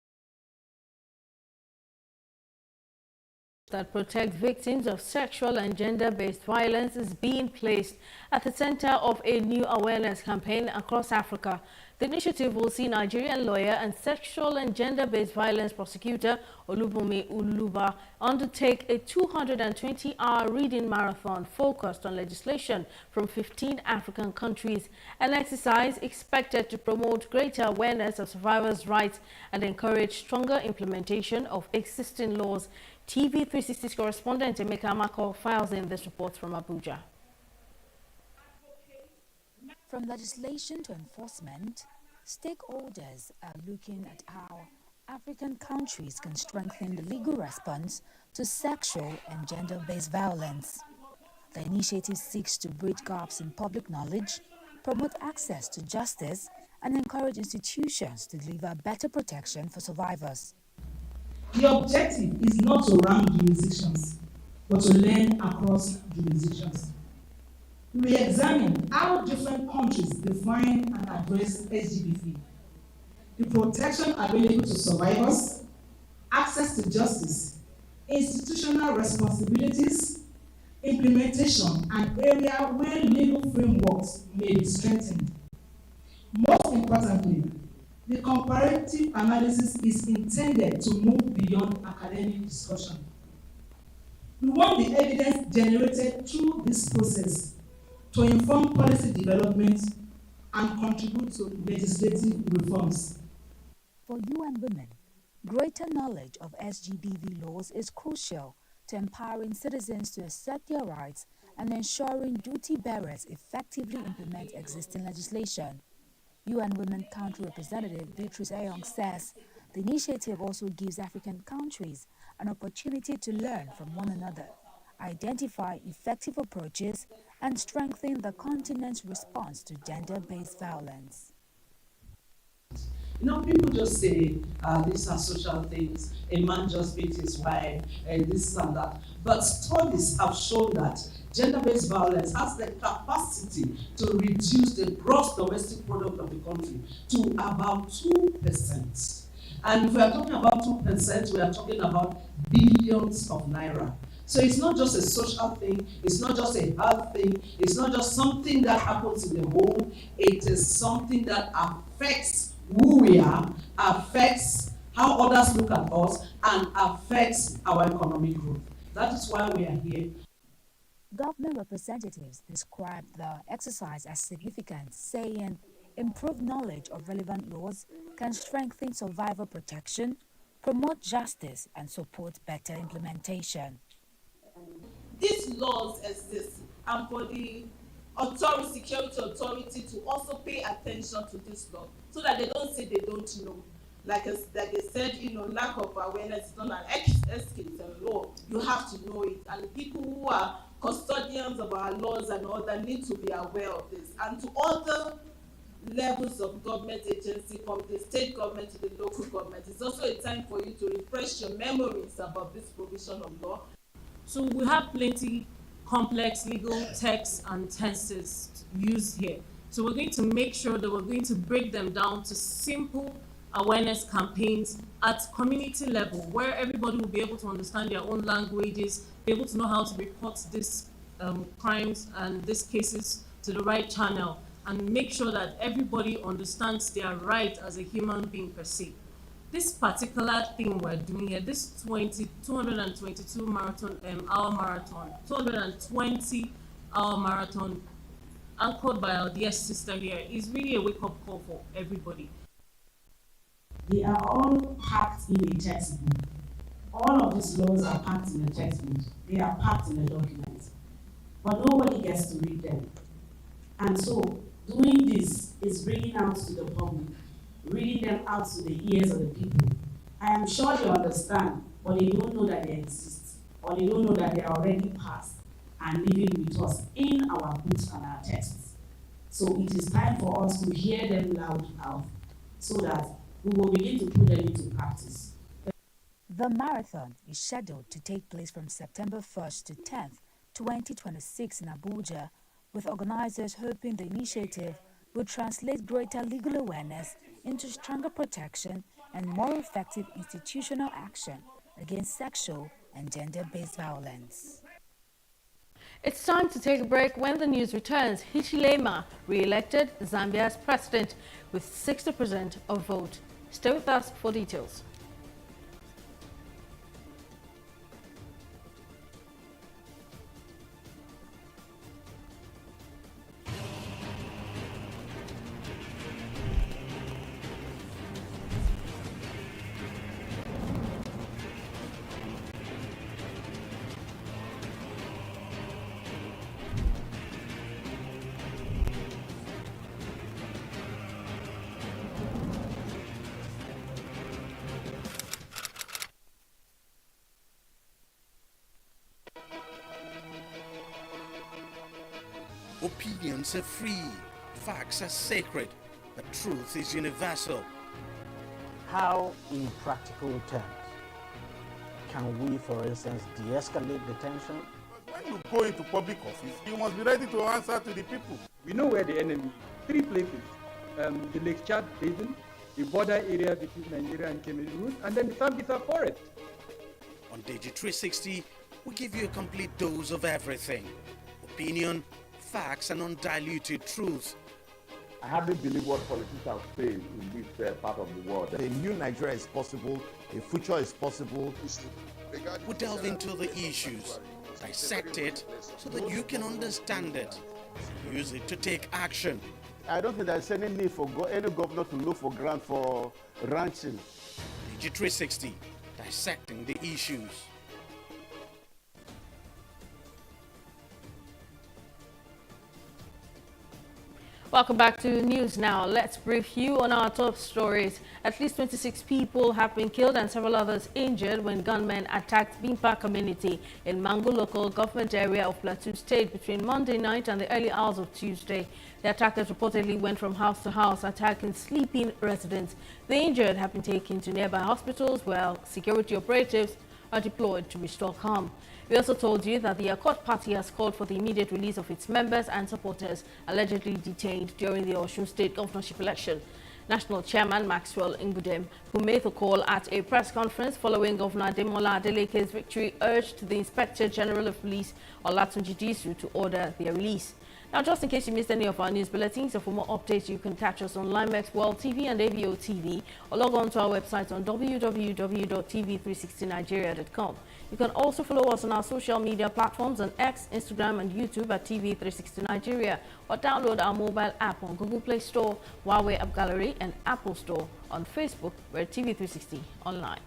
that protect victims of sexual and gender-based violence is being placed at the center of a new awareness campaign across Africa. The initiative will see Nigerian lawyer and sexual and gender-based violence prosecutor Olubunmi Uluba undertake a 220-hour reading marathon focused on legislation from 15 African countries, an exercise expected to promote greater awareness of survivors' rights and encourage stronger implementation of existing laws. TV360's correspondent Emeka Amako files in this report from Abuja. From legislation to enforcement, stakeholders are looking at how African countries can strengthen the legal response to sexual and gender-based violence. The initiative seeks to bridge gaps in public knowledge, promote access to justice, and encourage institutions to deliver better protection for survivors. The objective is not to rank jurisdictions, but to learn across jurisdictions. We examine how different countries define and address SGBV, the protection available to survivors, access to justice, institutional responsibilities, implementation, and area where legal frameworks may be strengthened. Most importantly, the comparative analysis is intended to move beyond academic discussion. We want the evidence generated through this process to inform policy development and contribute to legislative reforms. For UN Women, greater knowledge of SGBV laws is crucial to empowering citizens to assert their rights and ensuring duty bearers effectively implement existing legislation. UN Women Country Representative Beatrice Ayong says the initiative also gives African countries an opportunity to learn from one another, identify effective approaches, and strengthen the continent's response to gender-based violence. You know, people just say these are social things, a man just beat his wife, and this and that. But studies have shown that gender-based violence has the capacity to reduce the gross domestic product of the country to about 2%. And if we are talking about 2%, we are talking about billions of naira. So it's not just a social thing, it's not just a health thing, it's not just something that happens in the home, it is something that affects who we are, affects how others look at us, and affects our economic growth. That is why we are here. Government representatives described the exercise as significant, saying improved knowledge of relevant laws can strengthen survivor protection, promote justice, and support better implementation. These laws exist, and for the security authority to also pay attention to this law, so that they don't say they don't know. Like they said, lack of awareness is not an excuse in law. You have to know it, and the people who are custodians of our laws and all that need to be aware of this. And to other levels of government agency, from the state government to the local government, it's also a time for you to refresh your memories about this provision of law. So we have plenty complex legal texts and tenses used here. So we're going to make sure that we're going to break them down to simple awareness campaigns at community level, where everybody will be able to understand their own languages, be able to know how to report these crimes and these cases to the right channel, and make sure that everybody understands their right as a human being per se. This particular thing we're doing here, this 222 hour marathon, 220-hour marathon, anchored by our dear sister here, is really a wake-up call for everybody. They are all packed in a textbook. All of these laws are packed in a textbook. They are packed in a document. But nobody gets to read them. And so doing this is bringing out to the public, reading them out to the ears of the people. I am sure they understand, but they don't know that they exist, or they don't know that they are already passed and living with us in our books and our texts. So it is time for us to hear them loud out, so that we will begin to put them into practice. The marathon is scheduled to take place from September 1st to 10th, 2026 in Abuja, with organizers hoping the initiative will translate greater legal awareness into stronger protection and more effective institutional action against sexual and gender-based violence. It's time to take a break. When the news returns, Hichilema re-elected Zambia's president with 60% of vote. Stay with us for details. Opinions are free, facts are sacred, the truth is universal. How, in practical terms, can we, for instance, de-escalate the tension? When you go into public office, you must be ready to answer to the people. We know where the enemy is. 3 places, the Lake Chad Basin, the border area between Nigeria and Cameroon, and then the Sambisa Forest. On TV360, we give you a complete dose of everything. Opinion, facts, and undiluted truth. I hardly believe what politicians say in this part of the world. A new Nigeria is possible, a future is possible. We delve into the issues, dissect it so that you can understand it, use it to take action. I don't think there's any need for any governor to look for grant for ranching. TV360, dissecting the issues. Welcome back to News Now. Let's brief you on our top stories. At least 26 people have been killed and several others injured when gunmen attacked Bimpa community in Mangu local government area of Plateau State between Monday night and the early hours of Tuesday. The attackers reportedly went from house to house attacking sleeping residents. The injured have been taken to nearby hospitals while security operatives are deployed to restore calm. We also told you that the Accord Party has called for the immediate release of its members and supporters allegedly detained during the Osun State governorship election. National Chairman Maxwell Ngudem, who made the call at a press conference following Governor Demola Adeleke's victory, urged the Inspector General of Police, Olatunji Disu, to order their release. Now, just in case you missed any of our news bulletins, or for more updates, you can catch us on Limex World TV and AVO TV, or log on to our website on www.tv360nigeria.com. You can also follow us on our social media platforms on X, Instagram, and YouTube at TV360 Nigeria, or download our mobile app on Google Play Store, Huawei App Gallery, and Apple Store. On Facebook, we're TV360 Online.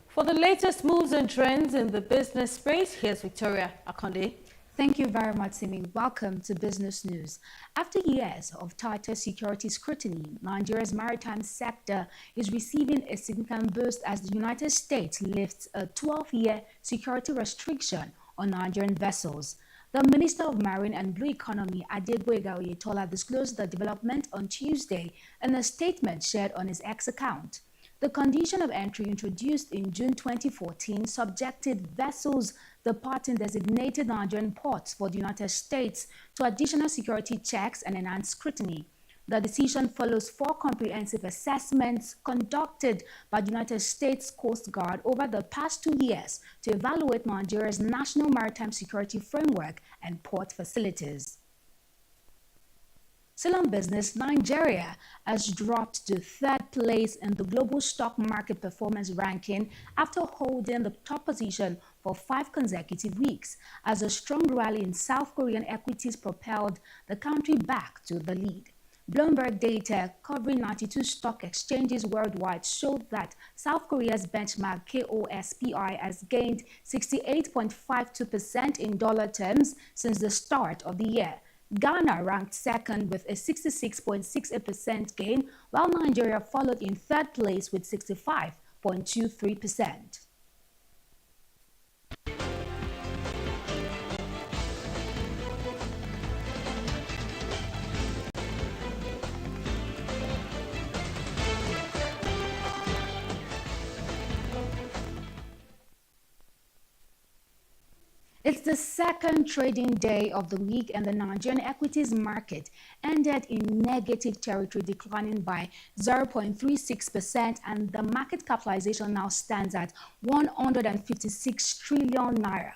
For the latest moves and trends in the business space, here's Victoria Akonde. Thank you very much, Simi. Welcome to Business News. After years of tighter security scrutiny, Nigeria's maritime sector is receiving a significant boost as the United States lifts a 12-year security restriction on Nigerian vessels. The Minister of Marine and Blue Economy, Adegboyega Oyetola, disclosed the development on Tuesday in a statement shared on his X account. The condition of entry introduced in June 2014 subjected vessels departing designated Nigerian ports for the United States to additional security checks and enhanced scrutiny. The decision follows 4 comprehensive assessments conducted by the United States Coast Guard over the past 2 years to evaluate Nigeria's national maritime security framework and port facilities. Still on business, Nigeria has dropped to 3rd place in the global stock market performance ranking after holding the top position for 5 consecutive weeks, as a strong rally in South Korean equities propelled the country back to the lead. Bloomberg data covering 92 stock exchanges worldwide showed that South Korea's benchmark KOSPI has gained 68.52% in dollar terms since the start of the year. Ghana ranked second with a 66.68% gain, while Nigeria followed in 3rd place with 65.23%. It's the second trading day of the week, and the Nigerian equities market ended in negative territory, declining by 0.36%, and the market capitalization now stands at 156 trillion naira.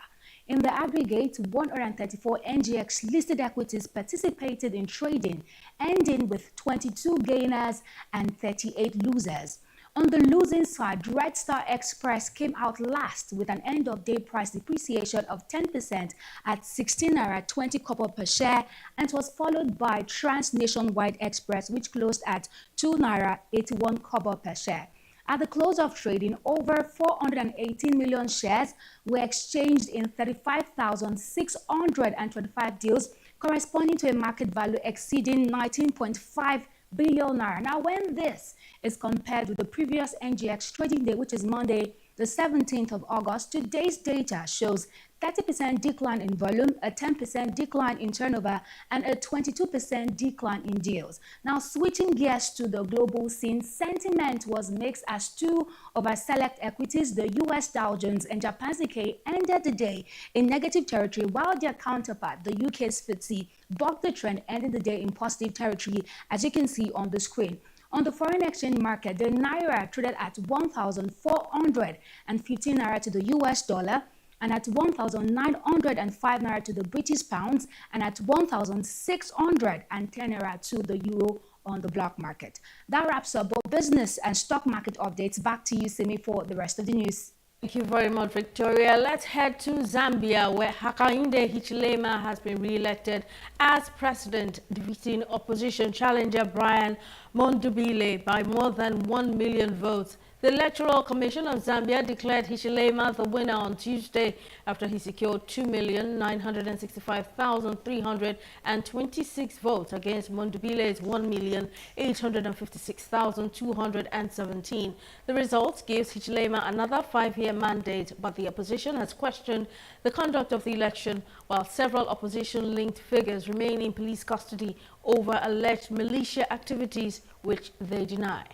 In the aggregate, 134 NGX-listed equities participated in trading, ending with 22 gainers and 38 losers. On the losing side, Red Star Express came out last with an end-of-day price depreciation of 10% at 16 naira 20 kobo per share, and it was followed by Trans Nationwide Express, which closed at 2 naira 81 kobo per share. At the close of trading, over 418 million shares were exchanged in 35,625 deals, corresponding to a market value exceeding 19.5 billion naira. Now, when this is compared with the previous NGX trading day, which is Monday, the 17th of August, today's data shows 30% decline in volume, a 10% decline in turnover, and a 22% decline in deals. Now, switching gears to the global scene, sentiment was mixed as two of our select equities, the US Dow Jones and Japan's Nikkei, ended the day in negative territory, while their counterpart, the UK's FTSE, bucked the trend, ending the day in positive territory, as you can see on the screen. On the foreign exchange market, the Naira traded at 1,415 Naira to the US dollar, and at 1,905 Naira to the British pounds, and at 1,610 Naira to the euro on the block market. That wraps up both business and stock market updates. Back to you, Simi, for the rest of the news. Thank you very much, Victoria. Let's head to Zambia, where Hakainde Hichilema has been re-elected as president, defeating opposition challenger Brian Mondubile by more than 1 million votes. The Electoral Commission of Zambia declared Hichilema the winner on Tuesday after he secured 2,965,326 votes against Mondubile's 1,856,217. The result gives Hichilema another 5-year mandate, but the opposition has questioned the conduct of the election, while several opposition-linked figures remain in police custody over alleged militia activities, which they deny.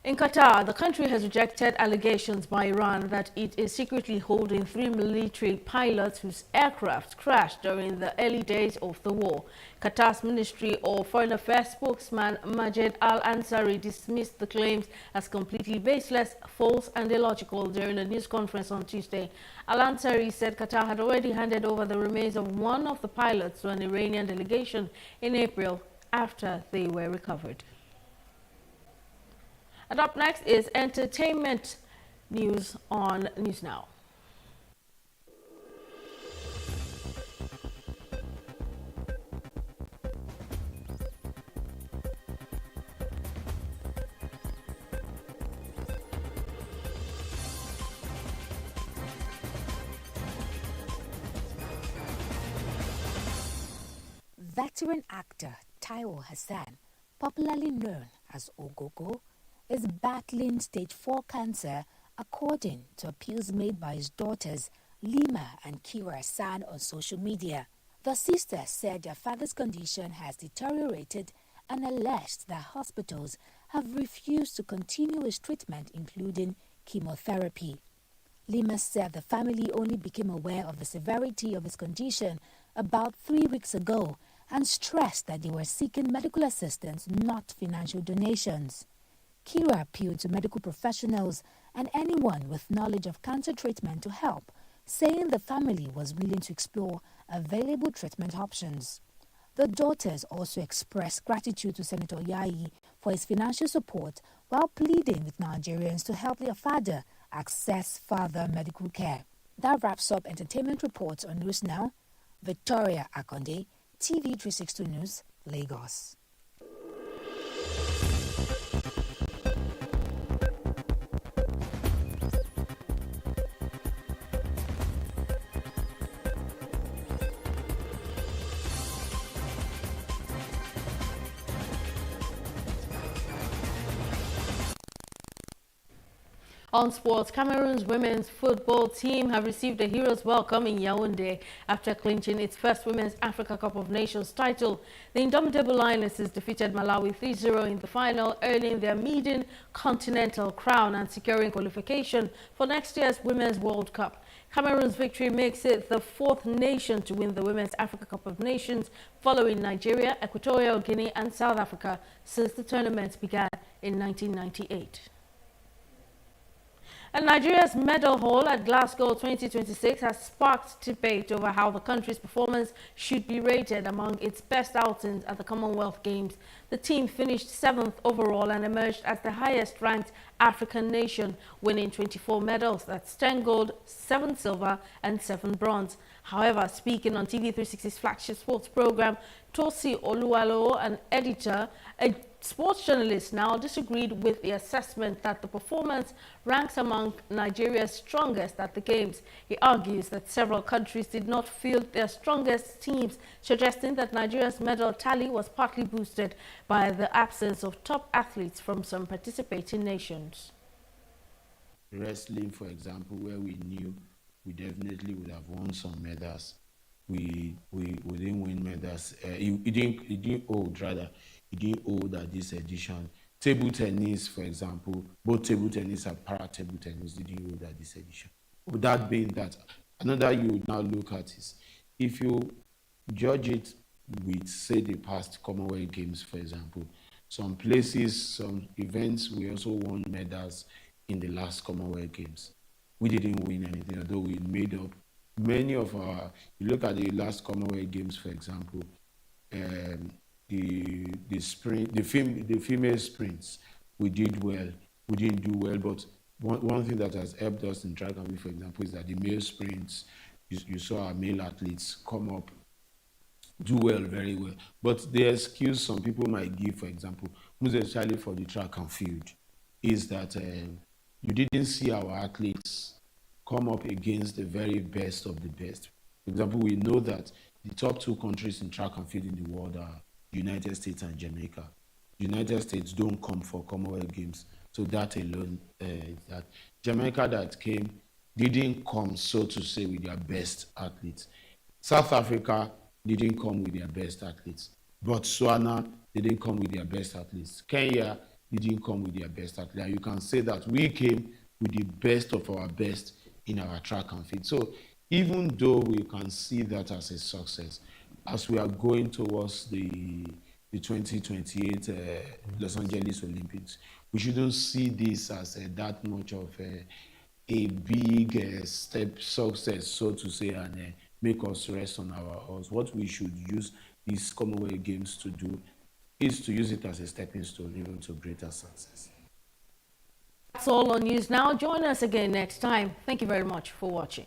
In Qatar, the country has rejected allegations by Iran that it is secretly holding 3 military pilots whose aircraft crashed during the early days of the war. Qatar's Ministry of Foreign Affairs spokesman Majed Al-Ansari dismissed the claims as completely baseless, false and illogical during a news conference on Tuesday. Al-Ansari said Qatar had already handed over the remains of one of the pilots to an Iranian delegation in April after they were recovered. And up next is entertainment news on News Now. Veteran actor Taiwo Hassan, popularly known as Ogogo, is battling stage 4 cancer, according to appeals made by his daughters Lima and Kira Hassan on social media. The sisters said their father's condition has deteriorated and alleged that hospitals have refused to continue his treatment, including chemotherapy. Lima said the family only became aware of the severity of his condition about 3 weeks ago and stressed that they were seeking medical assistance, not financial donations. Kira appealed to medical professionals and anyone with knowledge of cancer treatment to help, saying the family was willing to explore available treatment options. The daughters also expressed gratitude to Senator Yayi for his financial support, while pleading with Nigerians to help their father access further medical care. That wraps up entertainment reports on News Now. Victoria Akonde, TV360 News, Lagos. On sports, Cameroon's women's football team have received a hero's welcome in Yaoundé after clinching its first Women's Africa Cup of Nations title. The indomitable Lionesses defeated Malawi 3-0 in the final, earning their maiden continental crown and securing qualification for next year's Women's World Cup. Cameroon's victory makes it the 4th nation to win the Women's Africa Cup of Nations, following Nigeria, Equatorial Guinea and South Africa since the tournament began in 1998. And Nigeria's medal haul at Glasgow 2026 has sparked debate over how the country's performance should be rated among its best outings at the Commonwealth Games. The team finished 7th overall and emerged as the highest-ranked African nation, winning 24 medals. That's 10 gold, 7 silver and 7 bronze. However, speaking on TV360's flagship sports program, Tosi Oluwalo, an editor, a sports journalist, now disagreed with the assessment that the performance ranks among Nigeria's strongest at the Games. He argues that several countries did not field their strongest teams, suggesting that Nigeria's medal tally was partly boosted by the absence of top athletes from some participating nations. wrestling, for example, where we knew we definitely would have won some medals. We didn't win medals. It didn't hold, rather. It didn't hold at this edition. Table tennis, for example, both table tennis and para-table tennis didn't hold at this edition. With that being that, another you would now look at is, if you judge it with, say, the past Commonwealth Games, for example, some places, some events, we also won medals in the last Commonwealth Games. We didn't win anything, although we made up many of our, you look at the last Commonwealth Games, for example, the female sprints, we did well. We didn't do well, but one thing that has helped us in track and field, for example, is that the male sprints, you saw our male athletes come up, do well, very well. But the excuse some people might give, for example, most especially for the track and field, is that you didn't see our athletes come up against the very best of the best. For example, we know that the top two countries in track and field in the world are United States and Jamaica. United States don't come for Commonwealth Games, so that alone, that Jamaica that came didn't come, so to say, with their best athletes. South Africa didn't come with their best athletes. Botswana didn't come with their best athletes. Kenya didn't come with their best athletes. And you can say that we came with the best of our best in our track and field. So even though we can see that as a success, as we are going towards the 2028 Los Angeles Olympics, we shouldn't see this as that much of a big step success, so to say, and make us rest on our horse. What we should use these Commonwealth Games to do is to use it as a stepping stone even to greater success. That's all on News Now. Join us again next time. Thank you very much for watching.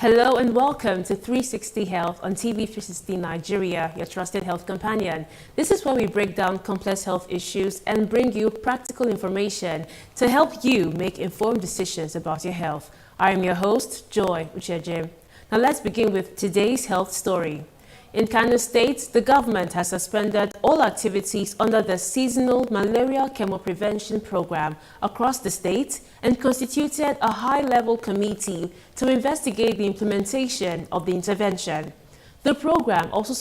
Hello and welcome to 360 Health on TV360 Nigeria, your trusted health companion. This is where we break down complex health issues and bring you practical information to help you make informed decisions about your health. I am your host, Joy Ucheje. Now let's begin with today's health story. In Kano State, the government has suspended all activities under the seasonal malaria chemoprevention program across the state and constituted a high-level committee to investigate the implementation of the intervention. The government also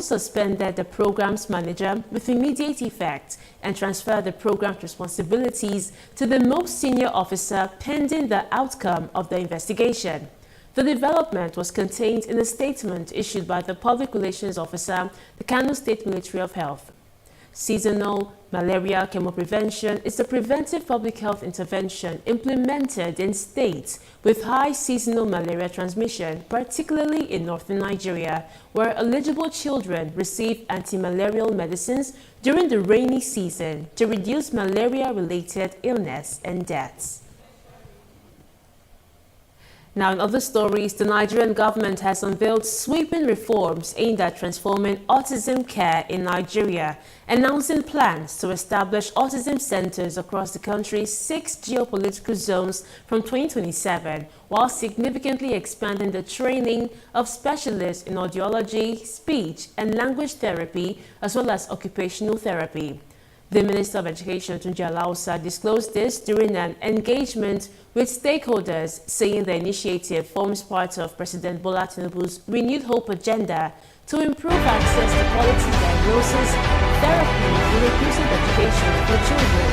suspended the program's manager with immediate effect and transferred the program's responsibilities to the most senior officer pending the outcome of the investigation. The development was contained in a statement issued by the Public Relations Officer, the Kano State Ministry of Health. Seasonal malaria chemoprevention is a preventive public health intervention implemented in states with high seasonal malaria transmission, particularly in northern Nigeria, where eligible children receive anti-malarial medicines during the rainy season to reduce malaria-related illness and deaths. Now, in other stories, the Nigerian government has unveiled sweeping reforms aimed at transforming autism care in Nigeria, announcing plans to establish autism centers across the country's 6 geopolitical zones from 2027, while significantly expanding the training of specialists in audiology, speech, and language therapy, as well as occupational therapy. The Minister of Education, Tunji Alausa, disclosed this during an engagement with stakeholders, saying the initiative forms part of President Bola Tinubu's renewed hope agenda to improve access to quality diagnosis, therapy, and inclusive education for children.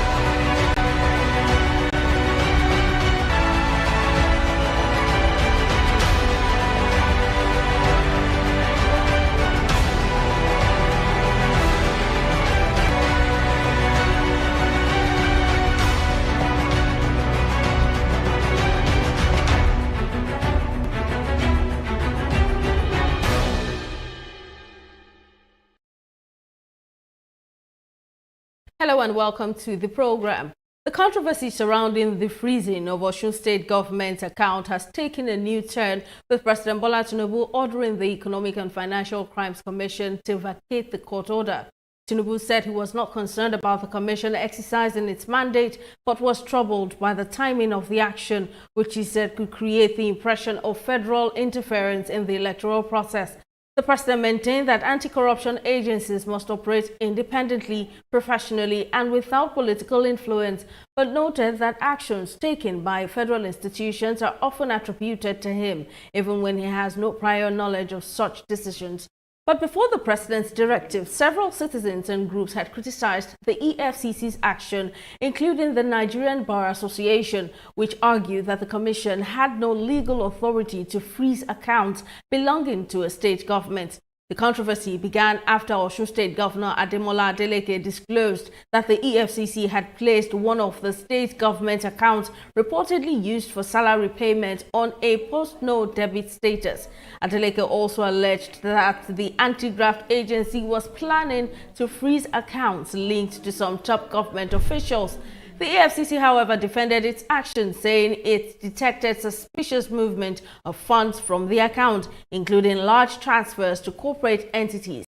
Hello and welcome to the program. The controversy surrounding the freezing of Osun State government account has taken a new turn, with President Bola Tinubu ordering the Economic and Financial Crimes Commission to vacate the court order. Tinubu said he was not concerned about the commission exercising its mandate, but was troubled by the timing of the action, which he said could create the impression of federal interference in the electoral process. The president maintained that anti-corruption agencies must operate independently, professionally, and without political influence, but noted that actions taken by federal institutions are often attributed to him, even when he has no prior knowledge of such decisions. But before the president's directive, several citizens and groups had criticized the EFCC's action, including the Nigerian Bar Association, which argued that the commission had no legal authority to freeze accounts belonging to a state government. The controversy began after Osun State Governor Ademola Adeleke disclosed that the EFCC had placed one of the state government accounts reportedly used for salary payment on a post-no debit status. Adeleke also alleged that the anti-graft agency was planning to freeze accounts linked to some top government officials. The EFCC, however, defended its action, saying it detected suspicious movement of funds from the account, including large transfers to corporate entities.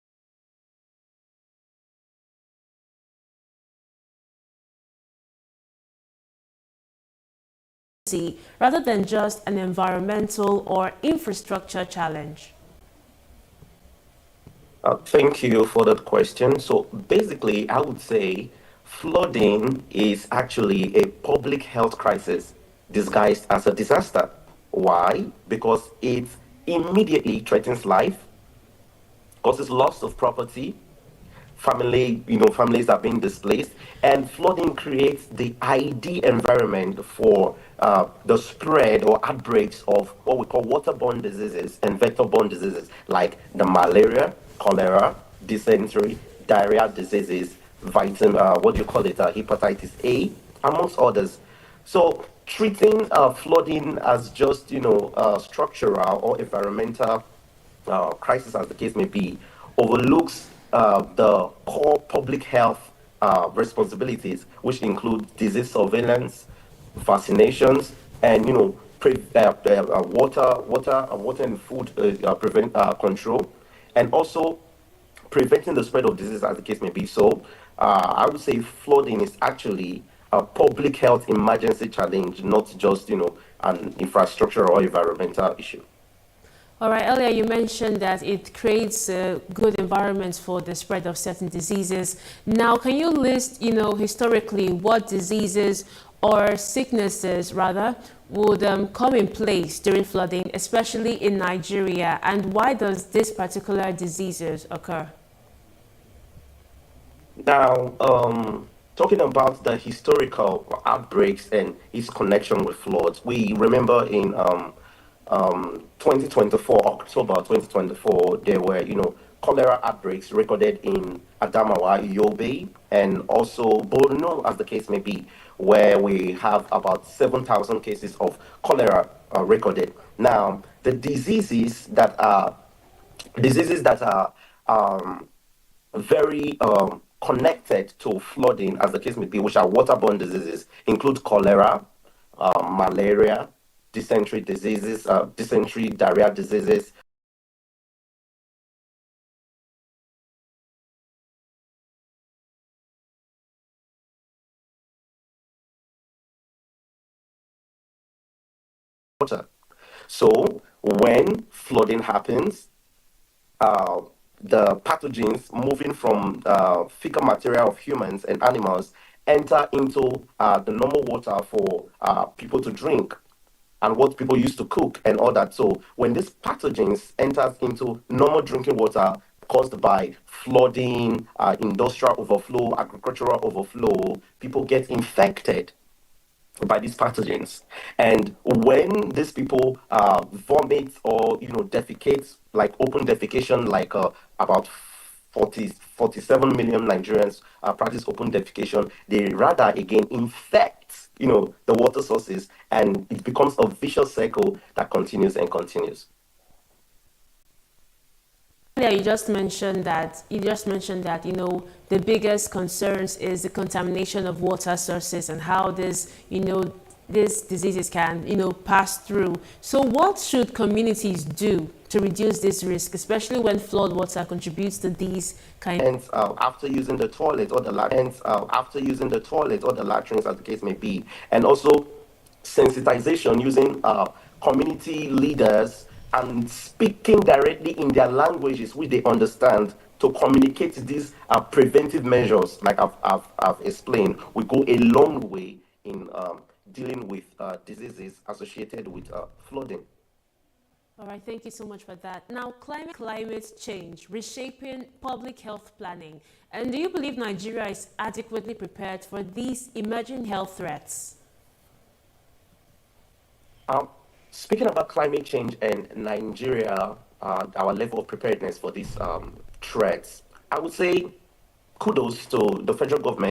Rather than just an environmental or infrastructure challenge. Thank you for that question. So basically, I would say flooding is actually a public health crisis disguised as a disaster. Why? Because it immediately threatens life, causes loss of property, families are being displaced, and flooding creates the ideal environment for the spread or outbreaks of what we call waterborne diseases and vector-borne diseases like the malaria, cholera, dysentery, diarrhea diseases, hepatitis A, amongst others. So treating flooding as just structural or environmental crisis, as the case may be, overlooks the core public health responsibilities, which include disease surveillance, vaccinations, and water and food control, and also preventing the spread of disease, as the case may be. So I would say flooding is actually a public health emergency challenge, not just an infrastructure or environmental issue. All right, earlier you mentioned that it creates good environments for the spread of certain diseases. Now, can you list, historically what diseases or sicknesses, rather, would come in place during flooding, especially in Nigeria, and why does this particular diseases occur? Now, talking about the historical outbreaks and its connection with floods, we remember in 2024, October 2024, there were, cholera outbreaks recorded in Adamawa, Yobe, and also Borno, as the case may be, where we have about 7,000 cases of cholera recorded. Now, the diseases that are very connected to flooding, as the case may be, which are waterborne diseases, include cholera, malaria, dysentery diseases, dysentery, diarrhea diseases. Water. So when flooding happens, the pathogens moving from fecal material of humans and animals enter into the normal water for people to drink and what people used to cook and all that. So when these pathogens enters into normal drinking water caused by flooding, industrial overflow, agricultural overflow, people get infected by these pathogens. And when these people vomit or defecate, like open defecation, like about 47 million Nigerians practice open defecation, they rather again infect the water sources, and it becomes a vicious cycle that continues and continues. Yeah, you just mentioned that the biggest concerns is the contamination of water sources and how these diseases can pass through. So what should communities do to reduce this risk, especially when flood water contributes to these And after using the toilet or the latrines, as the case may be, and also sensitization using community leaders and speaking directly in their languages which they understand to communicate these preventive measures, like I've explained, will go a long way in dealing with diseases associated with flooding. All right, thank you so much for that. Now, climate change, reshaping public health planning. And do you believe Nigeria is adequately prepared for these emerging health threats? Speaking about climate change and Nigeria, our level of preparedness for these threats, I would say kudos to the federal government